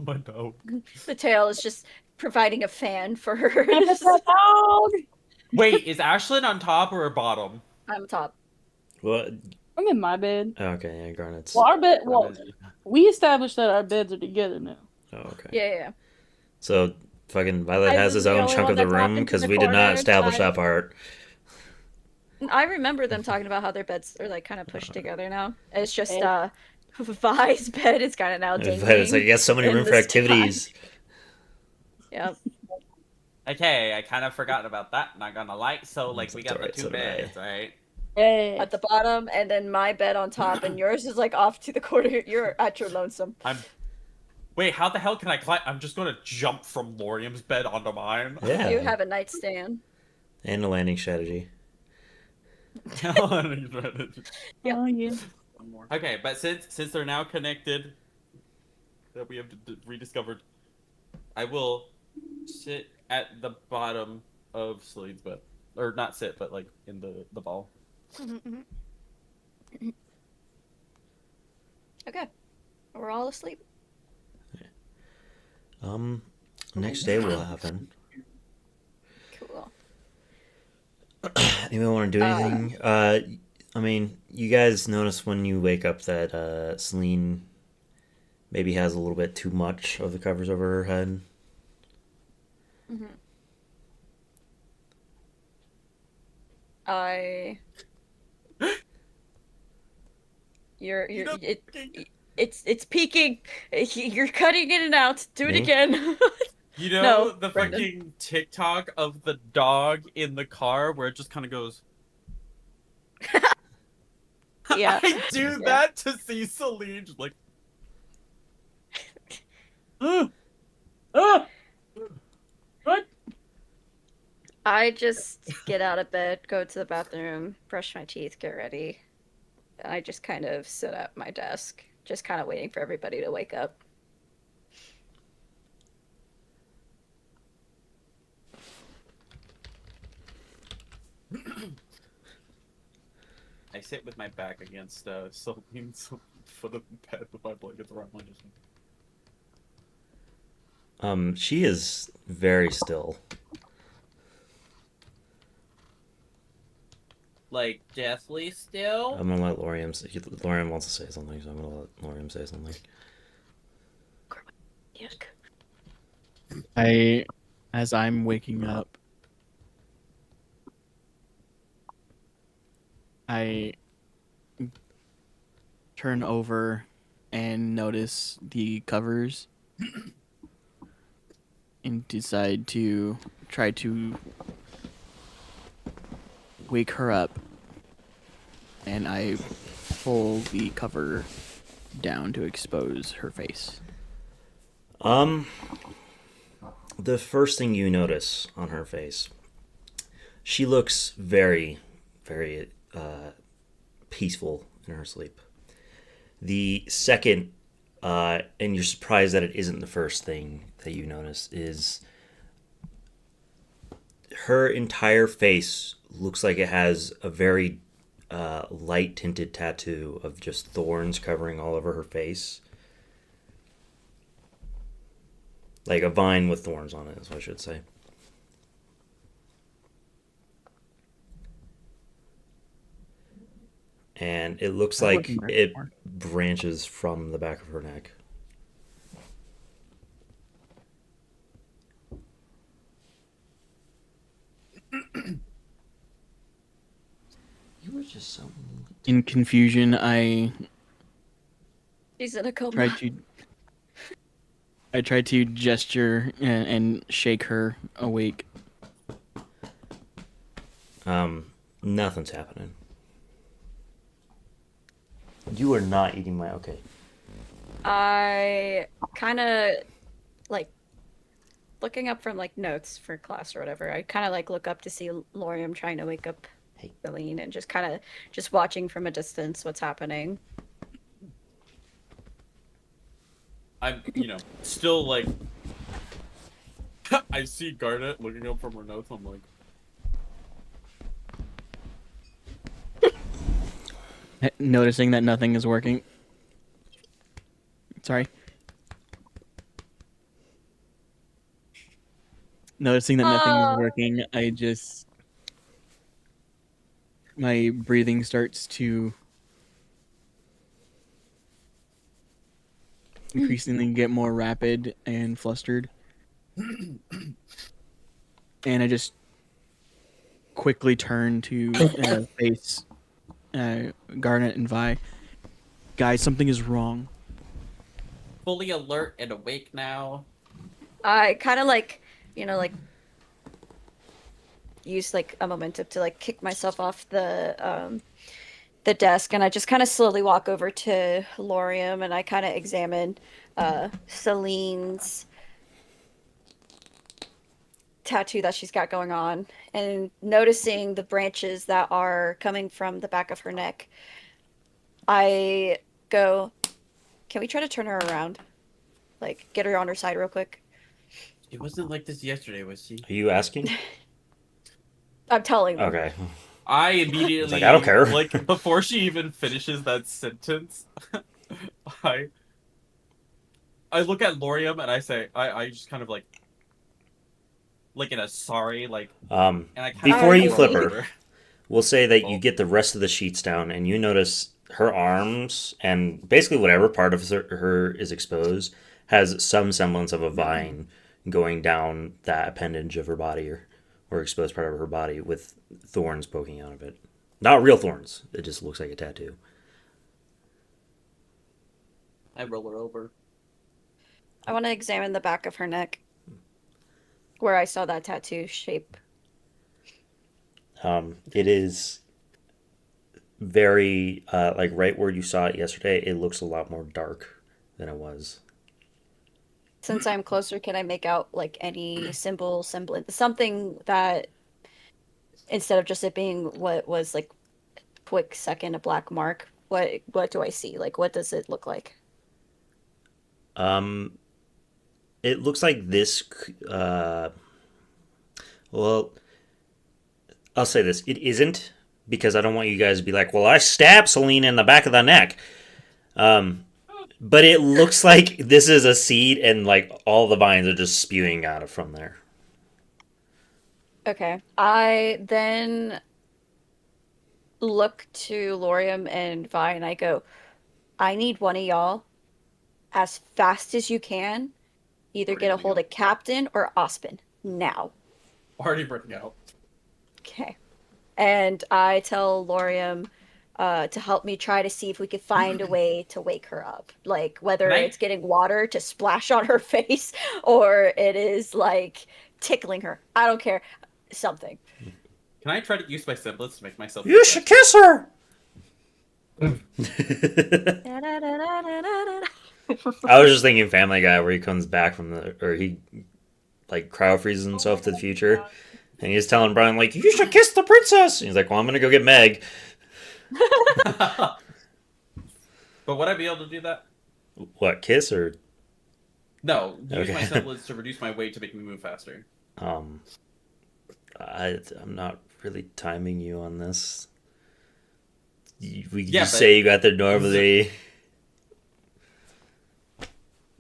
My dog. The tail is just providing a fan for her. That's my dog. Wait, is Ashlyn on top or bottom? I'm top. What? I'm in my bed. Oh, okay, yeah, Garnet's. Well, our bed. Well, we established that our beds are together now. Oh, okay. Yeah. So fucking Violet I has was his the own only chunk one of the that popped room into because the we did not corner, establish so I- that part. I remember them talking about how their beds are like kind of pushed together now. It's just Vi's bed is kind of now But dangling. it's like, you got so many in room the for sky. activities. Yep. Okay, I kind of forgot about that, not gonna lie. So, like, It's we got alright, the so two did I. beds, right? Yeah. At the bottom, and then my bed on top, and yours is like off to the corner. You're at your lonesome. Wait, how the hell can I climb? I'm just gonna jump from Lauriam's bed onto mine. Yeah. You have a nightstand. And a landing strategy. Yep. Oh yeah. One more. Okay, but since they're now connected, that we have rediscovered, I will sit at the bottom of Selene's bed, or not sit, but like in the ball. Okay. We're all asleep. Next day will happen. Cool. Anyone want to do anything? I mean, you guys notice when you wake up that Selene maybe has a little bit too much of the covers over her head. Mm-hmm. It's peaking. You're cutting in and out. Do it Me? again. You know No, the Brendan. fucking TikTok of the dog in the car where it just kind of goes. Yeah. I do that to see Selene just like. What? I just get out of bed, go to the bathroom, brush my teeth, get ready. I just kind of sit at my desk, just kind of waiting for everybody to wake up. I sit with my back against Selene's foot of the bed with my blankets around my just. She is very still. Like deathly still. I'm gonna let Lauriam say. Lauriam wants to say something, so I'm gonna let Lauriam say something. Yuck. As I'm waking up, I turn over and notice the covers and decide to try to wake her up, and I pull the cover down to expose her face. The first thing you notice on her face, she looks very, very peaceful in her sleep. The second, and you're surprised that it isn't the first thing that you notice, is her entire face looks like it has a very light tinted tattoo of just thorns covering all over her face. Like a vine with thorns on it, is what I should say. And it looks I like wasn't ready it for it. branches from the back of her neck. You were just so mean. In confusion, I She's in a coma. tried to I try to gesture and shake her awake. Nothing's happening. You are not eating my okay. I kind of like looking up from like notes for class or whatever. I kind of like look up to see Lauriam trying to wake up Hey. Selene and just kind of just watching from a distance what's happening. I'm, still like. I see Garnet looking up from her notes. I'm like, Noticing that nothing is working. Sorry. Noticing that nothing is working, I just... My breathing starts to increasingly get more rapid and flustered. And I just quickly turn to face Garnet and Vi. Guys, something is wrong. fully alert and awake now. I kind of like, like use like a momentum to like kick myself off the desk, and I just kind of slowly walk over to Lauriam and I kind of examine Selene's tattoo that she's got going on, and noticing the branches that are coming from the back of her neck, I go, can we try to turn her around? Like, get her on her side real quick. She wasn't like this yesterday, was she? Are you asking? I'm telling them. Okay. I immediately, like, I don't care. Like, before she even finishes that sentence, I look at Lauriam and I say, I just kind of like in a sorry, like, And I kind before of you roll flip over. her, we'll say that you get the rest of the sheets down, and you notice her arms and basically whatever part of her is exposed has some semblance of a vine going down that appendage of her body, or exposed part of her body with thorns poking out of it. Not real thorns. It just looks like a tattoo. I roll her over. I want to examine the back of her neck where I saw that tattoo shape. It is very, like right where you saw it yesterday, it looks a lot more dark than it was. Since I'm closer, can I make out like any symbol, semblance, something that instead of just it being what was like quick second a black mark, what do I see? Like, what does it look like? It looks like this, well, I'll say this. It isn't, because I don't want you guys to be like, well, I stabbed Selene in the back of the neck. But it looks like this is a seed, and like all the vines are just spewing out of from there. Okay. I then look to Lauriam and Vi and I go, I need one of y'all as fast as you can. Either get a hold of Captain or Ozpin now. Already breaking out. Okay. And I tell Lauriam to help me try to see if we could find a way to wake her up. Like, whether it's getting water to splash on her face or it is like tickling her. I don't care. Something. Can I try to use my semblance to make myself... You should kiss her! I was just thinking Family Guy, where he comes back from or he like cryo freezes himself to the future, and he's telling Brian like, you should kiss the princess. And he's like, well, I'm gonna go get Meg. But would I be able to do that? What, kiss or? No, use Okay. my semblance to reduce my weight to make me move faster. I'm not really timing you on this. We can just say you got there normally.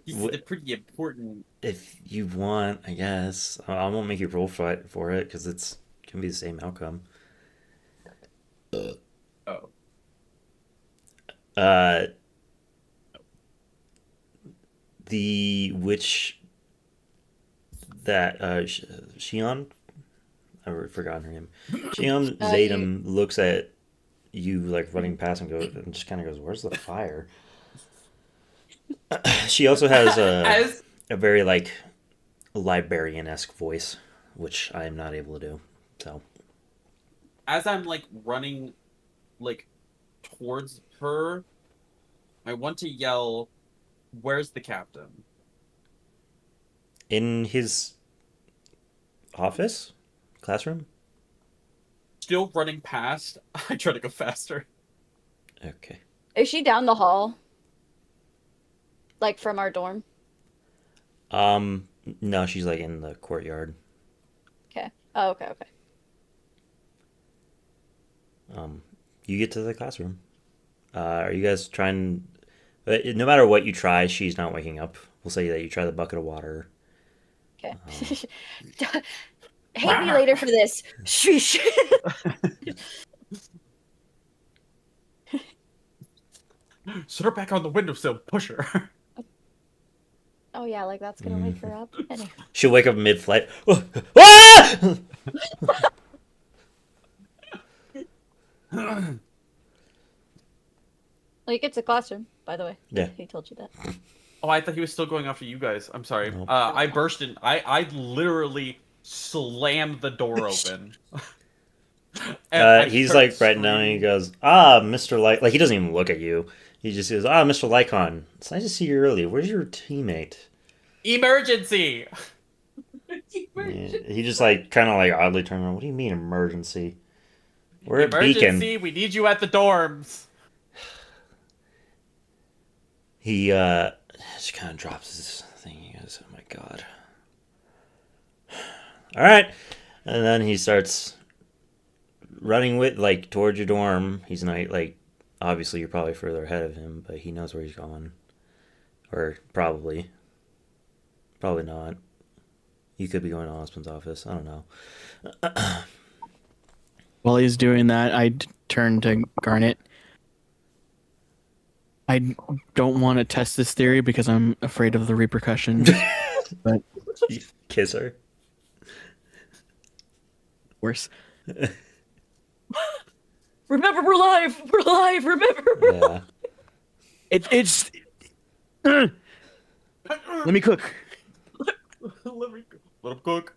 It's pretty important. If you want, I guess. I won't make you roll fight for it, because it's can be the same outcome. Oh. The witch that Shion, I've forgotten her name. Shion Zaydam looks at you like running past and just kind of goes, "Where's the fire?" She also has a very like librarian-esque voice, which I am not able to do. So As I'm like running like towards her, I want to yell, "Where's the captain?" in his office, classroom. Still running past, I try to go faster. Okay. Is she down the hall? Like from our dorm? No, she's like in the courtyard. Okay. Oh, okay, okay. You get to the classroom. Are you guys trying? No matter what you try, she's not waking up. We'll say that you try the bucket of water. Okay. Hate me later for this. Sheesh. Sit her back on the windowsill. Push her. Oh yeah, like that's gonna wake her up. Anyway. She'll wake up mid-flight. Ah! Like it's a classroom, by the way. Yeah. He told you that. Oh, I thought he was still going after you guys. I'm sorry. Nope. I burst in. I literally slammed the door open. And I He's start like right now, and he screaming. goes, Mr. Like he doesn't even look at you. He just goes, Mr. Lycaon. It's nice to see you early. Where's your teammate? Emergency! Yeah, he just like kind of like oddly turned around. What do you mean emergency? We're at Emergency! Beacon. We need you at the dorms. He just kind of drops his thing. He goes, "Oh my god." All right, and then he starts running with like towards your dorm. He's not like obviously you're probably further ahead of him, but he knows where he's going, or probably not. You could be going to Ozpin's office. I don't know. While he's doing that, I turn to Garnet. I don't want to test this theory because I'm afraid of the repercussions. But You kiss her. worse. Remember, we're live. We're live. Remember. We're Yeah. It's. Let me cook. Let him cook.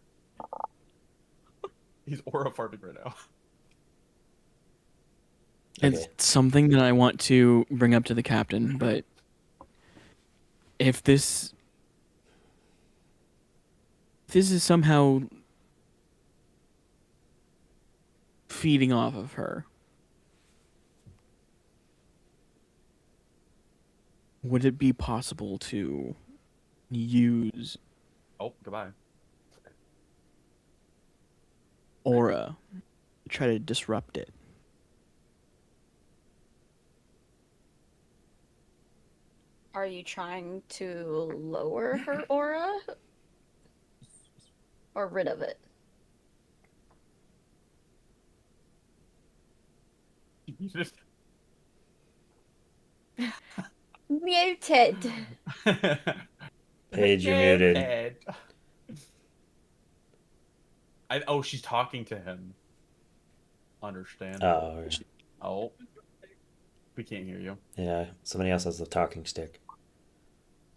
He's aura farting right now. It's Okay. something that I want to bring up to the captain, but if this is somehow feeding off of her, would it be possible to use Oh, goodbye. aura to try to disrupt it? Are you trying to lower her aura? Or rid of it? Muted. Paige, you're muted. Oh, she's talking to him. Understand? Oh, right. Oh. We can't hear you. Yeah. Somebody else has the talking stick.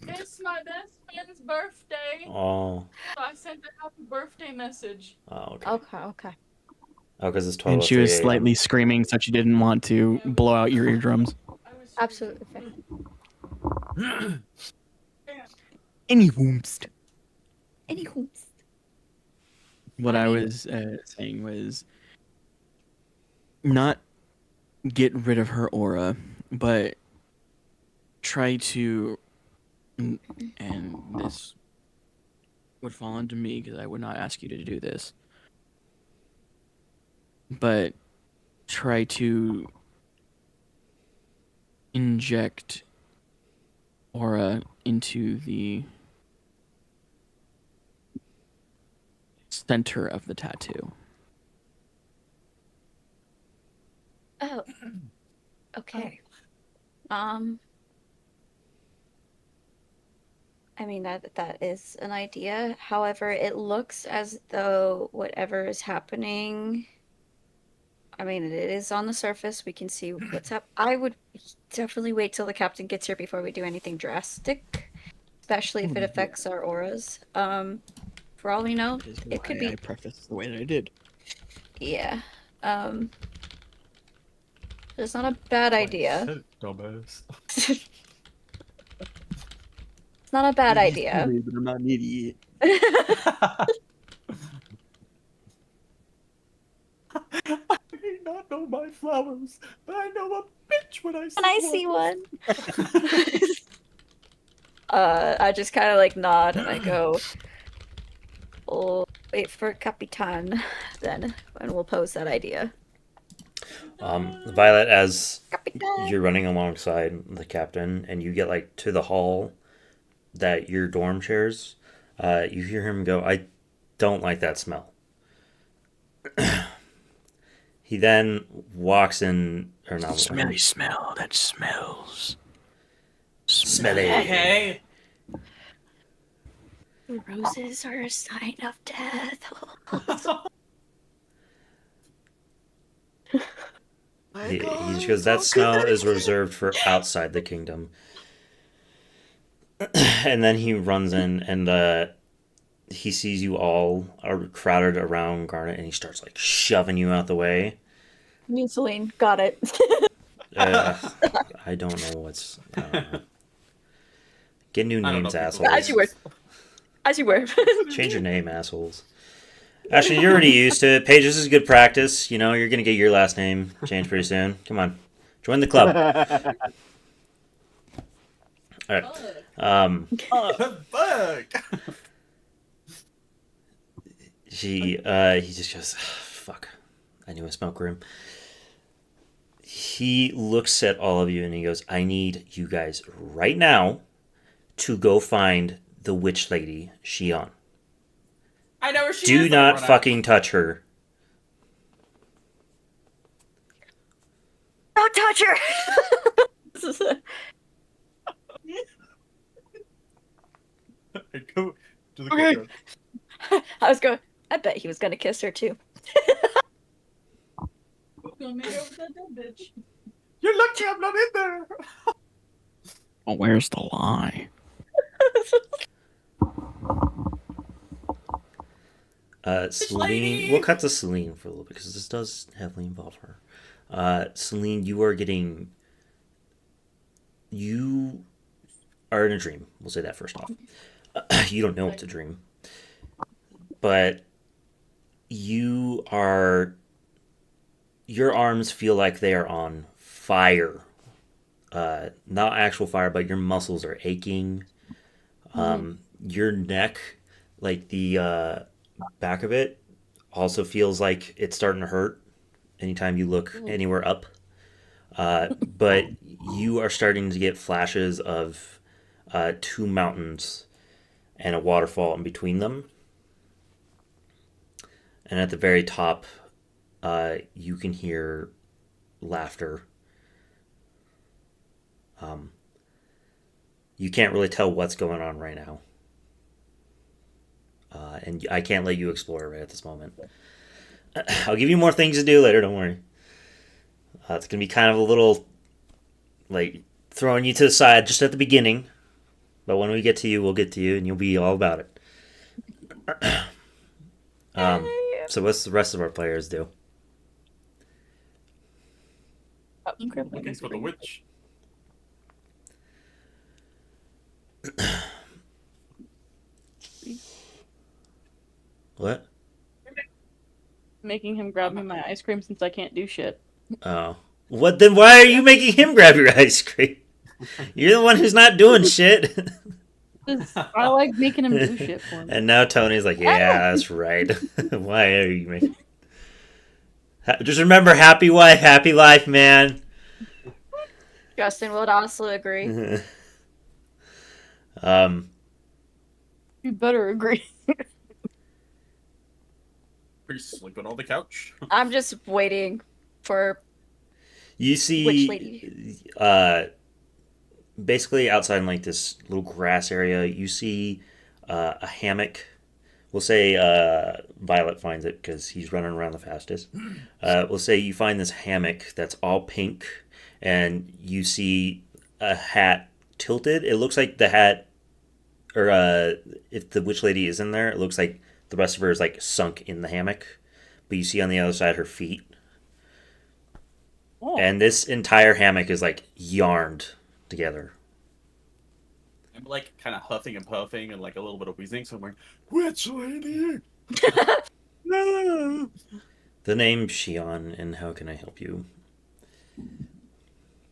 It's my best friend's birthday, Oh. so I sent a happy birthday message. Oh, okay. Okay. Oh, because it's 12. And she was slightly screaming, so she didn't want to blow out your eardrums. I was Absolutely fair. Any whoomst. Anywho. What I was saying was not get rid of her aura, but try to, and this would fall onto me because I would not ask you to do this, but try to inject aura into the center of the tattoo. Oh. Okay. I mean that is an idea. However, it looks as though whatever is happening, I mean, it is on the surface. We can see what's up. I would definitely wait till the captain gets here before we do anything drastic. especially if it affects our auras. For all we know, That is it could why be. I prefaced the way that I did. Yeah. It's not a bad idea. Shit, dumbass. It's not a bad idea. But I'm not an idiot. I may not know my flowers, but I know a bitch when I see Can I see one? I just kind of like nod and I go, "Oh, wait for Capitan, then, and we'll pose that idea." Violet, as Capitan. you're running alongside the captain and you get like to the hall that your dorm shares, you hear him go, I don't like that smell. He then walks in, or not. Smelly smell that smells. Smelly. Okay. Roses are a sign of death. He just goes, that smell is reserved for outside the kingdom. And then he runs in and he sees you all are crowded around Garnet and he starts like shoving you out the way. Me and Selene got it. I don't know what's. I don't know. Get new I don't names, know people. assholes. As you were. As you were. Change your name, assholes. Actually, you're already used to it. Paige, this is good practice. You know, you're going to get your last name changed pretty soon. Come on. Join the club. All right. Fuck. He just goes, fuck. I knew I smelled grim. He looks at all of you and he goes, I need you guys right now to go find the witch lady, Shion. I know where she is. Do not fucking touch her. Don't touch her! I go to the Okay. courtyard. I was going, I bet he was going to kiss her too. Gonna make out with that dead bitch. You're lucky I'm not in there. Oh, where's the lie? Selene, lady! we'll cut to Selene for a little bit because this does heavily involve her. Selene, you are in a dream. We'll say that first off. You don't know it's a dream, but your arms feel like they are on fire. Not actual fire, but your muscles are aching. Your neck, like the back of it, also feels like it's starting to hurt anytime you look anywhere up. But you are starting to get flashes of two mountains and a waterfall in between them. And at the very top, you can hear laughter. You can't really tell what's going on right now. And I can't let you explore it right at this moment. I'll give you more things to do later, don't worry. It's going to be kind of a little, like, throwing you to the side just at the beginning. But when we get to you, we'll get to you, and you'll be all about it. So what's the rest of our players do? Looking for the witch. What? Making him grab me my ice cream since I can't do shit. Oh. What? Then why are you making him grab your ice cream? You're the one who's not doing shit. I like making him do shit for me. And now Tony's like, yeah, that's right. Why are you making... Just remember, happy wife, happy life, man. Justin would also agree. You better agree. Are you sleeping on the couch? I'm just waiting for You witch see, lady. basically outside in like this little grass area, you see a hammock. We'll say Violet finds it because he's running around the fastest. We'll say you find this hammock that's all pink, and you see a hat tilted. It looks like the hat or if the witch lady is in there, it looks like the rest of her is like sunk in the hammock, but you see on the other side her feet. Oh. And this entire hammock is like yarned together. I'm like kind of huffing and puffing and like a little bit of wheezing, so I'm like, witch lady. No. The name's Shion, and how can I help you?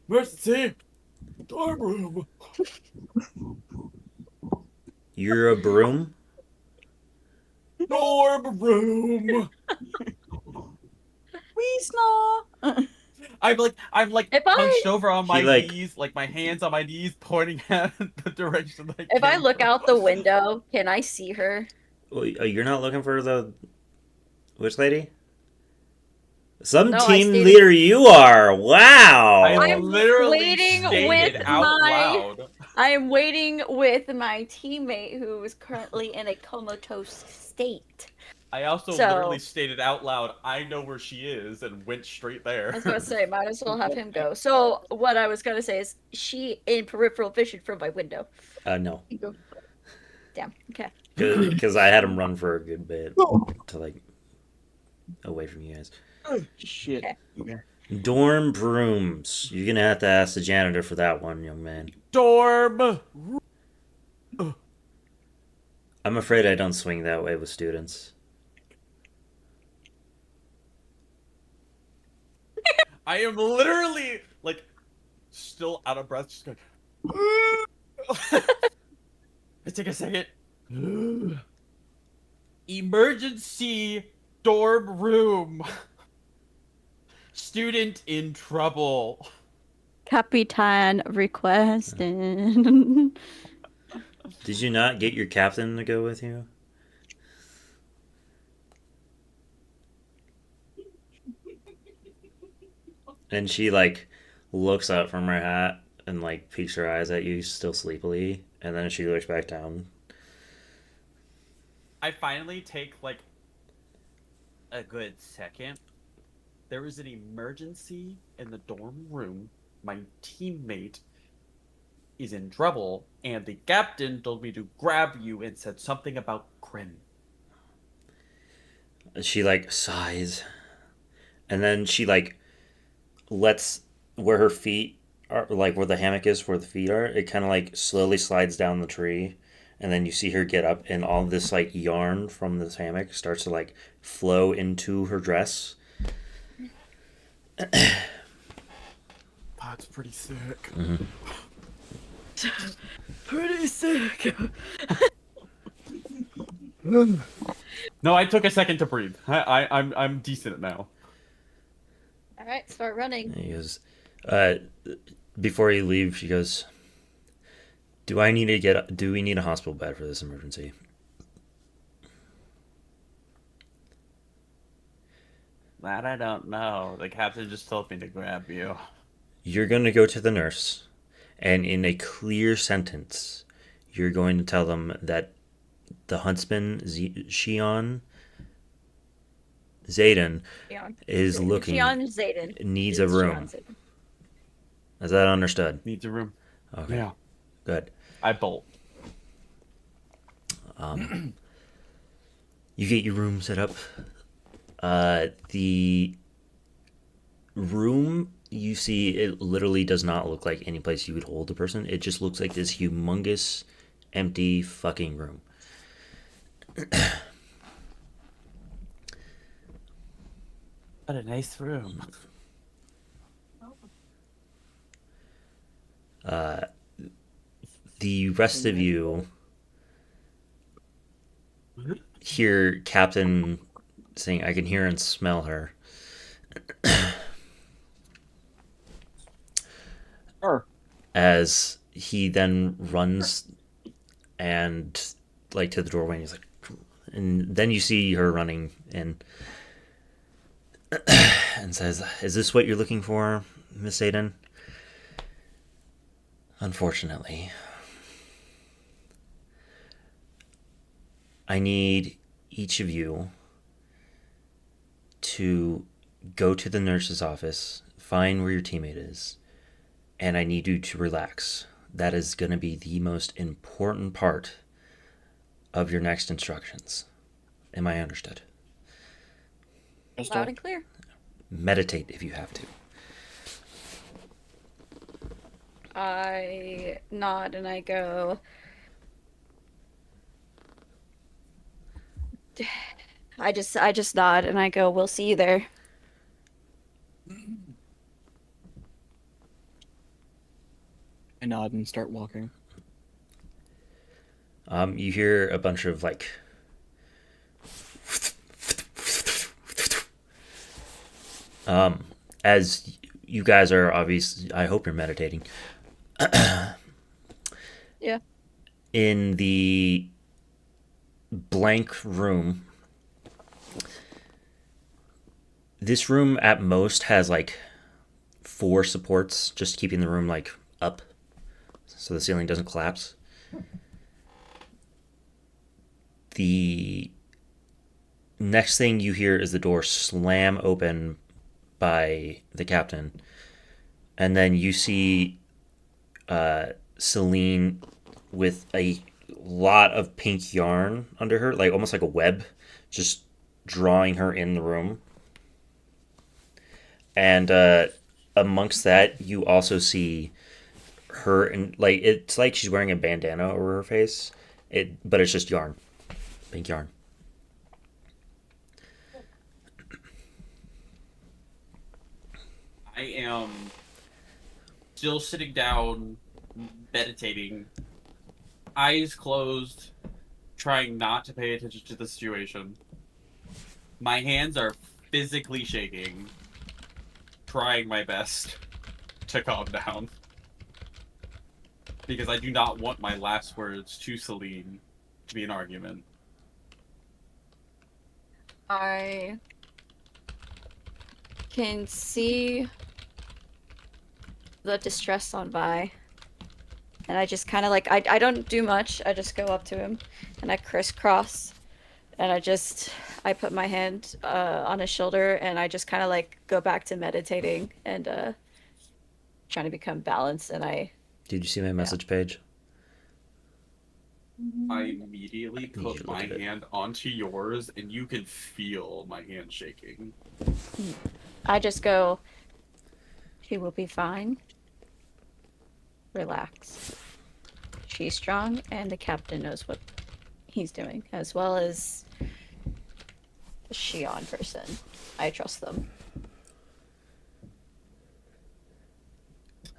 Where's the tea? Dorm room. You're a broom? Dorm room. We snaw. I'm like If I- hunched over on my like- knees, like my hands on my knees, pointing at the direction that If I came look from. out the window, can I see her? Well, you're not looking for the witch lady? Some No, I team stated- leader you are! Wow! I I'm literally waiting stated with out my- loud. I am waiting with my teammate who is currently in a comatose state. I also So- literally stated out loud, I know where she is, and went straight there. I was gonna say, might as well have him go. So what I was gonna say is, she in peripheral vision from my window. No. Damn. Okay. Because I had him run for a good bit to, like, away from you guys. Shit. Okay. Dorm brooms. You're gonna have to ask the janitor for that one, young man. Dorm! I'm afraid I don't swing that way with students. I am literally, like, still out of breath, just going. I take a second. Emergency dorm room. Student in trouble. Capitan requested. Did you not get your captain to go with you? And she, like, looks up from her hat and, like, peeks her eyes at you still sleepily. And then she looks back down. I finally take, like, a good second. There is an emergency in the dorm room. My teammate is in trouble, and the captain told me to grab you and said something about Grim. She, like, sighs. And then she, like, lets where her feet are, like, where the hammock is, where the feet are, it kind of, like, slowly slides down the tree. And then you see her get up, and all this, like, yarn from this hammock starts to, like, flow into her dress. That's pretty sick. Mm-hmm. Pretty sick. No, I took a second to breathe. I'm decent now. All right, start running. And he goes, before you leave, she goes, do we need a hospital bed for this emergency? That I don't know. The captain just told me to grab you. You're going to go to the nurse, and in a clear sentence, you're going to tell them that the huntsman, Shion Zayden, is looking, Shion Zayden. needs a room. Shion Zayden. Is that understood? Needs a room. Okay, Yeah. good. I bolt. You get your room set up. The room you see, it literally does not look like any place you would hold a person. It just looks like this humongous, empty fucking room. What a nice room. The rest of you hear Captain saying, I can hear and smell her. As he then runs and like to the doorway, and he's like, and then you see her running in and says, "Is this what you're looking for, Miss Aiden?" Unfortunately, I need each of you to go to the nurse's office, find where your teammate is, and I need you to relax. That is going to be the most important part of your next instructions. Am I understood? Loud and clear. Meditate if you have to. I nod and I go. I just nod and I go, we'll see you there. I nod and start walking. You hear a bunch of like as you guys are obviously, I hope you're meditating. Yeah. In the blank room, this room at most has like 4 supports, just keeping the room like up so the ceiling doesn't collapse. The next thing you hear is the door slam open by the captain, and then you see Selene with a lot of pink yarn under her, like almost like a web, just drawing her in the room. And amongst that, you also see her, and like it's like she's wearing a bandana over her face. But it's just yarn, pink yarn. I am still sitting down, meditating, eyes closed, trying not to pay attention to the situation. My hands are physically shaking, trying my best to calm down. Because I do not want my last words to Selene to be an argument. I can see the distress on Vi. And I just kind of like, I don't do much. I just go up to him and I crisscross. And I put my hand on his shoulder and I just kind of like go back to meditating and trying to become balanced. And Did you see my message page? I immediately put my hand onto yours, and you can feel my hand shaking. I just go, she will be fine. Relax. She's strong, and the captain knows what he's doing, as well as the Shion person. I trust them.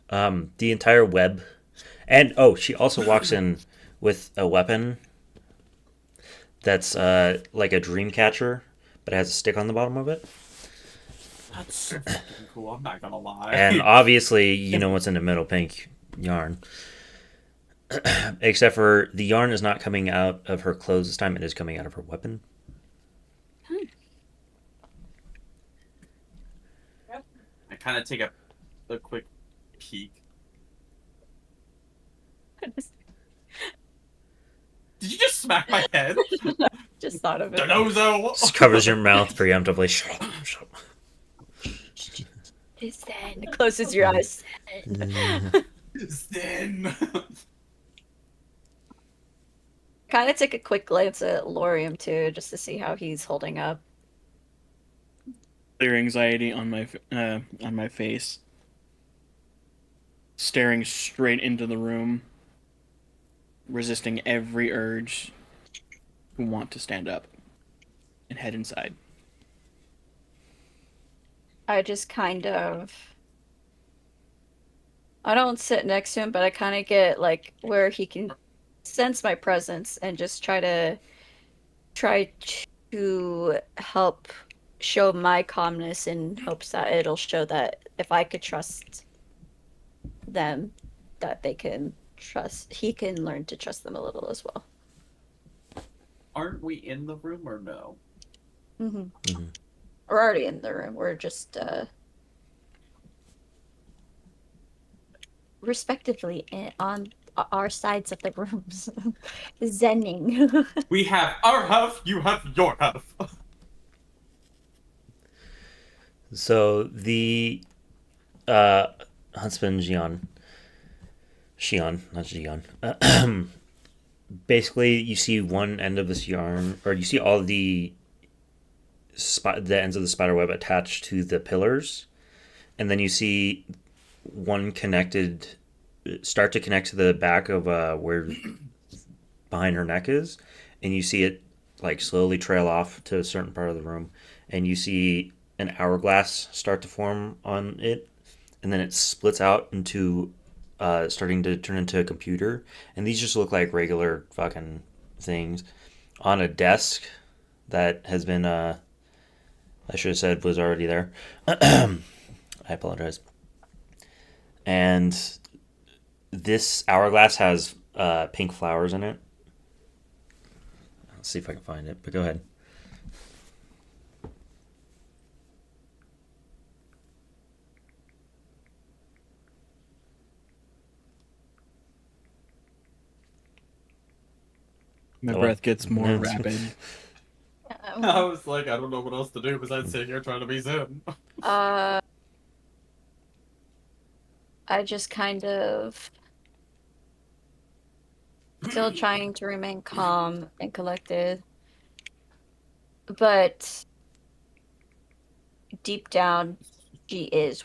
The entire web, and she also walks in with a weapon that's like a dream catcher, but it has a stick on the bottom of it. That's so fucking cool, I'm not gonna lie. And obviously, you know what's in the middle, pink yarn. Except for the yarn is not coming out of her clothes this time, it is coming out of her weapon. I kind of take a quick peek. Did you just smack my head? Just thought of it. Donozo! Just covers your mouth preemptively. Shut up, shut up. Zen. Closes your eyes. Zen! Kind of take a quick glance at Lauriam too, just to see how he's holding up. Clear anxiety on my face. Staring straight into the room. Resisting every urge to want to stand up and head inside. I just kind of... I don't sit next to him, but I kind of get like where he can sense my presence and just try to help show my calmness in hopes that it'll show that if I could trust them, that he can learn to trust them a little as well. Aren't we in the room or no? Mm-hmm. Mm-hmm. We're already in the room. We're just respectively on our sides of the rooms, zenning. We have our half, you have your half. So the huntsman Shion, not Jion, basically you see one end of this yarn, or you see all the the ends of the spider web attached to the pillars, and then you see one connected, start to connect to the back of where behind her neck is, and you see it like slowly trail off to a certain part of the room, and you see an hourglass start to form on it, and then it splits out into starting to turn into a computer, and these just look like regular fucking things on a desk that has been I should have said was already there. I apologize. And this hourglass has pink flowers in it. Let's see if I can find it, but go ahead. My Oh, breath gets more no. rapid. I was like, I don't know what else to do besides sit here trying to be Zen. I just kind of still trying to remain calm and collected, but deep down, she is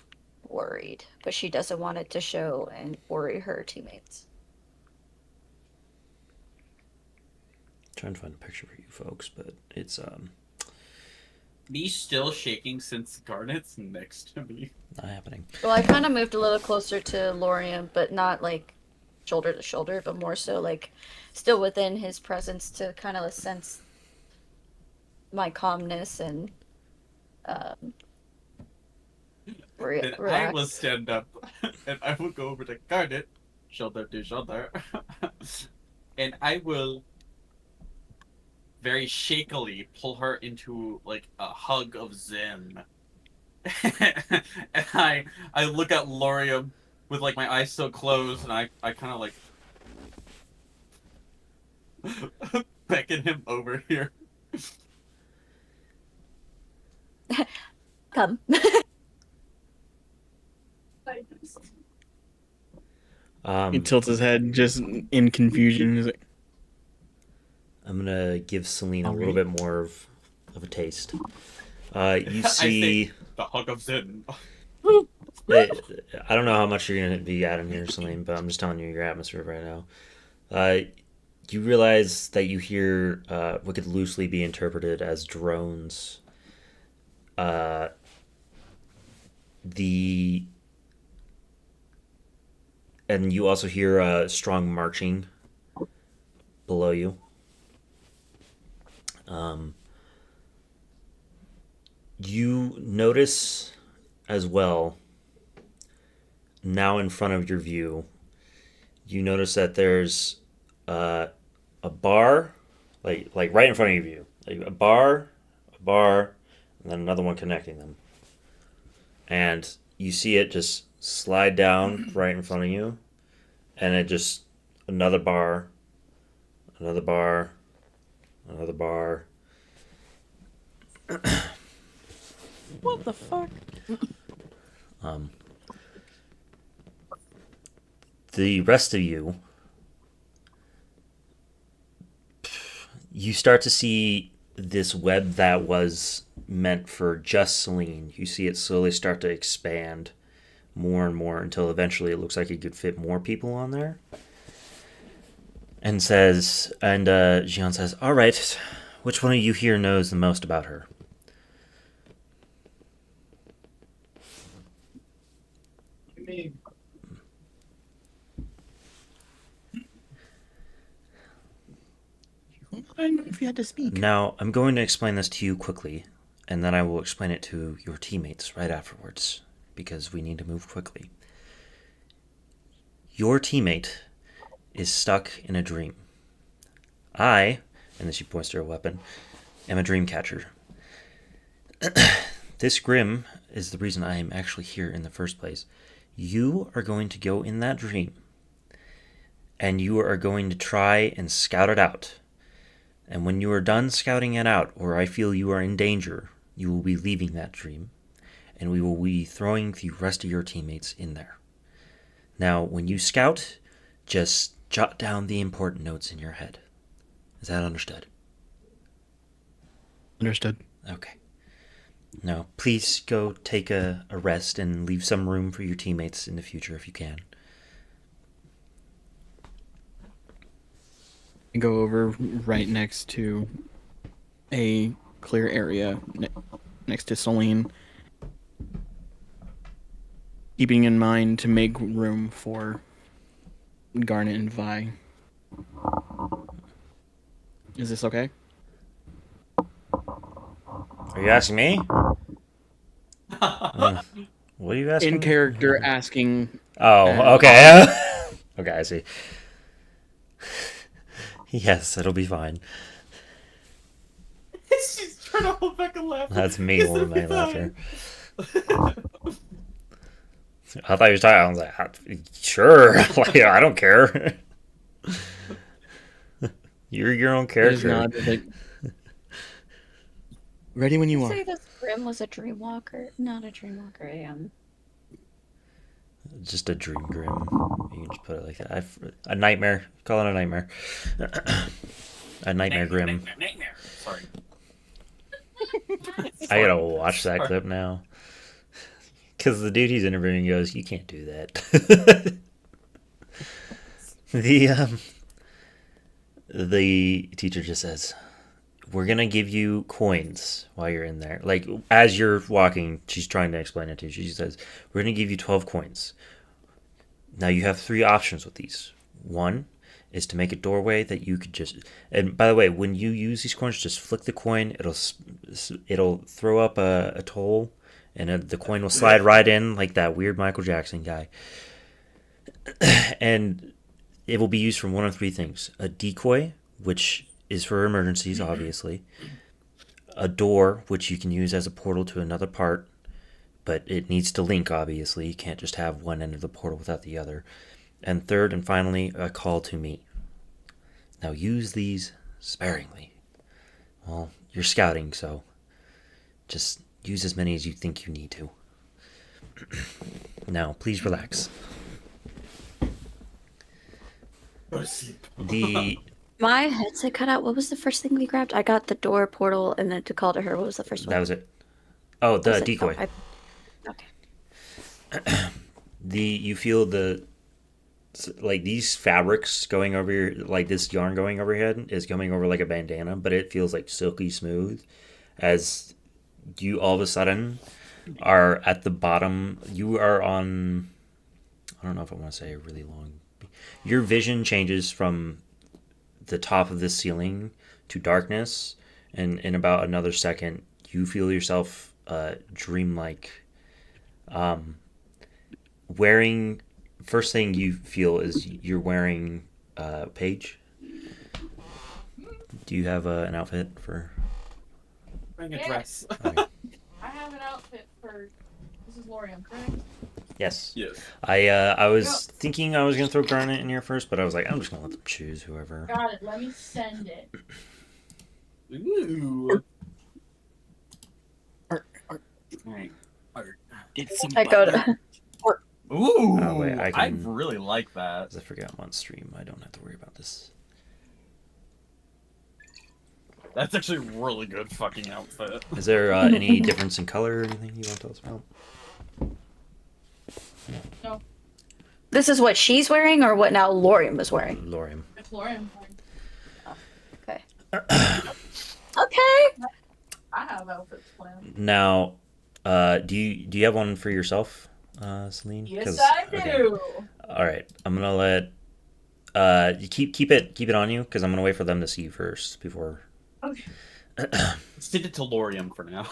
worried, but she doesn't want it to show and worry her teammates. Trying to find a picture for you folks, but it's Me still shaking since Garnet's next to me. not happening. Well, I kind of moved a little closer to Lauriam, but not like shoulder to shoulder, but more so like still within his presence to kind of sense my calmness and Then I relax. will stand up and I will go over to Garnet, shoulder to shoulder, and I will very shakily pull her into like a hug of zen. And I look at Lauriam with like my eyes still closed, and I kind of like beckon him over here. Come. He tilts his head just in confusion. He's like, I'm gonna give Selene a little Alright. bit more of a taste. You I see, say the hug of zen. I don't know how much you're gonna be adding here, Selene, but I'm just telling you your atmosphere right now. You realize that you hear what could loosely be interpreted as drones. The and you also hear strong marching below you. You notice as well, now in front of your view, you notice that there's a bar, like right in front of your view, like a bar, and then another one connecting them, and you see it just slide down right in front of you, and it just another bar, another bar, another bar. What the fuck? The rest of you, you start to see this web that was meant for just Selene. You see it slowly start to expand more and more until eventually it looks like it could fit more people on there. And Gian says, "All right, which one of you here knows the most about her?" Me. I don't know if you had to speak. Now, I'm going to explain this to you quickly, and then I will explain it to your teammates right afterwards, because we need to move quickly. Your teammate is stuck in a dream. I, and then she points to her weapon, am a dream catcher. This Grim is the reason I am actually here in the first place. You are going to go in that dream, and you are going to try and scout it out. And when you are done scouting it out, or I feel you are in danger, you will be leaving that dream, and we will be throwing the rest of your teammates in there. Now, when you scout, just jot down the important notes in your head. Is that understood? Understood. Okay. Now, please go take a rest and leave some room for your teammates in the future if you can. I go over right next to a clear area next to Selene, keeping in mind to make room for Garnet and Vi. Is this okay? Are you asking me? What are you asking? In character, asking. Oh, okay. Okay, I see. Yes, it'll be fine. She's trying to hold back a laugh. That's me holding my laughter. I thought you were talking. I was like, sure. Like, I don't care. You're your own character. Ready when you Did are. say this Grim was a dreamwalker? Not a dreamwalker, I am. Just a dream grim. You can just put it like that. A nightmare. Call it a nightmare. A nightmare grim. Nightmare. Sorry. I gotta watch that clip now. Because the dude he's interviewing goes, "You can't do that." The teacher just says, "We're gonna give you coins while you're in there." Like, as you're walking, she's trying to explain it to you. She says, "We're gonna give you 12 coins. Now you have 3 options with these. One is to make a doorway that you could just..." And by the way, when you use these coins, just flick the coin. It'll throw up a toll, and the coin will slide right in like that weird Michael Jackson guy. And it will be used for one of 3 things: a decoy, which is for emergencies, obviously; a door, which you can use as a portal to another part, but it needs to link, obviously. You can't just have one end of the portal without the other; and third and finally, a call to me. Now use these sparingly. Well, you're scouting, so just use as many as you think you need to. Now, please relax. Go to sleep. My headset cut out. What was the first thing we grabbed? I got the door portal and then to call to her. What was the first one? That was it. Oh, the Was it? decoy. Oh, okay. You feel like these fabrics going over your, like this yarn going over your head is coming over like a bandana, but it feels like silky smooth as you all of a sudden are at the bottom. You are on, I don't know if I want to say a really long, your vision changes from the top of the ceiling to darkness, and in about another second you feel yourself dreamlike, wearing, first thing you feel is you're wearing Paige. Do you have an outfit for? Wearing a dress. Okay. I have an outfit for. This is Lauriam, correct? Yes. Yes. I was thinking I was gonna throw Garnet in here first, but I was like, I'm just gonna let them choose whoever. Got it. Let me send it. Ooh. Alright. Get some I go butter. to. Ooh. Oh, wait, I I can- really like that. As I forgot I'm on stream, I don't have to worry about this. That's actually a really good fucking outfit. Is there any difference in color or anything you want to tell us about? This is what she's wearing, or what now Lauriam was wearing? Lauriam. It's Lauriam. Okay. I have outfits planned. Now, do you have one for yourself, Selene? Yes, I do. All right, I'm gonna let you keep it on you because I'm gonna wait for them to see you first before. Okay. Send it to Lauriam for now.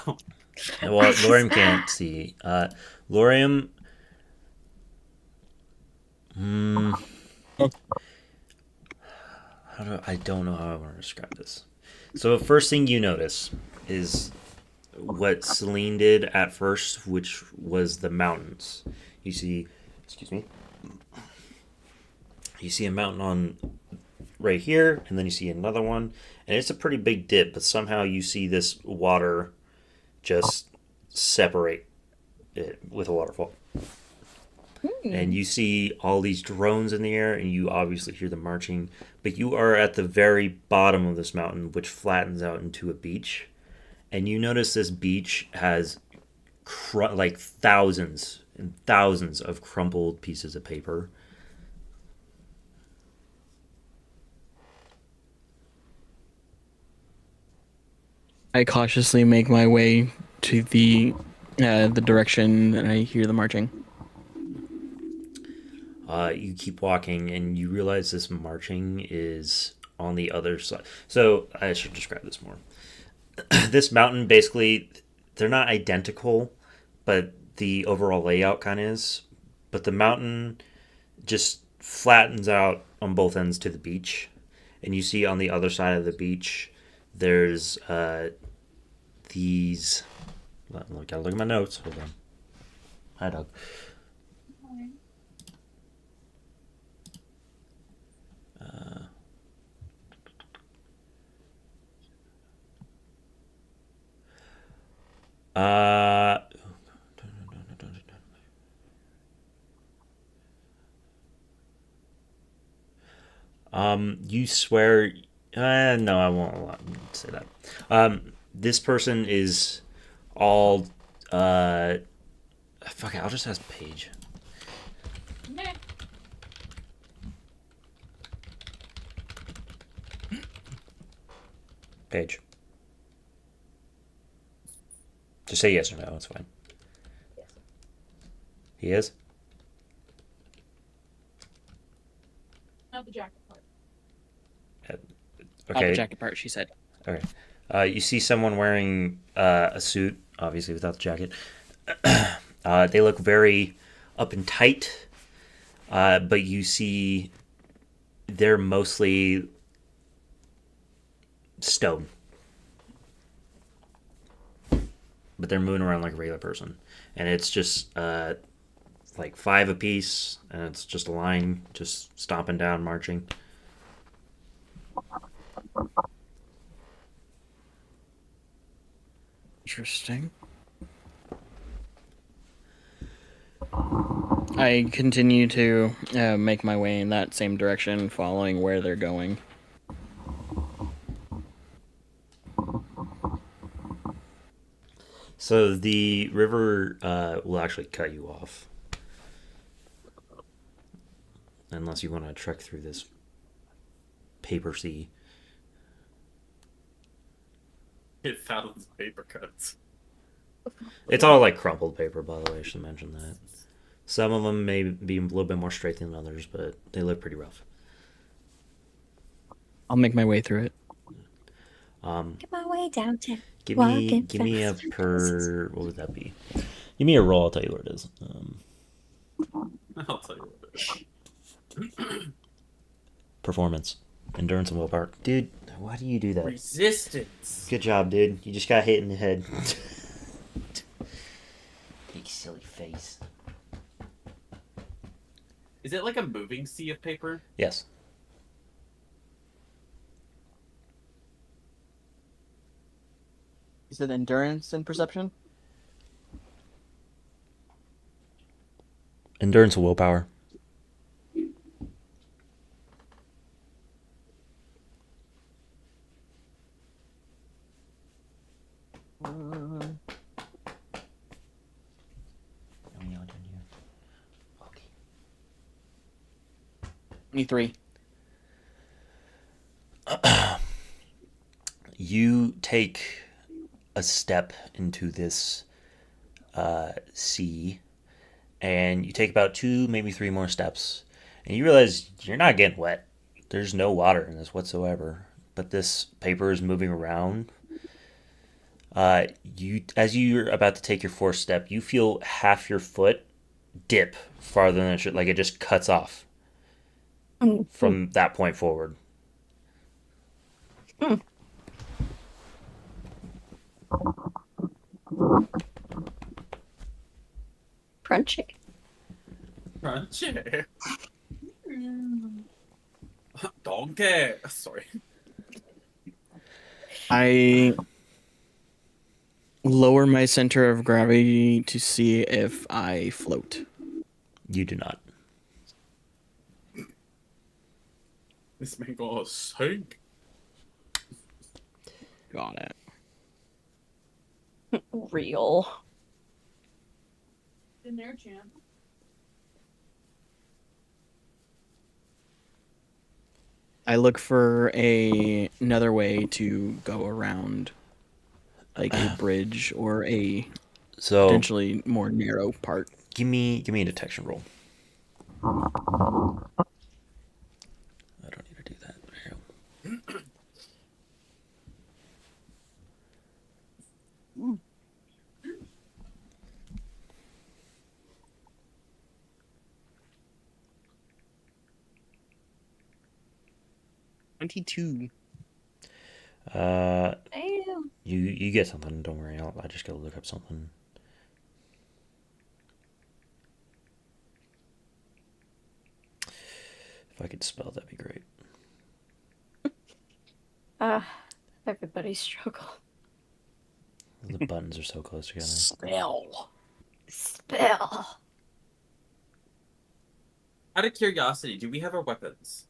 Well, Lauriam can't see. Lauriam. I don't know how I want to describe this. So the first thing you notice is what Selene did at first, which was the mountains. You see, excuse me. You see a mountain on right here, and then you see another one, and it's a pretty big dip, but somehow you see this water just separate it with a waterfall. And you see all these drones in the air, and you obviously hear them marching. But you are at the very bottom of this mountain, which flattens out into a beach. And you notice this beach has like thousands and thousands of crumpled pieces of paper. I cautiously make my way to the direction that I hear the marching. You keep walking, and you realize this marching is on the other side. So I should describe this more. This mountain, basically, they're not identical, but the overall layout kind of is. But the mountain just flattens out on both ends to the beach, and you see on the other side of the beach, there's these. Gotta look at my notes. Hold on. Hi, Doug. Uh, you swear? No, I won't say that. This person is all. Fuck it, I'll just ask Paige. Paige. Just say yes or no. It's fine. Yes. He is? Not the jacket part. Not the Okay. jacket part, she said. Okay. You see someone wearing a suit, obviously without the jacket. They look very up and tight, but you see they're mostly stone. But they're moving around like a regular person. And it's just like 5 apiece, and it's just a line, just stomping down, marching. Interesting. I continue to make my way in that same direction, following where they're going. So the river will actually cut you off. Unless you want to trek through this paper sea. It fathoms paper cuts. It's all like crumpled paper, by the way. I should mention that. Some of them may be a little bit more straight than others, but they look pretty rough. I'll make my way through it. Get my way down to Give me walking a fast. per. What would that be? Give me a roll. I'll tell you what it is. I'll tell you what it is. Performance, endurance, and willpower. Dude, why do you do that? Resistance. Good job, dude. You just got hit in the head. Big silly face. Is it like a moving sea of paper? Yes. You said endurance and perception? Endurance and willpower. Okay. 23. You take a step into this sea, and you take about 2, maybe 3 more steps, and you realize you're not getting wet. There's no water in this whatsoever, but this paper is moving around. As you're about to take your 4th step, you feel half your foot dip farther than it should, like it just cuts off from that point forward. Crunchy. Crunchy. Donkey. Sorry. I lower my center of gravity to see if I float. You do not. This man goes sink. Got it. Real. In there, champ. I look for another way to go around, like a bridge or a So potentially more narrow part. give me a detection roll. I don't need to do that. There you go. 22. Damn. You get something. Don't worry. I just gotta look up something. If I could spell, that'd be great. Everybody struggle. The buttons are so close together. Spell. Spell. Out of curiosity, do we have our weapons?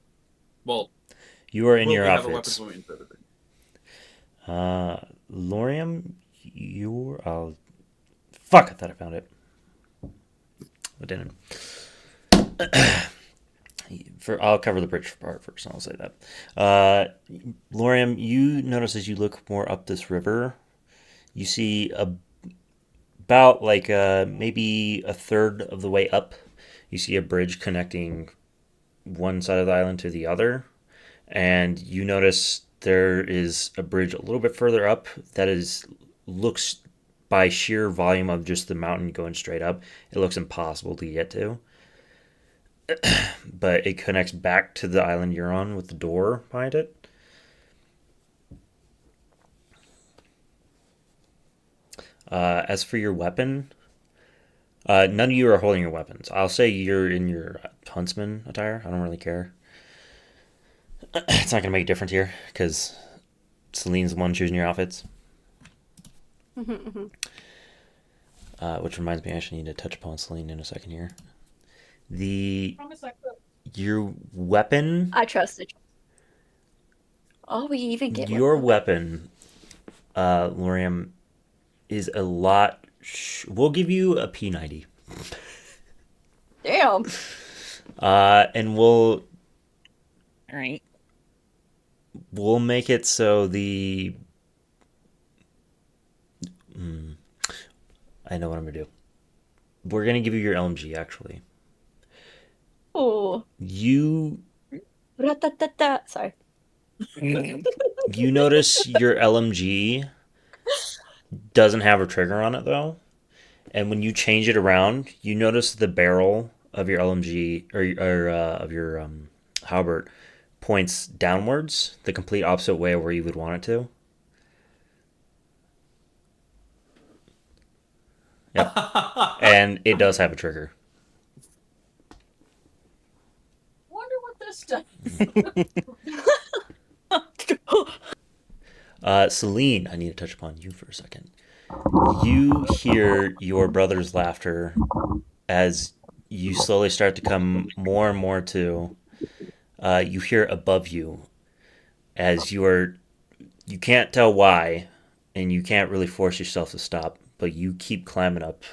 Well, You are in will your we have our outfits. weapons when we enter the thing? Lauriam, you're. Fuck! I thought I found it. I didn't. I'll cover the bridge part first, and I'll say that. Lauriam, you notice as you look more up this river, you see about like maybe a third of the way up, you see a bridge connecting one side of the island to the other, and you notice there is a bridge a little bit further up that looks by sheer volume of just the mountain going straight up, it looks impossible to get to. But it connects back to the island you're on with the door behind it. As for your weapon, none of you are holding your weapons. I'll say you're in your huntsman attire. I don't really care. It's not going to make a difference here because Celine's the one choosing your outfits. Which reminds me, I actually need to touch upon Selene in a second here. Your weapon. I trust it. Oh, we even get Your one. weapon, Lauriam, is a lot. We'll give you a P90. Damn. And we'll All right. make it so the. I know what I'm gonna do. We're gonna give you your LMG actually. Oh. You Sorry. you notice your LMG doesn't have a trigger on it though, and when you change it around, you notice the barrel of your LMG or of your halberd points downwards, the complete opposite way where you would want it to. Yep. And it does have a trigger. Wonder what this does. Selene, I need to touch upon you for a second. You hear your brother's laughter as you slowly start to come more and more to. You hear above you as you can't tell why, and you can't really force yourself to stop, but you keep climbing up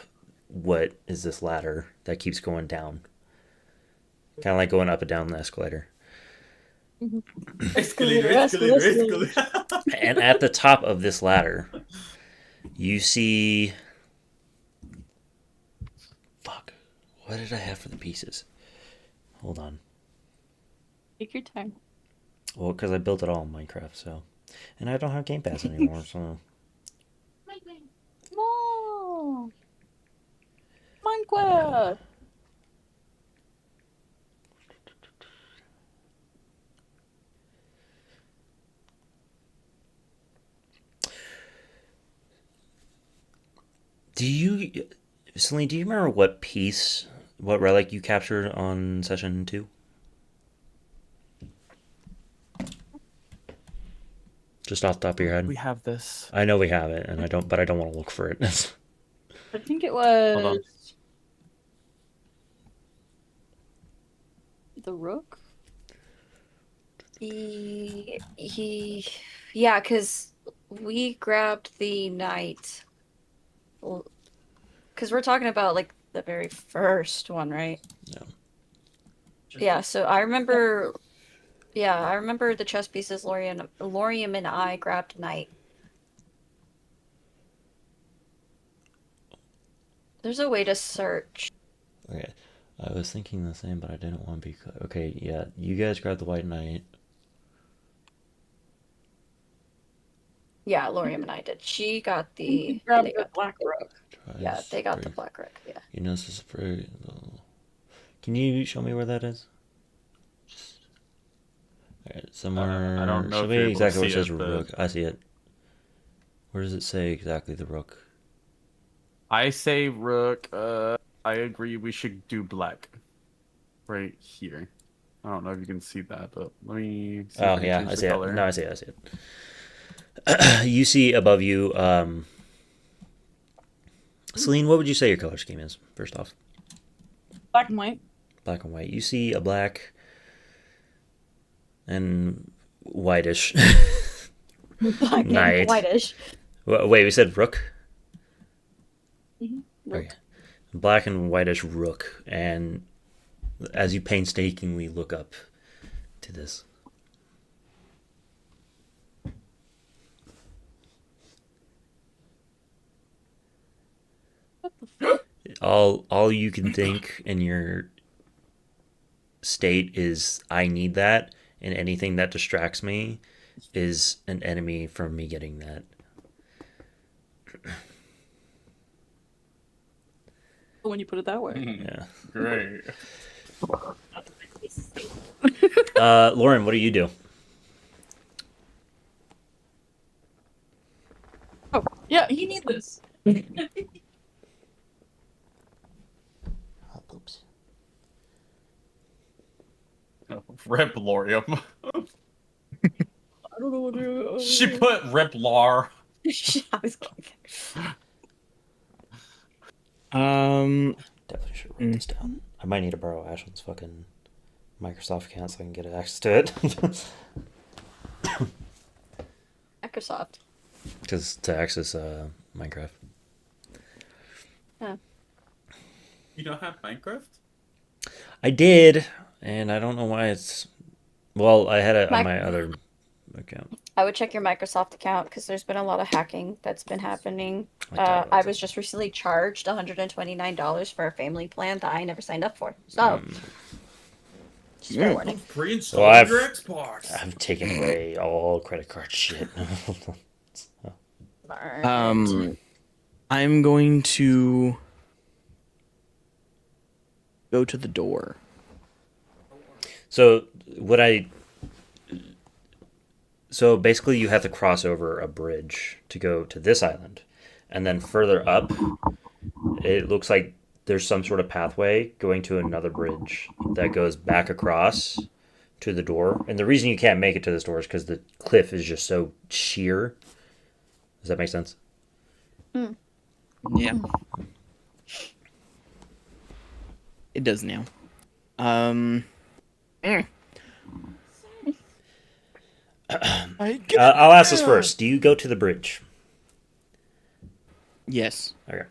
what is this ladder that keeps going down. Kind of like going up and down the escalator. Escalator. And at the top of this ladder, you see. Fuck. What did I have for the pieces? Hold on. Take your time. Well, because I built it all in Minecraft, so. And I don't have Game Pass anymore, so. No. Minecraft. Celine, do you remember what relic you captured on session 2? Just off the top of your head. We have this. I know we have it, and I don't want to look for it. I think it was. Hold on. the rook? Yeah, because we grabbed the knight. Because we're talking about like the very first one, right? Yeah. Yeah, so I remember. Yeah, I remember the chess pieces Lauriam and I grabbed knight. There's a way to search. Okay. I was thinking the same, but I didn't want to be. Okay, yeah. You guys grabbed the white knight. Yeah, Lauriam and I did. She got the. Grab They the got, black rook. yeah, they got the Break. black rook. Yeah. You know, this is very. Can you show me where that is? Alright, somewhere. I don't know Show if me you're able to exactly where it see says it, but- rook. I see it. Where does it say exactly the rook? I say rook. I agree. We should do black. Right here. I don't know if you can see that, but let me. See if Oh can yeah, change I the see color. it. No, I see it. I see it. You see above you. Selene, what would you say your color scheme is? First off, Black and white. black and white. You see a black and whitish Black and knight. whitish. Wait, we said rook. Rook. Okay. Black and whitish rook, and as you painstakingly look up to this. What the fuck? All you can think in your state is I need that, and anything that distracts me is an enemy from me getting that. When you put it that way. Yeah. Great. Lauren, what do you do? Oh, yeah, he needs this. Oops. Rip Lauriam. I don't know what to. She put Rip Lar. I was kidding. Definitely should write this down. I might need to borrow Ashlyn's fucking Microsoft account so I can get access to it. Microsoft. Because to access Minecraft. You don't have Minecraft? I did, and I don't know why it's. Well, I had it on my other account. I would check your Microsoft account because there's been a lot of hacking that's been happening. I doubt I it. was just recently charged $129 for a family plan that I never signed up for. So, just fair warning. Pre-install Well, I've- your Xbox. I've taken away all credit card shit. I'm going to go to the door. So what I. So basically, you have to cross over a bridge to go to this island, and then further up, it looks like there's some sort of pathway going to another bridge that goes back across to the door. And the reason you can't make it to this door is because the cliff is just so sheer. Does that make sense? Yeah. It does now. I'll ask this first. Do you go to the bridge? Yes. Okay.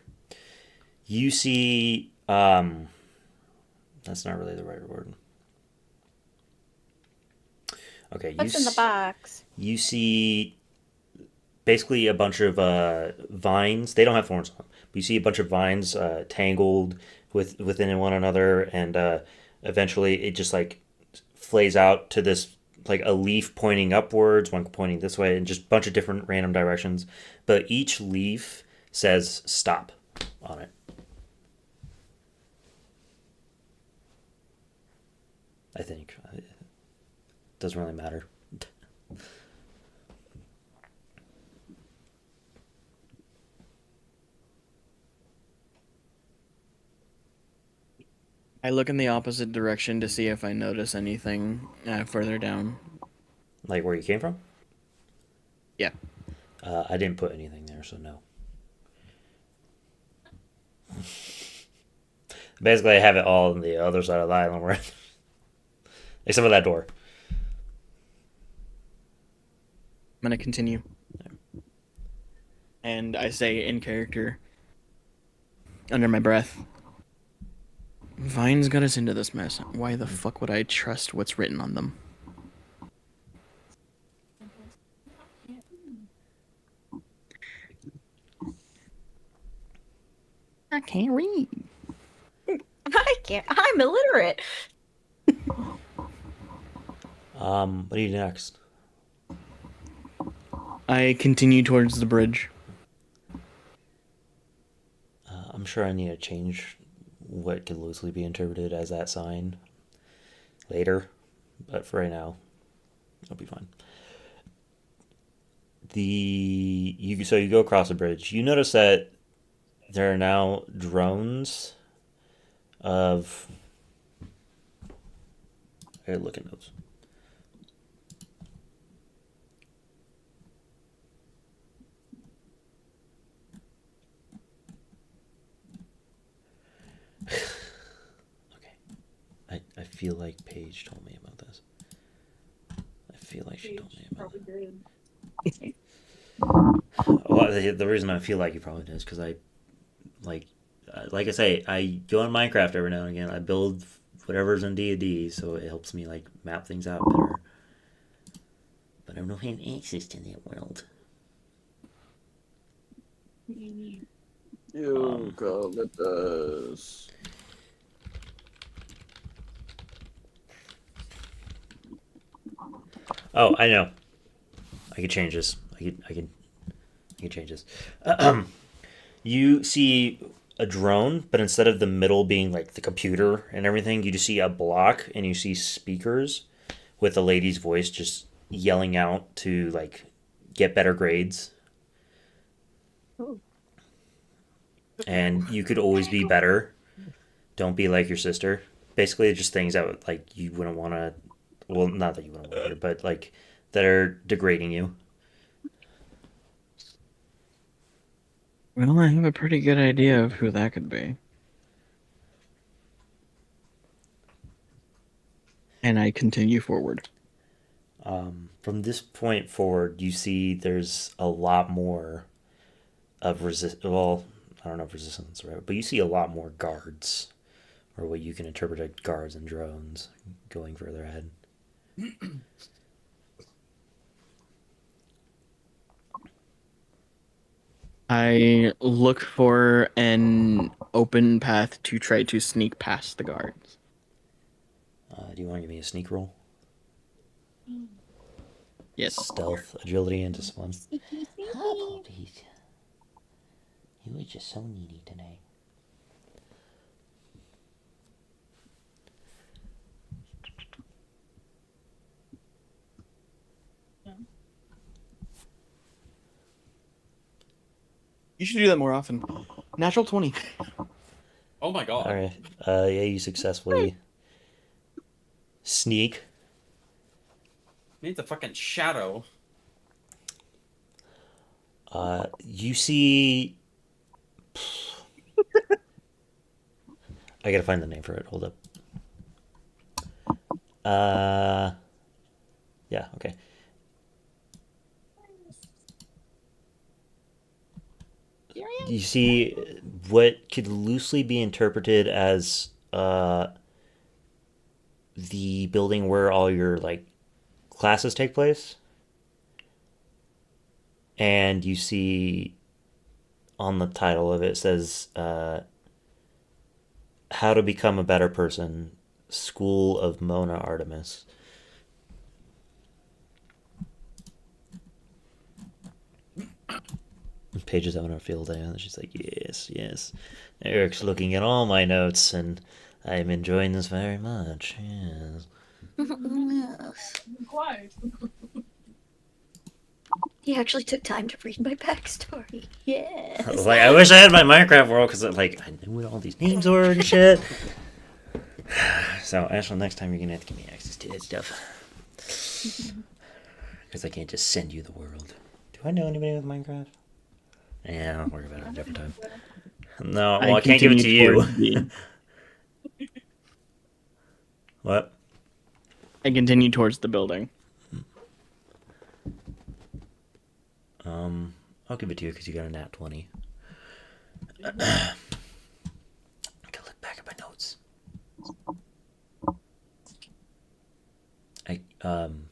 You see, that's not really the right word. Okay, What's in the box? you see basically a bunch of vines. They don't have thorns on them, but you see a bunch of vines tangled within one another, and eventually it just like flays out to this like a leaf pointing upwards, one pointing this way, and just a bunch of different random directions. But each leaf says "stop" on it. I think it doesn't really matter. I look in the opposite direction to see if I notice anything further down. Like where you came from? Yeah. I didn't put anything there, so no. Basically, I have it all on the other side of the island. Where Except for that door. I'm gonna continue. And I say in character, under my breath, Vines got us into this mess. Why the fuck would I trust what's written on them? I can't read. I can't. I'm illiterate. What do you do next? I continue towards the bridge. I'm sure I need to change what could loosely be interpreted as that sign later, but for right now, it'll be fine. So you go across the bridge. You notice that there are now drones of. I gotta look at those. Okay. I feel like Paige told me about this. I feel like she told me about it. Well, the reason I feel like you probably did is because I say, I go in Minecraft every now and again. I build whatever's in D&D, so it helps me like map things out better. But I don't have access to that world. You go with us. Oh, I know. I could change this. I can change this. You see a drone, but instead of the middle being like the computer and everything, you just see a block and you see speakers with a lady's voice just yelling out to like get better grades. And you could always be better. Don't be like your sister. Basically, just things that like you wouldn't want to. Well, not that you wouldn't want to hear, but like that are degrading you. Well, I have a pretty good idea of who that could be. And I continue forward. From this point forward, you see there's a lot more of Well, I don't know if resistance is right, but you see a lot more guards, or what you can interpret as guards and drones, going further ahead. I look for an open path to try to sneak past the guards. Do you want to give me a sneak roll? Yes. Stealth, agility, and discipline. Oh, please. You were just so needy today. You should do that more often. Natural 20. Oh my god. All right. Yeah, you successfully sneak. Needs a fucking shadow. You see. I gotta find the name for it. Hold up. Yeah. Okay. You see what could loosely be interpreted as the building where all your like classes take place, and you see on the title of it says "How to Become a Better Person," School of Mona Artemis. Paige is having a field day, and she's like, yes, yes. Eric's looking at all my notes, and I'm enjoying this very much, yes. Quiet. He actually took time to read my backstory. Yeah. I was like, I wish I had my Minecraft world, because like, I knew what all these names were and shit. So, Ashley, next time you're going to have to give me access to that stuff. Because I can't just send you the world. Do I know anybody with Minecraft? Yeah, I'll worry about it a different time. No, well, I can't give it to you. What? I continue towards the building. I'll give it to you because you got a nat 20. I can look back at my notes. I'm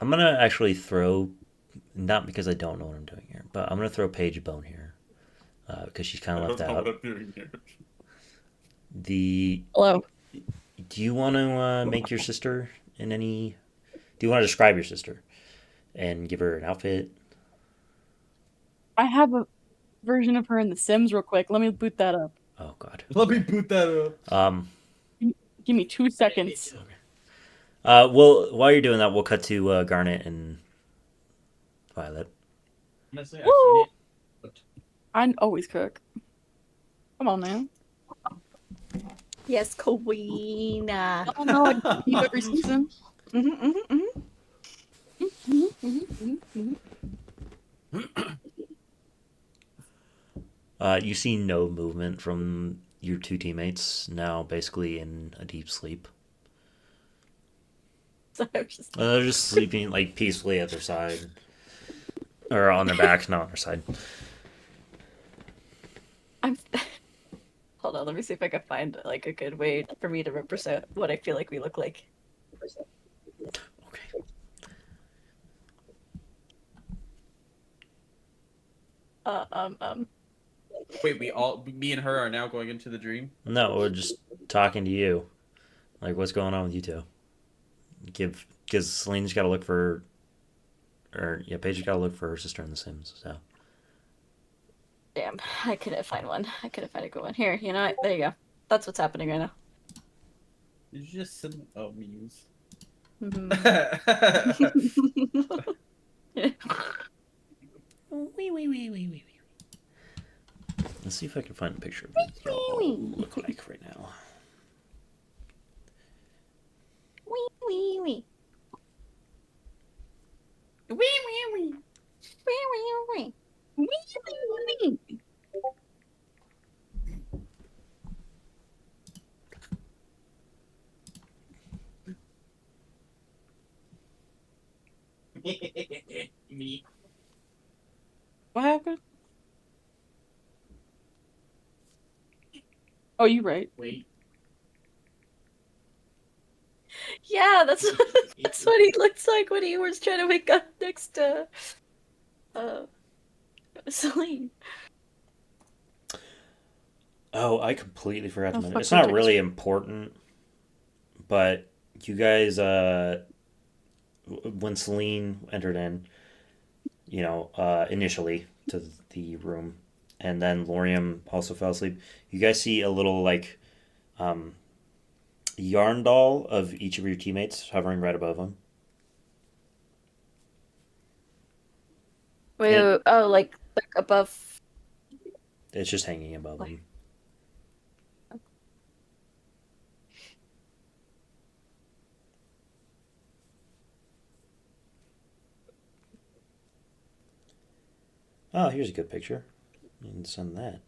gonna actually throw, not because I don't know what I'm doing here, but I'm gonna throw Paige a bone here because she's kind of left out. Hello. Do you want to make your sister in any? Do you want to describe your sister and give her an outfit? I have a version of her in The Sims real quick. Let me boot that up. Oh God. Let me boot that up. Give me 2 seconds. Well, while you're doing that, we'll cut to Garnet and Violet. Honestly, I've Woo! seen it. I always cook. Come on now. Yes, queen. Oh no, I keep every season. You see no movement from your two teammates, now basically in a deep sleep. So I'm just They're just sleeping like peacefully at their side. Or on their back, not on their side. I'm hold on, let me see if I can find like a good way for me to represent what I feel like we look like. Okay. Wait, me and her are now going into the dream? No, we're just talking to you. Like, what's going on with you two? Because Selene's got to look for, Paige's got to look for her sister in The Sims. So. Damn, I couldn't find one. I couldn't find a good one. Here, you know what? There you go. That's what's happening right now. Did you just send... Oh, memes. Wee. Let's see if I can find a picture of what y'all look like right now. Wee. Me. What happened? Oh, you right. Wait. Yeah, that's what he looks like when he was trying to wake up next to Selene. Oh, I completely forgot to Oh, mention. fuck, It's not who really takes- important, but you guys, when Selene entered in, initially to the room, and then Lauriam also fell asleep, you guys see a little, like, yarn doll of each of your teammates hovering right above them. Wait, And- oh, like above. It's just hanging above them. Oh, here's a good picture. You can send that.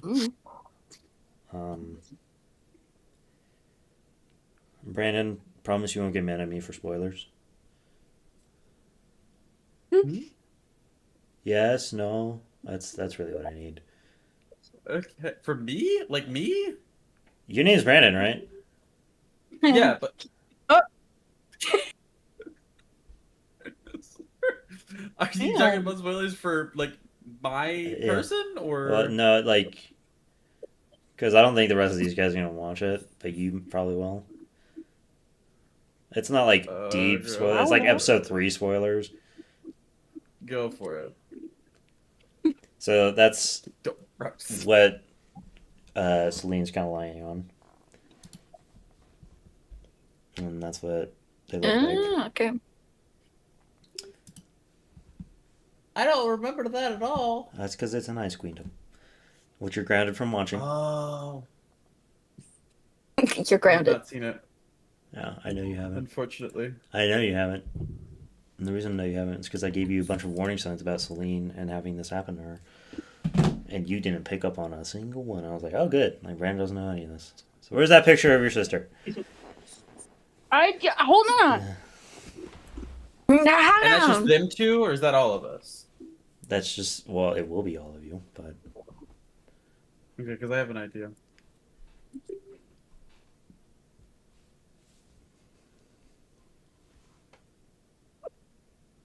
Ooh. Brandon, promise you won't get mad at me for spoilers. Yes, no. That's really what I need. Okay. For me? Like me? Your name's Brandon, right? Yeah, but... Are you talking about spoilers for, like, my person, or... Well, no, like, because I don't think the rest of these guys are gonna watch it, but you probably will. It's not like deep spoilers. It's like episode 3 spoilers. Go for it. So that's Gross. what Selene's kind of lying on, and that's what they look like. Okay. I don't remember that at all. That's because it's an ice queendom, which you're grounded from watching. Oh. You're I've grounded. not seen it, Yeah, I know you haven't. unfortunately. I know you haven't. And the reason I know you haven't is because I gave you a bunch of warning signs about Selene and having this happen to her. and you didn't pick up on a single one. I was like, oh, good. Like, Brandon doesn't know any of this. So where's that picture of your sister? Hold on. And that's just them two, or is that all of us? That's just, well, it will be all of you, but... Okay, because I have an idea.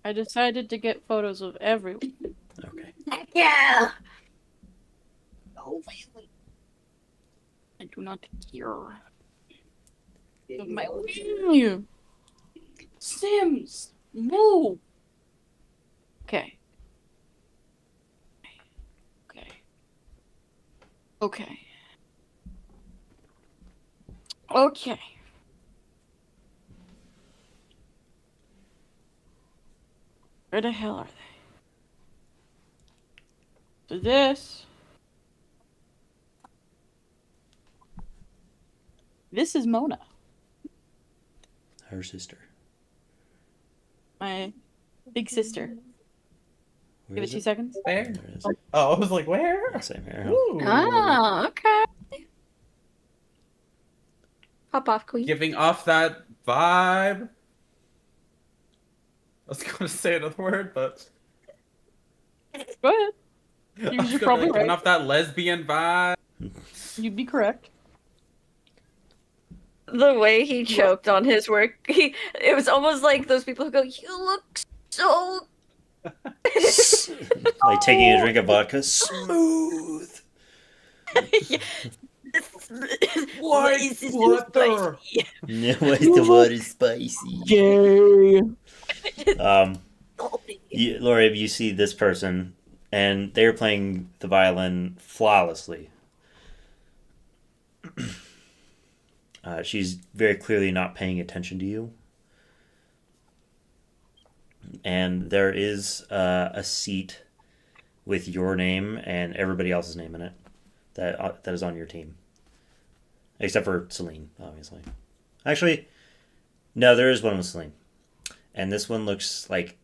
I decided to get photos of everyone. Okay. Yeah. Oh, really? I do not care. Of my Sims, move. Okay. Okay. Okay. Okay. Where the hell are they? So this is Mona, Her sister. my big sister. Where Give it is 2 seconds. Where? There it is. Oh, I was like, where? Yeah, same here. Ooh. Oh, okay. Pop off, queen. Giving off that vibe. I was going to say another word, but... Go ahead. I was You're gonna probably be giving right. off that lesbian vibe. You'd be correct. The way he choked on his work, it was almost like those people who go, "You look so." Like taking a drink of vodka. Smooth. Why is this so spicy? Yeah, why is the water spicy? Gay. Lauriam, you see this person, and they're playing the violin flawlessly. She's very clearly not paying attention to you. And there is a seat with your name and everybody else's name in it that is on your team. Except for Selene, obviously. Actually, no, there is one with Selene. And this one looks like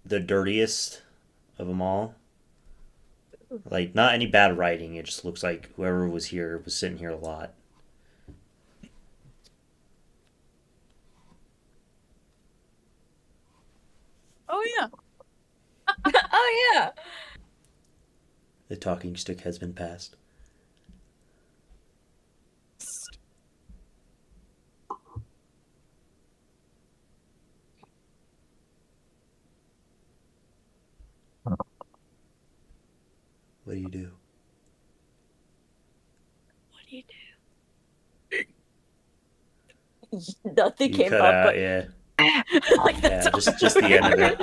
the dirtiest of them all. Like, not any bad writing. It just looks like whoever was here was sitting here a lot. Oh yeah. Oh yeah. The talking stick has been passed. What do you do? What do you do? Nothing You came cut up, out, but yeah. like that's Yeah, just the end of it.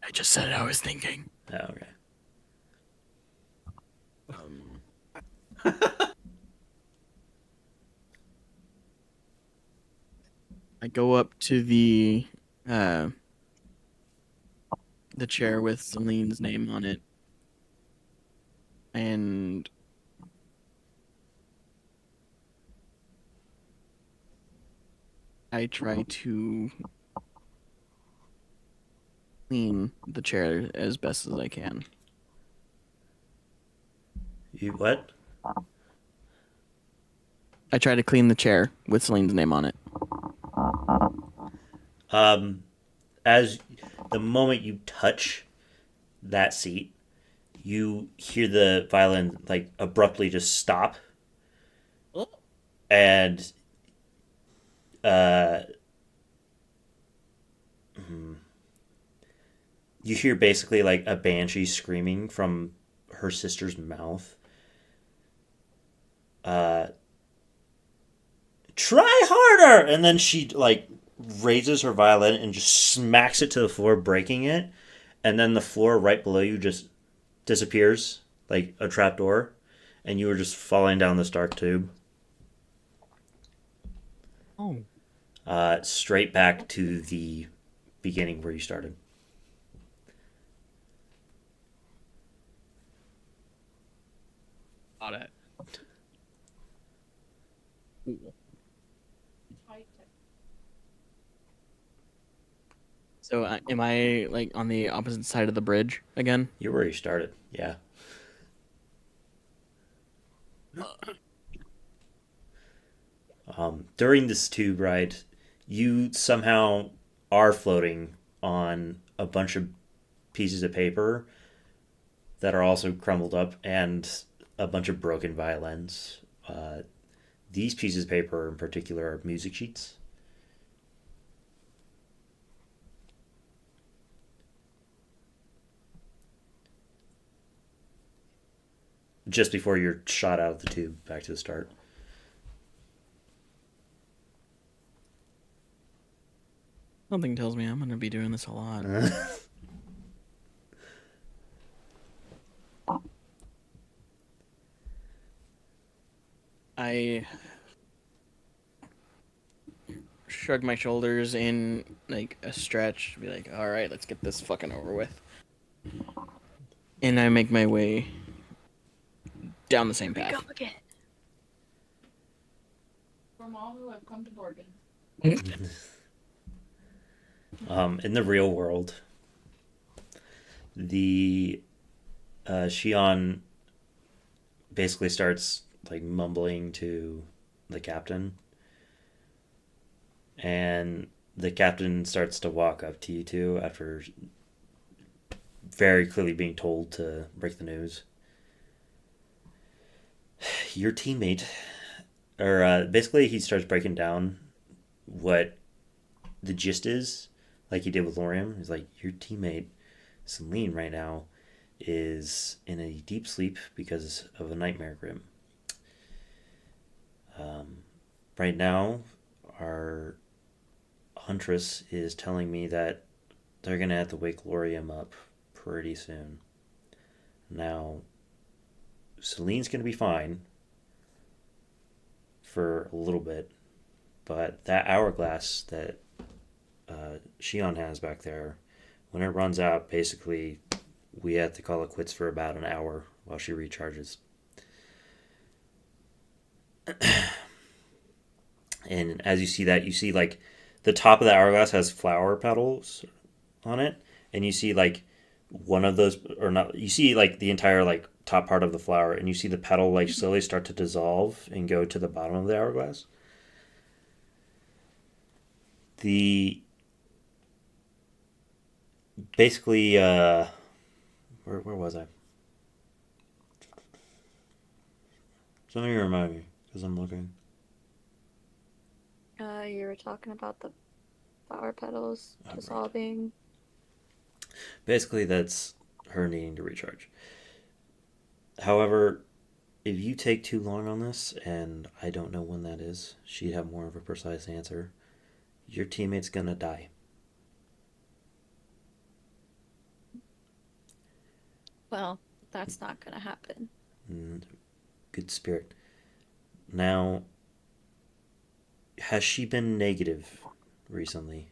I just said I was thinking. Oh, okay. I go up to the chair with Celine's name on it, and I try to clean the chair as best as I can. You what? I try to clean the chair with Celine's name on it. As the moment you touch that seat, you hear the violin like abruptly just stop, and you hear basically like a banshee screaming from her sister's mouth. Try harder, and then she like raises her violin and just smacks it to the floor, breaking it, and then the floor right below you just disappears like a trapdoor, and you were just falling down this dark tube. Oh. Straight back to the beginning where you started. Got it. So am I like on the opposite side of the bridge again? You're where you started. Yeah. During this tube ride, you somehow are floating on a bunch of pieces of paper that are also crumbled up and a bunch of broken violins. These pieces of paper in particular are music sheets. Just before you're shot out of the tube back to the start. Something tells me I'm going to be doing this a lot. I shrug my shoulders in like a stretch, be like, all right, let's get this fucking over with. And I make my way down the same path. Go again. From all who have come to Morgan. In the real world, the Shion basically starts like mumbling to the captain, and the captain starts to walk up to you two after very clearly being told to break the news. Your teammate, or basically he starts breaking down what the gist is, like he did with Lauriam. He's like, your teammate, Selene, right now is in a deep sleep because of a nightmare grim. Right now, our huntress is telling me that they're going to have to wake Lauriam up pretty soon. Now, Selene's going to be fine for a little bit, but that hourglass that Shion has back there, when it runs out, basically we have to call it quits for about an hour while she recharges. And as you see that, you see like the top of the hourglass has flower petals on it, and you see like one of those, or not, you see like the entire like top part of the flower, and you see the petal like slowly start to dissolve and go to the bottom of the hourglass. The basically where was I? Somebody remind me, because I'm looking. You were talking about the flower petals dissolving. Basically, that's her needing to recharge. However, if you take too long on this, and I don't know when that is, she'd have more of a precise answer. Your teammate's gonna die. Well, that's not gonna happen. Good spirit. Now, has she been negative recently?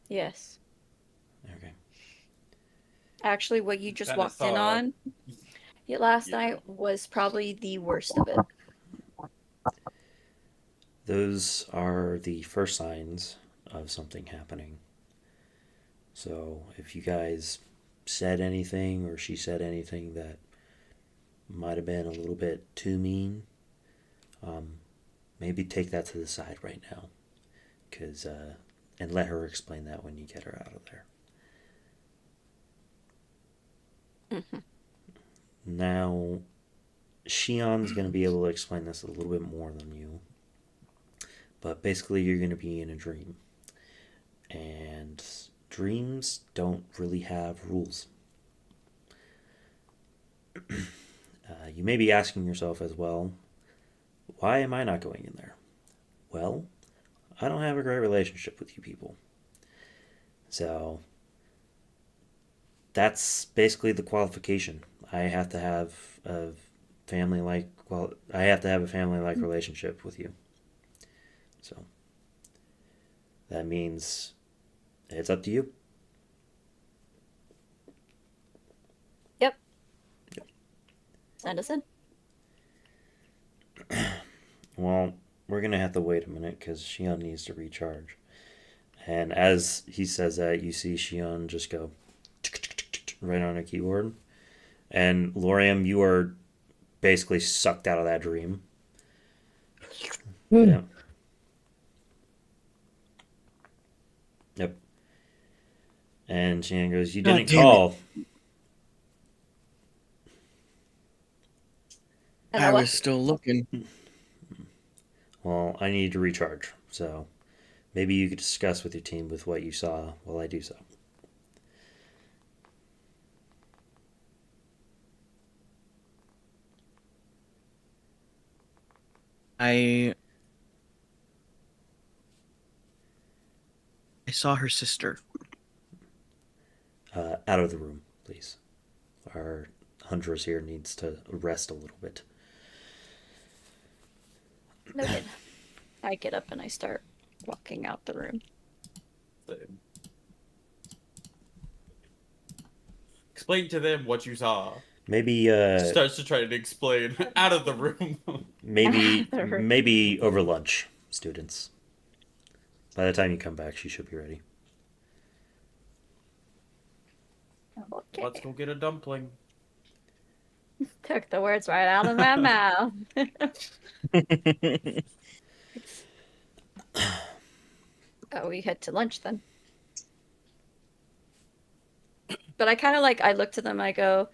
Yes. Okay. Actually, what you just Kinda walked in saw- on last Yeah. night was probably the worst of it. Those are the first signs of something happening. So if you guys said anything or she said anything that might have been a little bit too mean, maybe take that to the side right now, and let her explain that when you get her out of there. Mm-hmm. Now, Shion's going to be able to explain this a little bit more than you, but basically you're going to be in a dream, and dreams don't really have rules. You may be asking yourself as well, why am I not going in there? Well, I don't have a great relationship with you people. So that's basically the qualification. I have to have a family-like relationship with you. So that means it's up to you. Send us in. Well, we're gonna have to wait a minute because Shion needs to recharge, And as he says that, you see Shion just go right on a keyboard. And Lauriam, you are basically sucked out of that dream. Yeah. Yep. And Shion goes, "You God didn't damn it. call." And I what? was still looking. Well, I need to recharge. So maybe you could discuss with your team with what you saw while I do so. I saw her sister. Out of the room, please. Our huntress here needs to rest a little bit. Noted. I get up and I start walking out the room. Explain to them what you saw. Maybe Starts to try to explain out of the room. maybe over lunch, students. By the time you come back, she should be ready. Okay. Let's go get a dumpling. Took the words right out of my mouth. Oh, we head to lunch then. But I kind of I look to them, I go,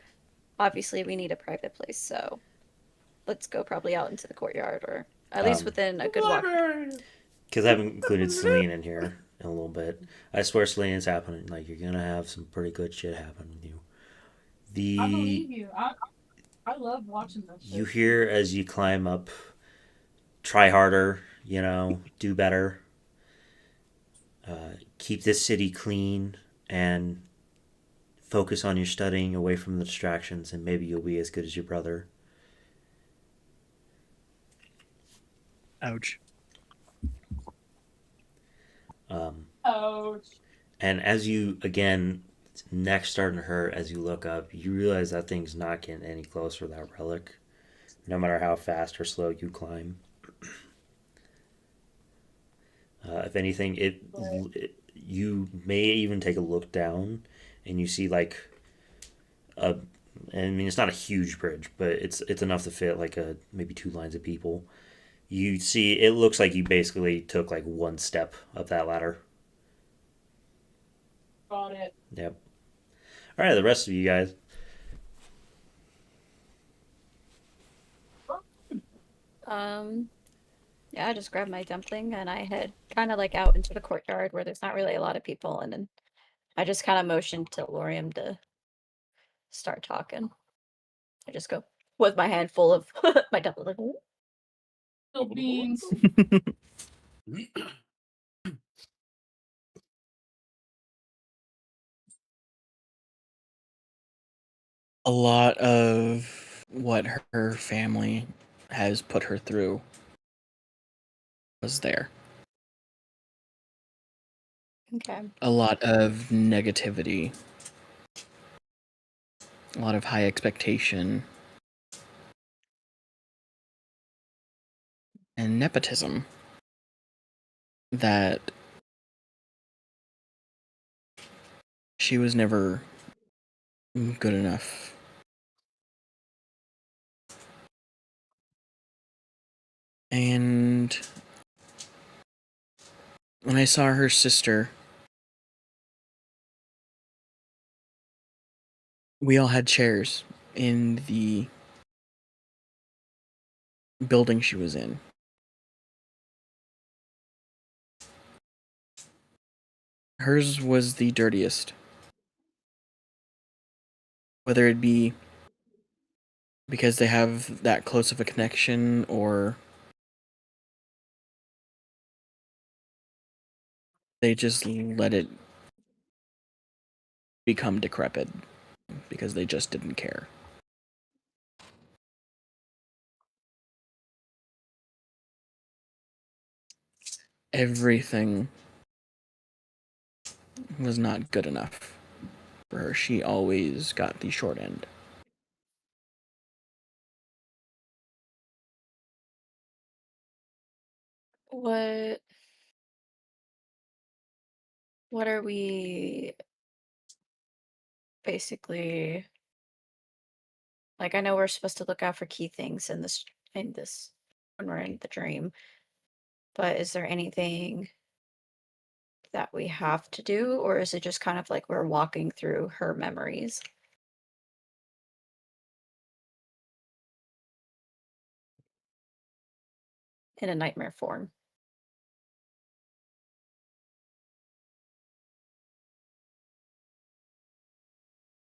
obviously we need a private place, so let's go probably out into the courtyard or at least within a good walk. Because I haven't included Selene in here in a little bit. I swear Selene is happening. Like, you're going to have some pretty good shit happen with you. I believe you. I love watching this shit. You hear as you climb up, try harder, do better. Keep this city clean and focus on your studying away from the distractions, and maybe you'll be as good as your brother. Ouch. Ouch. And as you, again, neck starting to hurt as you look up, you realize that thing's not getting any closer to that relic, no matter how fast or slow you climb. If anything, you may even take a look down, and you see I mean, it's not a huge bridge, but it's enough to fit maybe 2 lines of people. You see, it looks like you basically took one step up that ladder. Got it. Yep. All right, the rest of you guys. Yeah, I just grab my dumpling and I head kind of out into the courtyard where there's not really a lot of people, and then I just kind of motion to Lauriam to start talking. I just go with my hand full of my dumpling. Still beans. A lot of what her family has put her through was there. Okay. A lot of negativity. A lot of high expectation. And nepotism. That she was never good enough. And when I saw her sister, we all had chairs in the building she was in. Hers was the dirtiest. Whether it be because they have that close of a connection or they just let it become decrepit because they just didn't care. Everything was not good enough for her. She always got the short end. What What are we basically like? I know we're supposed to look out for key things in this when we're in the dream, but is there anything that we have to do, or is it just kind of like we're walking through her memories? In a nightmare form.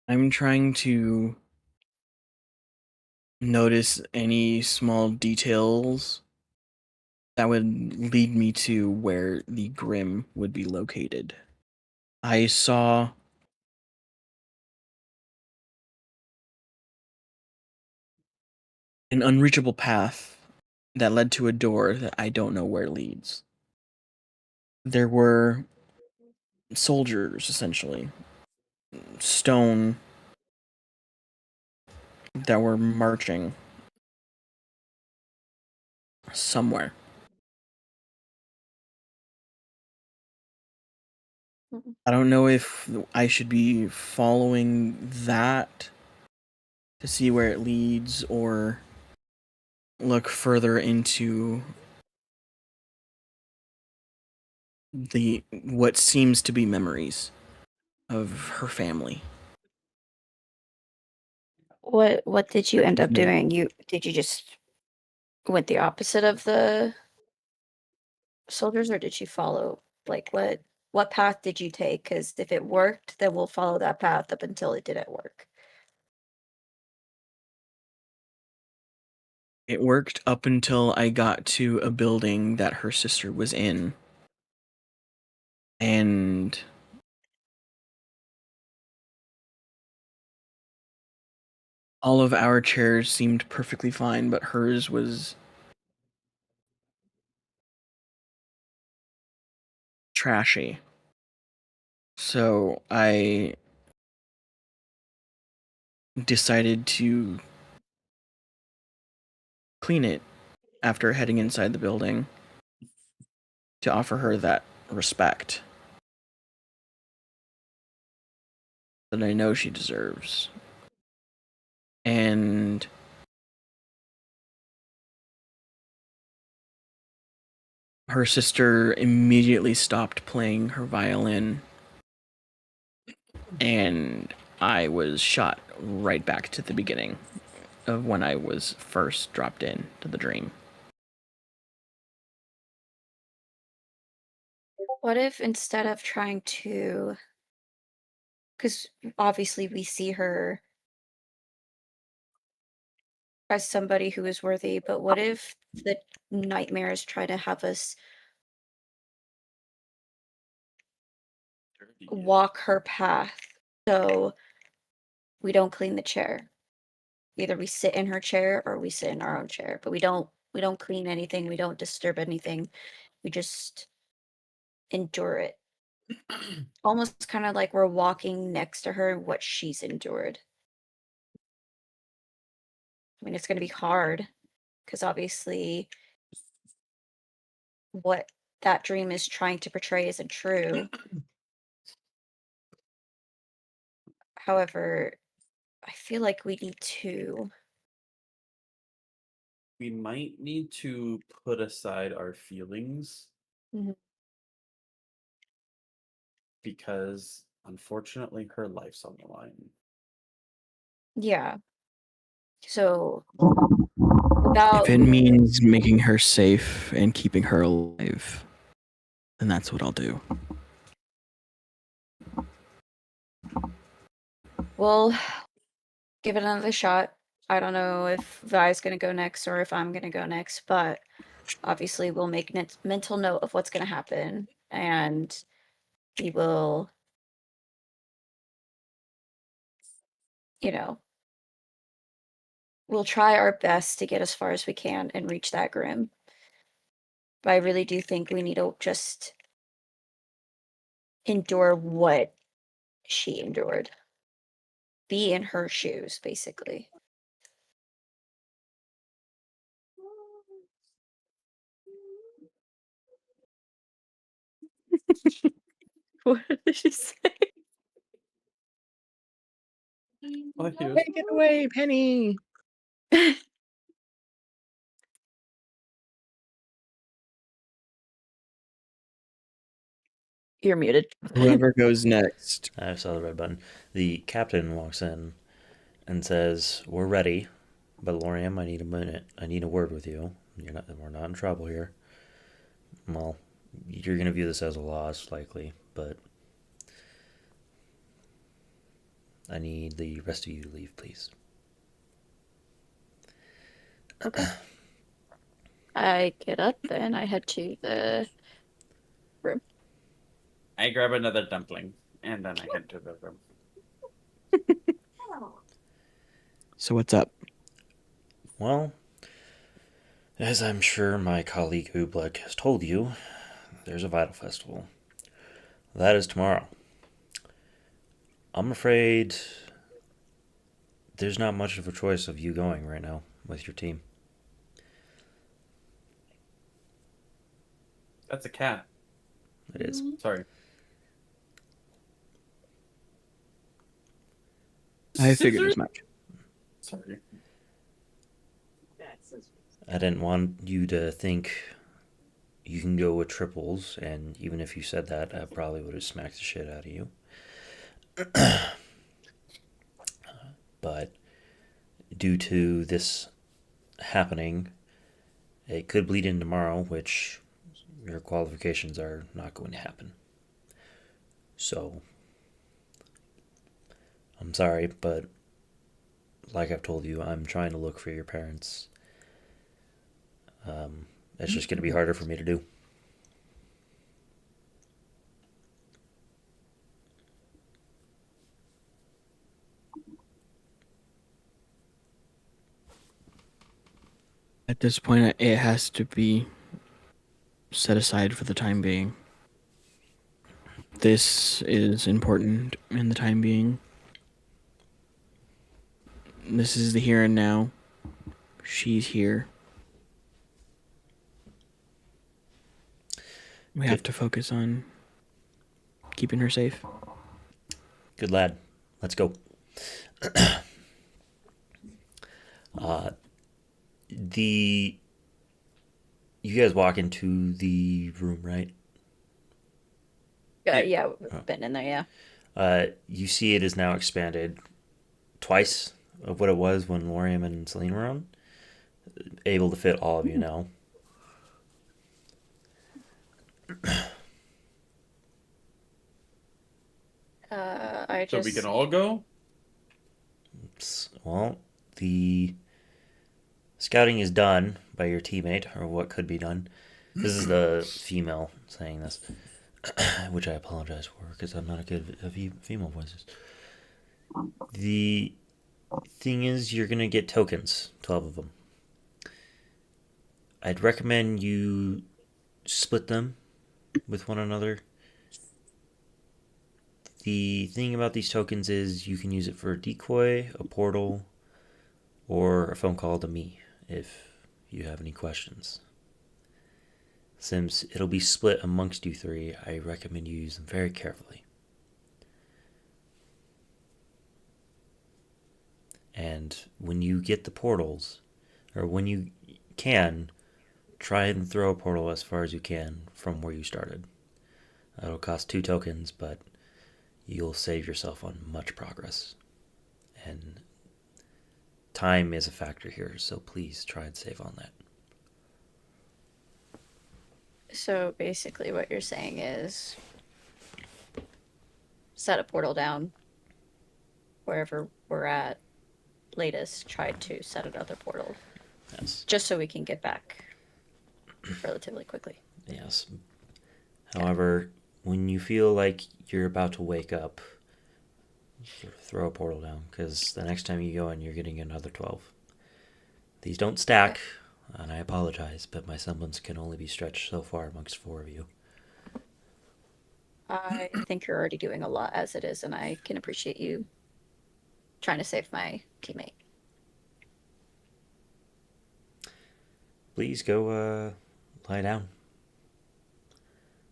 I'm trying to notice any small details that would lead me to where the Grim would be located. I saw an unreachable path that led to a door that I don't know where leads. There were soldiers, essentially, stone, that were marching somewhere. I don't know if I should be following that to see where it leads or look further into the what seems to be memories of her family. What did you end up doing? Did you just went the opposite of the soldiers, or did you follow like what path did you take? Because if it worked, then we'll follow that path up until it didn't work. It worked up until I got to a building that her sister was in. And all of our chairs seemed perfectly fine, but hers was trashy. So I decided to clean it after heading inside the building to offer her that respect that I know she deserves. And her sister immediately stopped playing her violin, and I was shot right back to the beginning of when I was first dropped in to the dream. What if instead of trying to, because obviously we see her as somebody who is worthy, but what if the nightmares try to have us walk her path so we don't clean the chair? Either we sit in her chair or we sit in our own chair, but we don't clean anything, we don't disturb anything. We just endure it. Almost kind of like we're walking next to her what she's endured. I mean, it's going to be hard because obviously what that dream is trying to portray isn't true. However, I feel like we need to. We might need to put aside our feelings Mhm. because unfortunately her life's on the line. Yeah. So If it means making her safe and keeping her alive, then that's what I'll do. we'll give it another shot. I don't know if Vi's going to go next or if I'm going to go next, but obviously we'll make mental note of what's going to happen, and we will, we'll try our best to get as far as we can and reach that Grim. But I really do think we need to just endure what she endured. Be in her shoes, basically. What did she say? Well, he was- Take it away, Penny. You're muted. Whoever goes next. I saw the red button. The captain walks in and says, "We're ready, but Lauriam, I need a minute. I need a word with you. We're not in trouble here. Well, you're gonna view this as a loss, likely, but I need the rest of you to leave, please." I get up and I head to the room. I grab another dumpling and then I head to the room. So what's up? Well, as I'm sure my colleague Ublek has told you, there's a Vital Festival. That is tomorrow. I'm afraid there's not much of a choice of you going right now with your team. That's a cat. It is. Sorry. I figured as much. Sorry. I didn't want you to think you can go with triples, and even if you said that, I probably would have smacked the shit out of you. But due to this happening, it could bleed in tomorrow, which your qualifications are not going to happen. So, I'm sorry, but like I've told you, I'm trying to look for your parents. It's just going to be harder for me to do. At this point, it has to be set aside for the time being. This is important in the time being. This is the here and now. She's here. We have to focus on keeping her safe. Good lad. Let's go. You guys walk into the room, right? Yeah, we've been in there, yeah. You see it is now expanded twice of what it was when Lauriam and Selene were on. Able to fit all of you now. So we can all go? Well, the scouting is done by your teammate, or what could be done. This is the female saying this, which I apologize for because I'm not a good at female voices. The thing is, you're going to get tokens, 12 of them. I'd recommend you split them with one another. The thing about these tokens is you can use it for a decoy, a portal, or a phone call to me if you have any questions. Since it'll be split amongst you three, I recommend you use them very carefully. And when you get the portals, or when you can, try and throw a portal as far as you can from where you started. That'll cost 2 tokens, but you'll save yourself on much progress. And time is a factor here, so please try and save on that. So basically what you're saying is set a portal down wherever we're at. Latest, try to set another portal. Yes. Just so we can get back relatively quickly. Yes. However, when you feel like you're about to wake up, throw a portal down, because the next time you go in, you're getting another 12. These don't stack, and I apologize, but my semblance can only be stretched so far amongst 4 of you. I think you're already doing a lot as it is, and I can appreciate you trying to save my teammate. Please go lie down.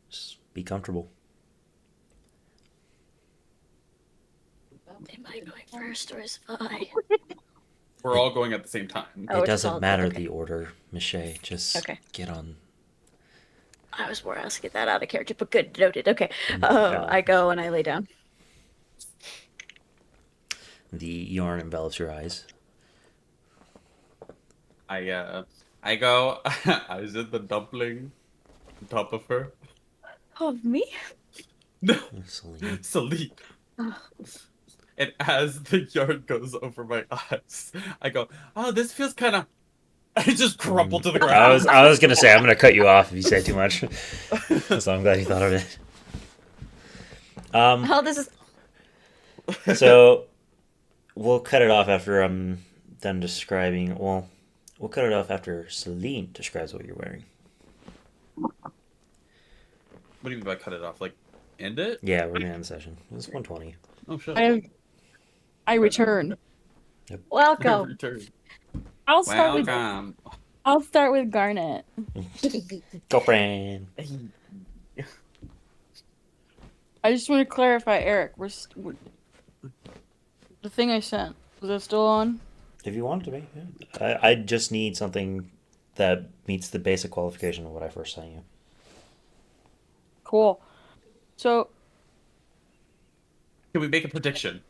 Just be comfortable. Am I going first or is Vi? We're all going at the same time. Oh, It it's doesn't all- matter okay. the order, Miss Shae. Just Okay. get on. I was more asking that out of character, but good, noted. Okay. Yeah. I go and I lay down. The yarn envelops your eyes. I go. I said the dumpling on top of her. Of me? No, Selene. Selene. Oh. And as the yarn goes over my eyes, I go, "Oh, this feels kind of." I just crumple to the ground. I was gonna say I'm gonna cut you off if you say too much. So I'm glad you thought of it. Oh, this is. So we'll cut it off after I'm done describing. Well, we'll cut it off after Selene describes what you're wearing. What do you mean by cut it off? Like, end it? Yeah, we're gonna end the session. It's 1:20. Oh shit. I return. Welcome. Return. I'll start with Garnet. Girlfriend. I just want to clarify, Eric. The thing I sent, was it still on? If you want it to be, yeah. I just need something that meets the basic qualification of what I first sent you. Cool. So, Can we make a prediction?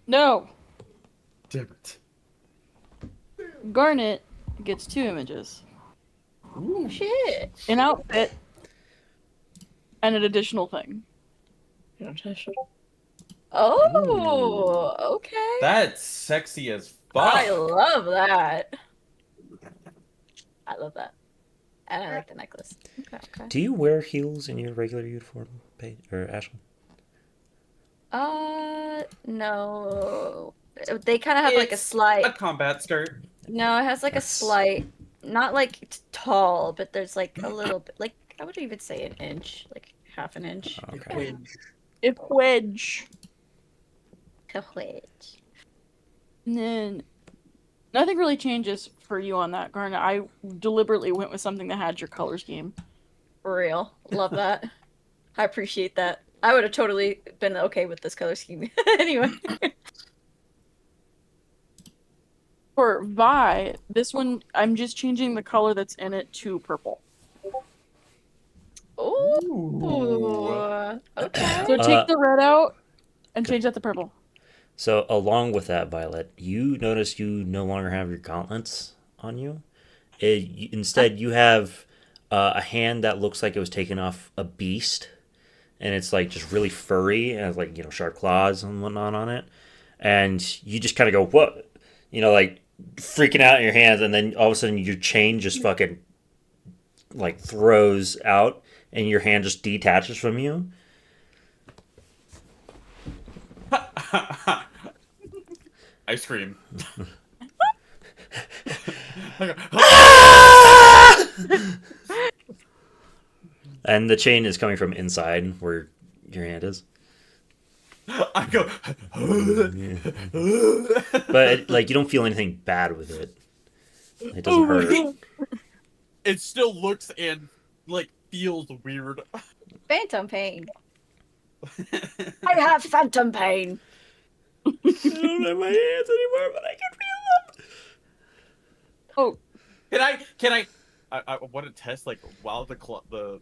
no. Damn it. Garnet gets 2 images. Ooh, shit. An outfit and an additional thing. Oh, okay. That's sexy as fuck. I love that. I love that. And I like the necklace. Okay. Do you wear heels in your regular uniform, Paige or Ashley? No. They kind of have like a It's slight. a combat skirt. No, it has like a slight, not like tall, but there's like a little bit, like I would even say an inch, like half an inch. Okay. If wedge. A wedge. And then nothing really changes for you on that, Garnet. I deliberately went with something that had your color scheme. For real. Love that. I appreciate that. I would have totally been okay with this color scheme. Anyway. For Vi, this one, I'm just changing the color that's in it to purple. Ooh. Okay. So take the red out and change that to purple. So along with that, Violet, you notice you no longer have your gauntlets on you. Instead, you have a hand that looks like it was taken off a beast, and it's like just really furry and has like sharp claws and whatnot on it. And you just kind of go, what? Like freaking out in your hands, and then all of a sudden your chain just fucking like throws out, and your hand just detaches from you. I scream. And the chain is coming from inside where your hand is. I go. But like you don't feel anything bad with it. It doesn't hurt. It still looks and like feels weird. Phantom pain. I have phantom pain. I don't have my hands anymore, but I can feel them. Oh, Can I want to test like while the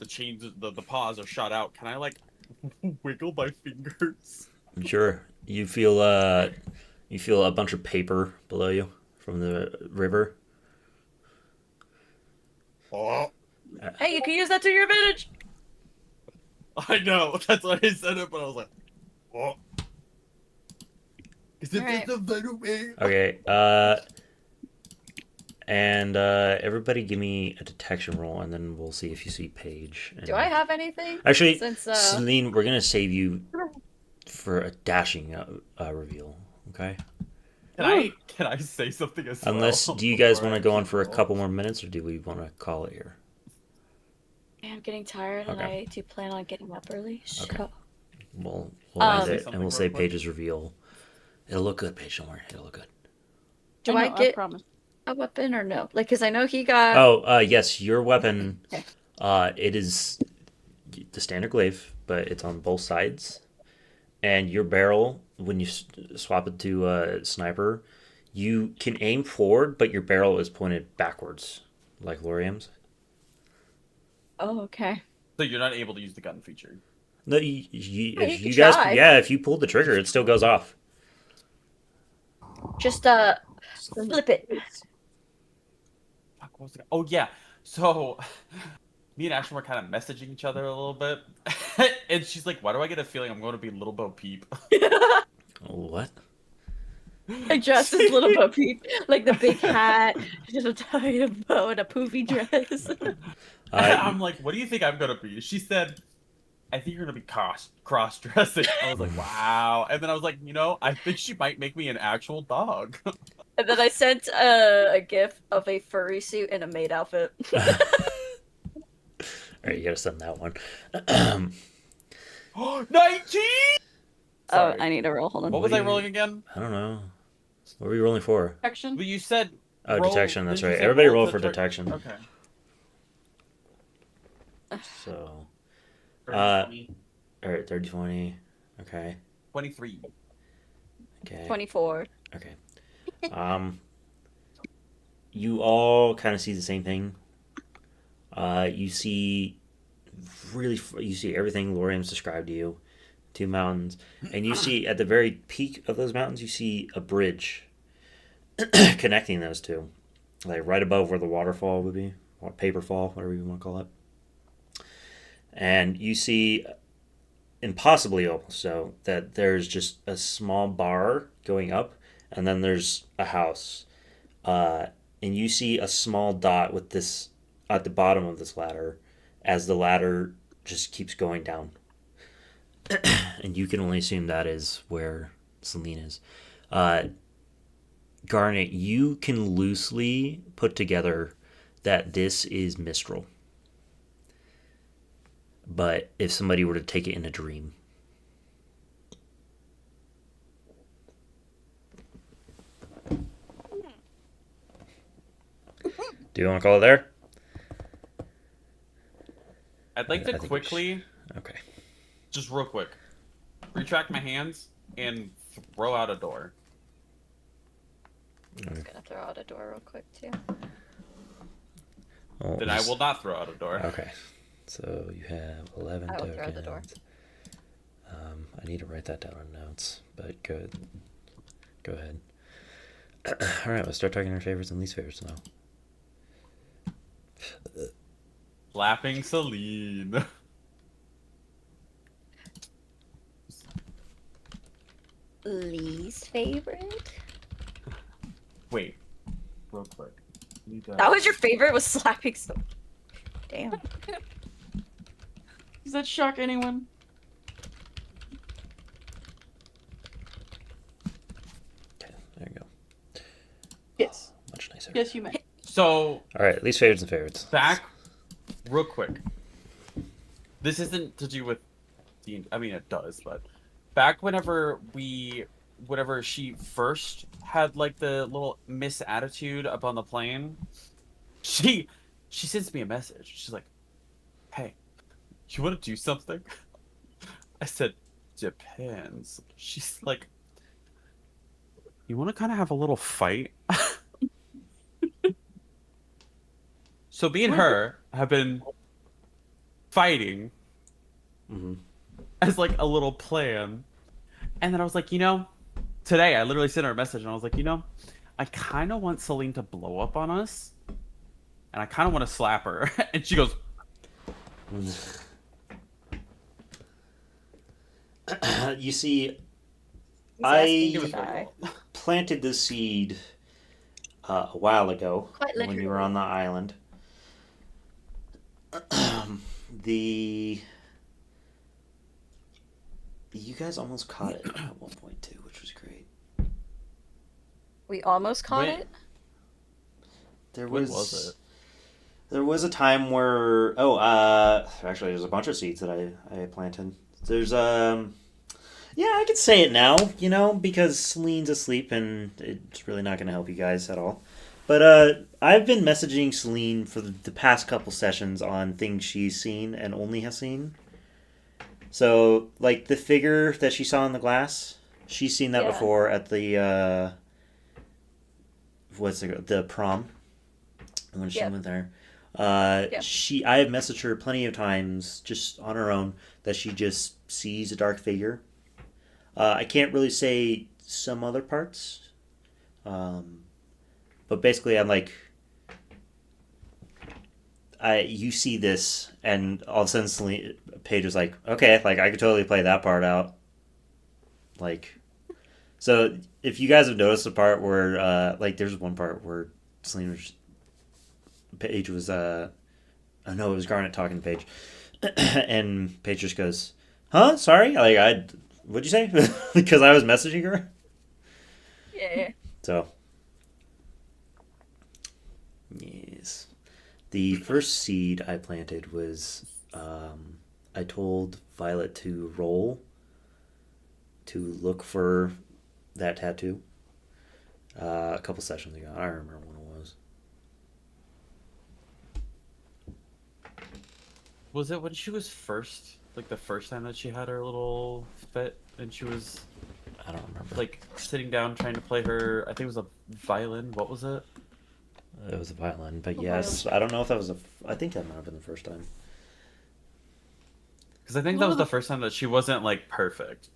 chains the paws are shot out. Can I like wiggle my fingers? Sure. You feel a bunch of paper below you from the river. Oh, Hey, you can use that to your advantage. I know. That's why I said it, but I was like, oh. Is it Alright. a better way? Okay. And everybody give me a detection roll, and then we'll see if you see Paige. Do I have anything? Actually, Since Selene, we're gonna save you for a dashing reveal. Okay. Can I say something as well? Unless, do you guys before want I to go on keep for a rolling? couple more minutes, or do we want to call it here? I'm getting tired, and Okay. I do plan on getting up early. So. Okay. We'll end Say it, and something we'll say real quick. Paige's reveal. It'll look good, Paige. Don't worry. It'll look good. Do I I know, get promise. a weapon or no? Like, cause I know he got. Yes, your weapon. Okay. It is the standard glaive, but it's on both sides, and your barrel, when you swap it to sniper, you can aim forward, but your barrel is pointed backwards, like Lauriam's. Oh, okay. So you're not able to use the gun feature. No, You if you could guys, try. yeah, if you pull the trigger, it still goes off. Just flip it. Fuck, what was the... Oh yeah. So me and Ashton were kind of messaging each other a little bit, and she's like, "Why do I get a feeling I'm going to be Little Bo Peep?" What? Like dressed as Little Bo Peep, like the big hat, just a tied bow and a poofy dress. I'm like, "What do you think I'm going to be?" She said, "I think you're going to be cross-dressing." I was like, "Wow." And then I was like, I think she might make me an actual dog. And then I sent a gif of a furry suit and a maid outfit. All right, you gotta send that one. 19! Oh, Sorry. I need to roll. Hold on. What was I rolling again? I don't know. What were you rolling for? Action. Well, you said Oh, roll- detection. That's didn't you right. say Everybody roll to for tar- detection. Okay. So, 30. all right, 30, 20. Okay. 23. Okay. 24. Okay. You all kind of see the same thing. You see you see everything Lauriam's described to you. 2 mountains, and you see at the very peak of those mountains, you see a bridge connecting those two, like right above where the waterfall would be, or paper fall, whatever you want to call it. And you see, impossibly almost so, that there's just a small bar going up, and then there's a house, and you see a small dot with this at the bottom of this ladder, as the ladder just keeps going down. And you can only assume that is where Selene is. Garnet, you can loosely put together that this is Mistral. But if somebody were to take it in a dream. Do you want to call it there? I'd like I to think we quickly, Okay. just real quick, retract my hands and throw out a door. I'm just gonna throw out a door real quick too. Well, Then I will not throw out a door. Okay. So you have 11 I will tokens. throw the door. I need to write that down on notes, but good. Go ahead. All right, let's start talking our favorites and least favorites now. Slapping Selene. Least favorite? Wait, real quick. That was your favorite? Was slapping so. Damn. Does that shock anyone? Okay, there you go. Yes. Much nicer. Yes, you may. So, All right, least favorites and favorites. back, real quick. This isn't to do with I mean, it does, but back whenever she first had like the little misattitude up on the plane, she sends me a message. She's like, "Hey, you want to do something?" I said, "Depends." She's like, "You want to kind of have a little fight?" So me and her have been fighting Mm-hmm. as like a little plan. And then I was like, today I literally sent her a message and I was like, I kind of want Selene to blow up on us. And I kind of want to slap her. And she goes, You see, He's asking to I die. planted the seed a while ago Quite when you were literally. on the island. You guys almost caught it at one point too, which was great. We almost caught Wait. it? There When was, was it? There was a time where actually there's a bunch of seeds that I planted. There's yeah, I could say it now, because Celine's asleep and it's really not going to help you guys at all. But I've been messaging Selene for the past couple sessions on things she's seen and only has seen. So, like, the figure that she saw in the glass, she's seen that Yeah. before at the, the prom, when she Yep. went there. Yep. I have messaged her plenty of times, just on her own, that she just sees a dark figure. I can't really say some other parts, but basically I'm like, you see this, and all of a sudden Paige was like, okay, like I could totally play that part out. Like, so if you guys have noticed the part where, like, there's one part where Paige was, oh no, it was Garnet talking to Paige, and Paige just goes, huh? Sorry? Like, what'd you say? Because I was messaging her? Yeah. So, yes. The first seed I planted was, I told Violet to roll to look for that tattoo a couple sessions ago. I don't remember when it was. Was it when she was first? Like the first time that she had her little fit and she was I don't remember. like sitting down trying to play her, I think it was a violin. What was it? It was a violin, but yes, I don't know if that was I think that might have been the first time. Because I think that was the first time that she wasn't like perfect.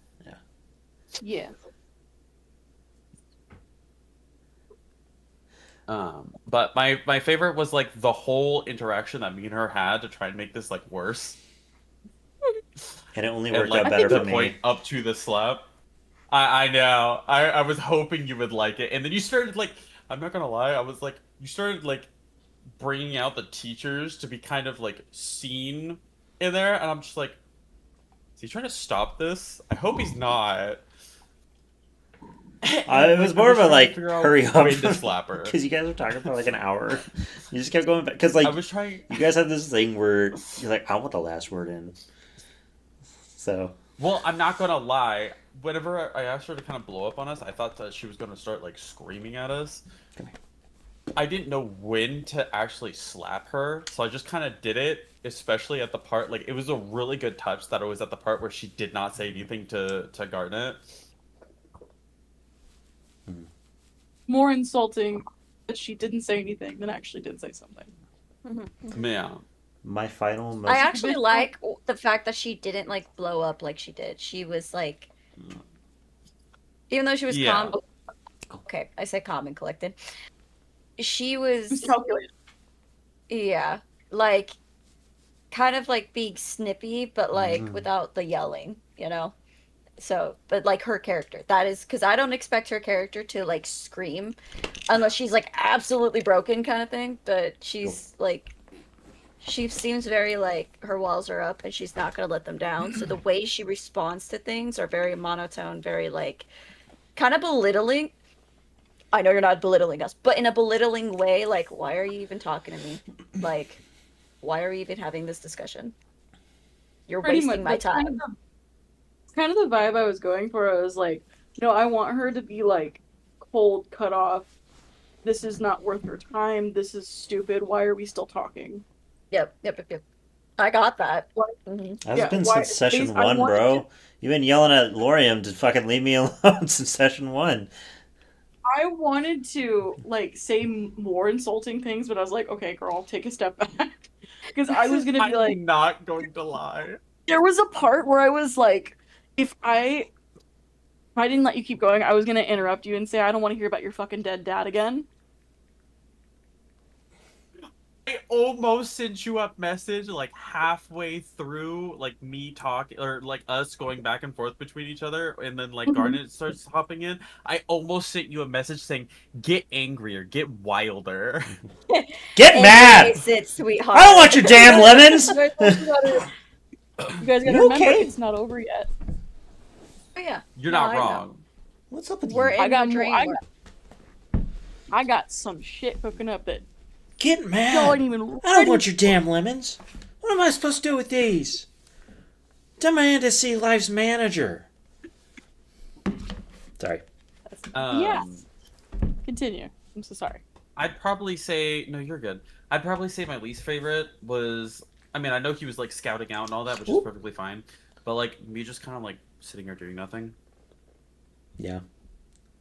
Yeah. But my favorite was like the whole interaction that me and her had to try and make this like worse. And it only And worked like out better the for me. point up to the slap. I know. I was hoping you would like it, and then you started like, I'm not gonna lie, I was like, you started like bringing out the teachers to be kind of like seen in there, and I'm just like, is he trying to stop this? I hope he's not. It was more of a like, hurry up, when to slap her. because you guys were talking for like an hour. You just kept going back because like I was trying. you guys have this thing where you're like, I want the last word in. So Well, I'm not gonna lie. Whenever I asked her to kind of blow up on us, I thought that she was gonna start like screaming at us. Come here. I didn't know when to actually slap her, so I just kind of did it. Especially at the part, like it was a really good touch that it was at the part where she did not say anything to Garnet. More insulting that she didn't say anything than actually did say something. Yeah. my final. I actually like the fact that she didn't like blow up like she did. She was like, even though she was Yeah. calm. Okay, I said calm and collected. She was, Calculated. yeah, like kind of like being snippy, but like without the yelling, you know. So, but like her character, that is because I don't expect her character to like scream unless she's like absolutely broken kind of thing. But she's like, she seems very like her walls are up and she's not gonna let them down. So the way she responds to things are very monotone, very like kind of belittling. I know you're not belittling us, but in a belittling way, like, why are you even talking to me? Like, why are we even having this discussion? You're Pretty wasting much, my that's time. Kind of the vibe I was going for. I was like, you know, I want her to be like cold, cut off. This is not worth her time. This is stupid. Why are we still talking? Yep. I got that. That's Yeah, been why- since session I one, wanted bro. to- You've been yelling at Lauriam to fucking leave me alone since session one. I wanted to like say more insulting things, but I was like, okay, girl, take a step back. Because I was gonna be like, I'm not going to lie. there was a part where I was like, if I didn't let you keep going, I was gonna interrupt you and say, I don't want to hear about your fucking dead dad again. I almost sent you a message like halfway through, like me talking or like us going back and forth between each other, and then like Garnet starts hopping in. I almost sent you a message saying, "Get angrier, get wilder." Get mad! Embrace it, sweetheart. I don't want your damn lemons! You guys gotta You remember, okay? it's not over yet. Oh, yeah. You're No, not I know. wrong. What's up with We're you? in I got the more. dream. I got some shit cooking up that Get y'all mad! ain't even. I don't want your damn lemons. What am I supposed to do with these? Demand to see life's manager. Sorry. Yeah. Continue. I'm so sorry. I'd probably say no. You're good. I'd probably say my least favorite was. I mean, I know he was like scouting out and all that, which is perfectly fine. but like me just kind of like sitting here doing nothing. Yeah.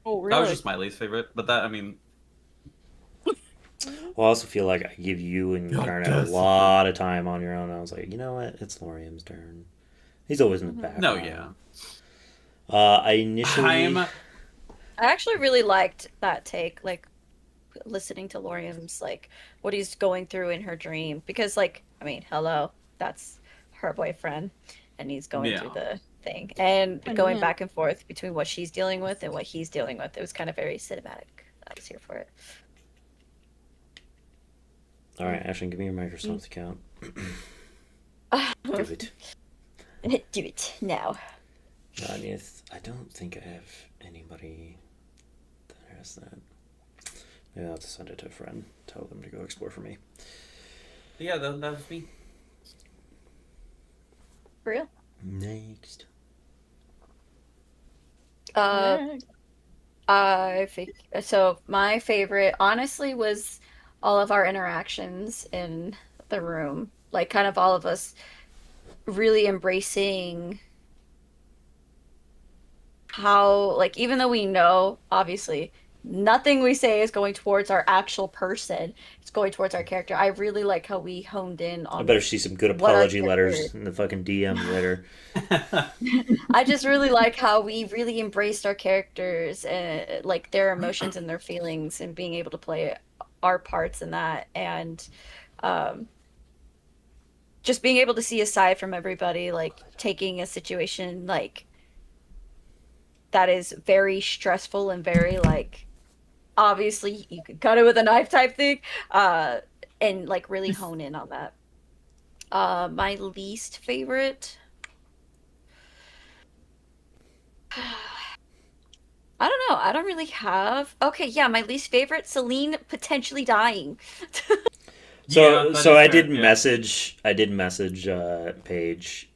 Oh, That was really? just my least favorite, but that I mean, Well, I also feel like I give you and God, Garnet a that's lot of time on your own. I was like, you know what? It's Lauriam's turn. He's always in the background. no, yeah. I initially. I actually really liked that take, like listening to Lauriam's like what he's going through in her dream, because like I mean, hello, that's her boyfriend, and he's going through Yeah. the thing and And going yeah. back and forth between what she's dealing with and what he's dealing with. It was kind of very cinematic. I was here for it. All right, Ashley, give me your Microsoft account. Give it. Do it now. I don't think I have anybody that has that. Maybe I'll have to send it to a friend. Tell them to go explore for me. Yeah, that was me. For real. Next. Yeah. I think so. My favorite, honestly, was all of our interactions in the room. Like, kind of all of us really embracing how, like, even though we know, obviously, nothing we say is going towards our actual person, it's going towards our character. I really like how we honed in I on better see some good what our apology character. letters in the fucking DMs later. I just really like how we really embraced our characters and like their emotions and their feelings and being able to play our parts in that, and um, just being able to see aside from everybody, like taking a situation like that is very stressful and very like obviously you could cut it with a knife type thing, and like really hone in on that. My least favorite. I don't know. I don't really have. Okay, yeah, my least favorite, Selene potentially dying. So that so is I fair, did yeah. message Paige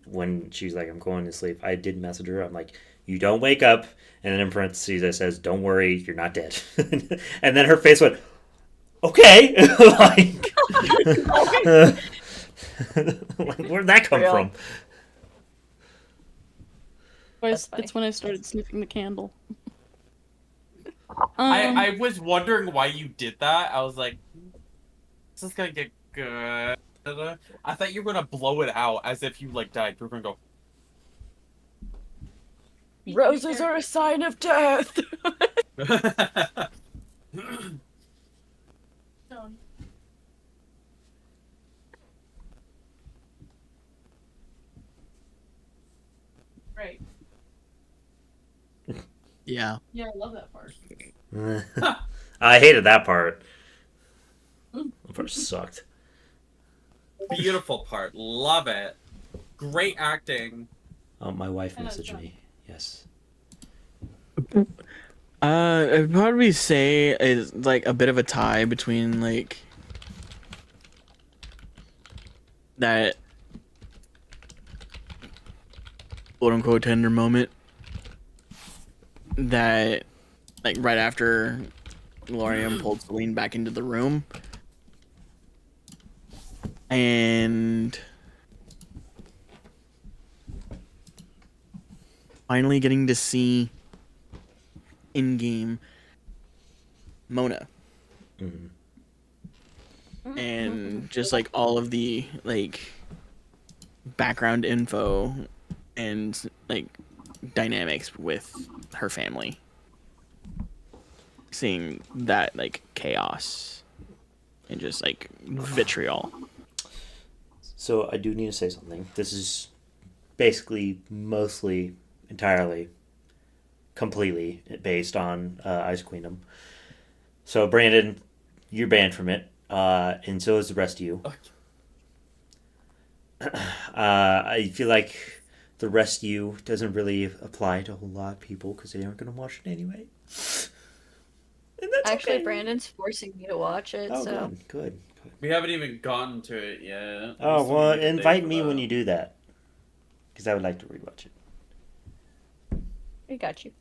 when she's like, I'm going to sleep. I did message her. I'm like, you don't wake up, and then in parentheses it says, don't worry, you're not dead. And then her face went, okay. Like, like, where'd that come Real. from? That's funny. That's when I started sniffing the candle. I was wondering why you did that. I was like, this is gonna get good. I thought you were gonna blow it out as if you like died. You were gonna Roses are a sign of death. go. Right. Yeah. Yeah, I love that part. I hated that part. That part sucked. Beautiful part. Love it. Great acting. Oh, my wife And messaged it's me. Yes. I'd probably say is like a bit of a tie between like that quote unquote tender moment that like right after Lauriam pulled Selene back into the room and finally getting to see in-game Mona. And just like all of the like background info and like dynamics with her family, seeing that like chaos and just like vitriol. So I do need to say something. This is basically, mostly, entirely, completely based on Ice Queendom. So Brandon, you're banned from it, and so is the rest of you. I feel like the rest of you doesn't really apply to a whole lot of people because they aren't going to watch it anyway. And that's Actually, okay. Brandon's forcing me to watch it, Oh, so good. We haven't even gotten to it yet. Oh, We still well, need a day invite for me when that. you do that. Because I would like to rewatch it. we got you.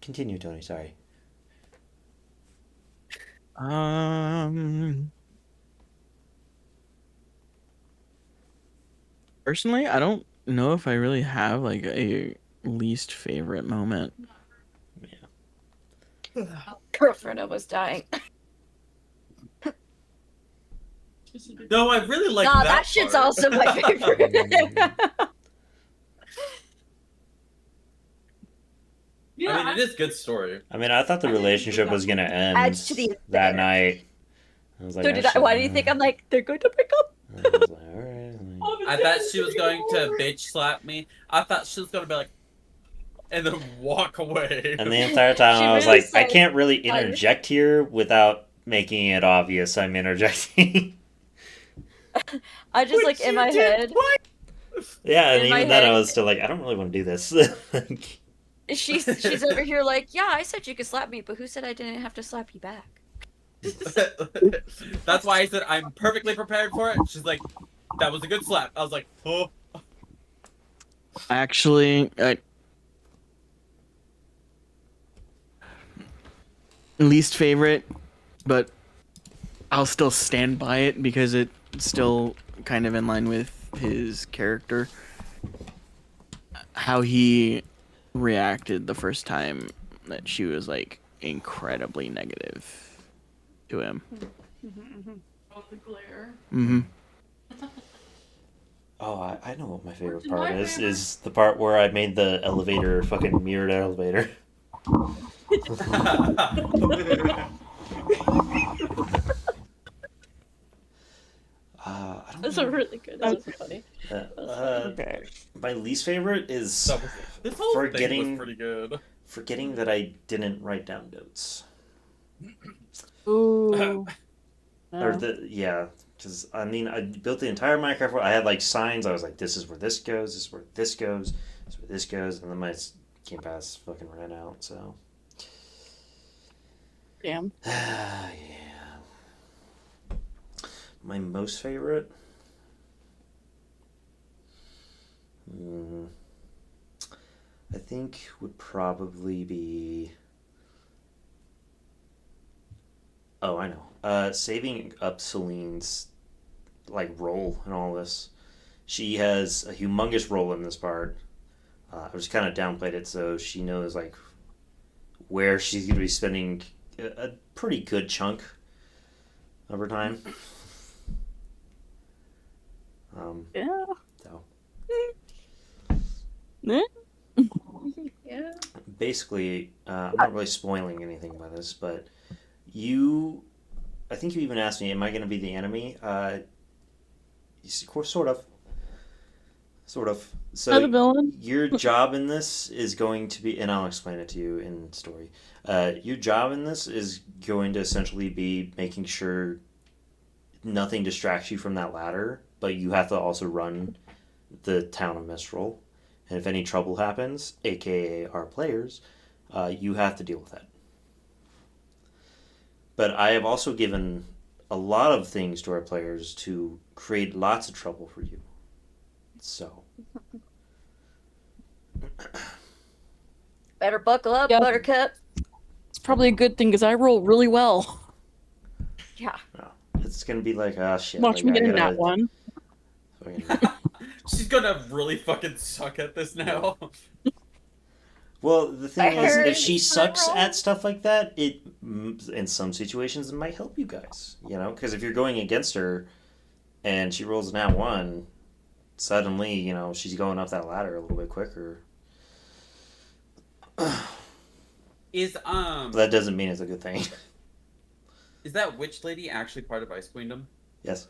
Continue, Tony, sorry. Personally, I don't know if I really have like a least favorite moment. Girlfriend almost dying. No, I really like Nah, that. that shit's part. also my favorite. I mean, it is good story. I mean, I thought the relationship was gonna end Adds to the that affair. night. I was like, So I did I. should- Why do you think I'm like, they're going to break up? I was like, all right. I thought she was going to bitch slap me. I thought she was going to be like, and then walk away. And the entire time She I was really like, I said, can't really "Fire." interject here without making it obvious I'm interjecting. I just like in my head. Yeah, and In my even then I head- was still like, I don't really want to do this. Like, She's over here like, yeah, I said you could slap me, but who said I didn't have to slap you back? That's why I said I'm perfectly prepared for it. She's like, that was a good slap. I was like, oh. Actually, least favorite, but I'll still stand by it because it's still kind of in line with his character. How he reacted the first time that she was like incredibly negative to him. Oh, the glare. Mm-hmm. oh, I know what my favorite What's part my is. favorite? Is the part where I made the elevator fucking mirrored elevator. I don't That's know. a really good. That was funny. Okay. My least favorite is This whole thing forgetting was pretty good. forgetting that I didn't write down notes. Ooh. Or because I mean I built the entire Minecraft world. I had like signs. I was like, this is where this goes. This is where this goes. This is where this goes. And then my Game Pass fucking ran out. So Damn. yeah. My most favorite. I think would probably be. Oh, I know. Saving up Selene's like role in all this. She has a humongous role in this part. I just kind of downplayed it so she knows like where she's going to be spending a pretty good chunk of her time. Yeah. So Yeah. basically, I'm not really spoiling anything by this, but I think you even asked me, am I going to be the enemy? Sort of. Sort of. So the villain. your job in this is going to be, and I'll explain it to you in story. Your job in this is going to essentially be making sure nothing distracts you from that ladder, but you have to also run the town of Mistral. And if any trouble happens, aka our players, you have to deal with that. But I have also given a lot of things to our players to create lots of trouble for you. So. Better buckle up, Yep. Buttercup. It's probably a good thing because I roll really well. Yeah. It's gonna be like, ah, shit. Watch like, me I get in gotta- that one. fucking- She's gonna really fucking suck at this now. Well, the thing I is, heard if she it's sucks wrong. at stuff like that, it in some situations it might help you guys. You know, because if you're going against her, and she rolls an at one, suddenly she's going up that ladder a little bit quicker. Is But that doesn't mean it's a good thing. is that witch lady actually part of Ice Queendom? Yes.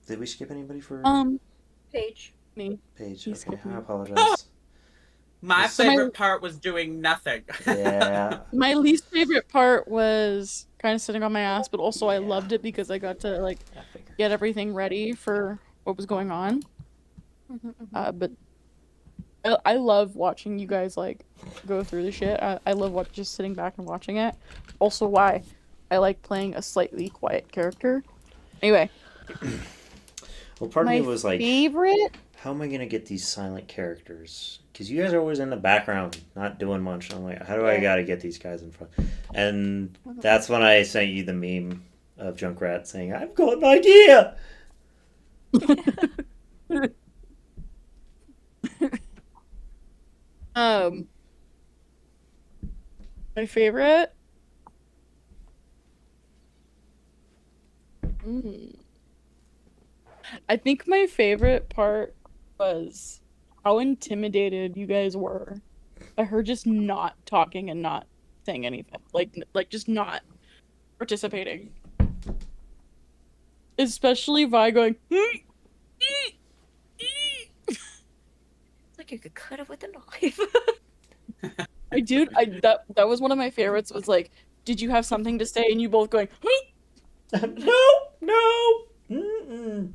Did we skip anybody for Paige. Me. Paige? you Okay, skipped me. I apologize. My So favorite part was doing nothing. Yeah. My least favorite part was kind of sitting on my ass, but also I loved it because I got to like I figured. get everything ready for what was going on. But I love watching you guys like go through the shit. I love just sitting back and watching it. Also, why I like playing a slightly quiet character. Anyway, Well, part of my me was like, favorite. how am I gonna get these silent characters? Because you guys are always in the background, not doing much. I'm like, how do I gotta get these guys in front? And that's when I sent you the meme of Junkrat saying, "I've got an idea." My favorite. Mm. I think my favorite part was how intimidated you guys were by her just not talking and not saying anything. Like just not participating. Especially Vi going, It's like you could cut it with a knife. that was one of my favorites, was like, did you have something to say? And you both going, No. Mm-mm.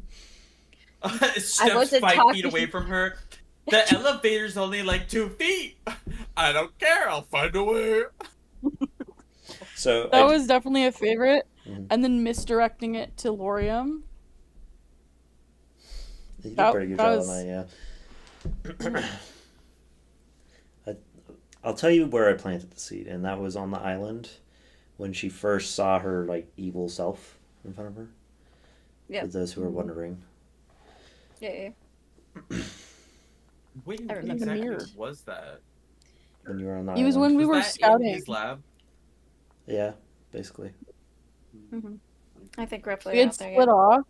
I wasn't 5 talking. feet away from her. The elevator's only like 2 feet. I don't care. I'll find a way. So that was definitely a favorite. Mhm. And then misdirecting it to Lauriam. You did That- a pretty good that job was- on that, yeah. I'll tell you where I planted the seed, and that was on the island when she first saw her like evil self in front of her. Yeah. For those who are wondering. Yeah. When I remember. exactly Mirror. was that? When you were on the It was island. when we Was were that in scouting. his lab? Yeah, basically. I think roughly We had around there. split Yeah. off.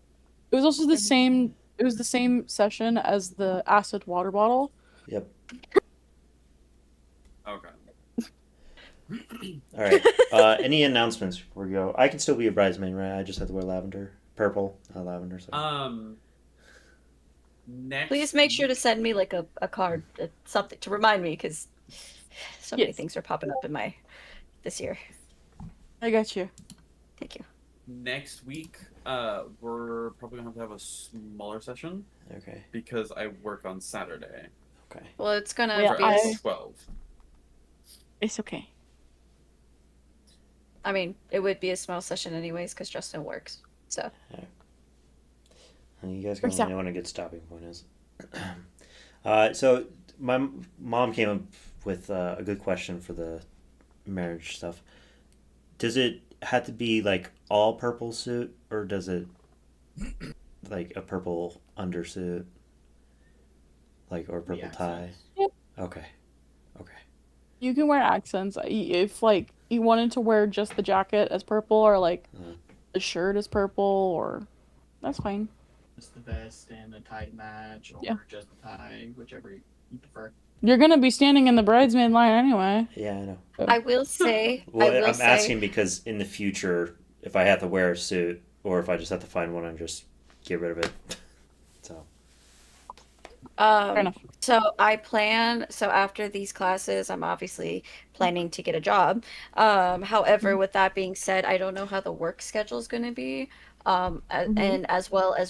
It was also the same. It was the same session as the acid water bottle. Yep. Okay. All right. Any announcements before we go? I can still be a bridesmaid, right? I just have to wear lavender, purple, not lavender. Sorry. Next. Please make sure to send me like a card, something to remind me, because so many Yes. things are popping up in my this year. I got you. Thank you. Next week, we're probably gonna have to have a smaller session Okay. because I work on Saturday. Okay. Well, it's gonna Yeah, be. For 12. It's okay. I mean, it would be a small session anyways, because Justin works. So And you guys can Works let me out. know when a good stopping point is. So my mom came up with a good question for the marriage stuff. Does it have to be like all purple suit, or does it like a purple undersuit, like, or purple tie? accents. Yep. Okay. Okay. You can wear accents. If like you wanted to wear just the jacket as purple, or like the shirt as purple, or that's fine. Just the vest and a tie match, or Yeah. just the tie, whichever you prefer. You're gonna be standing in the bridesmaid line anyway. Yeah, I know. I will say, Well, I'm asking because in the future, if I have to wear a suit, or if I just have to find one and just get rid of it. So. Fair enough. So I plan. So after these classes, I'm obviously planning to get a job. However, with that being said, I don't know how the work schedule is going to be. And as well as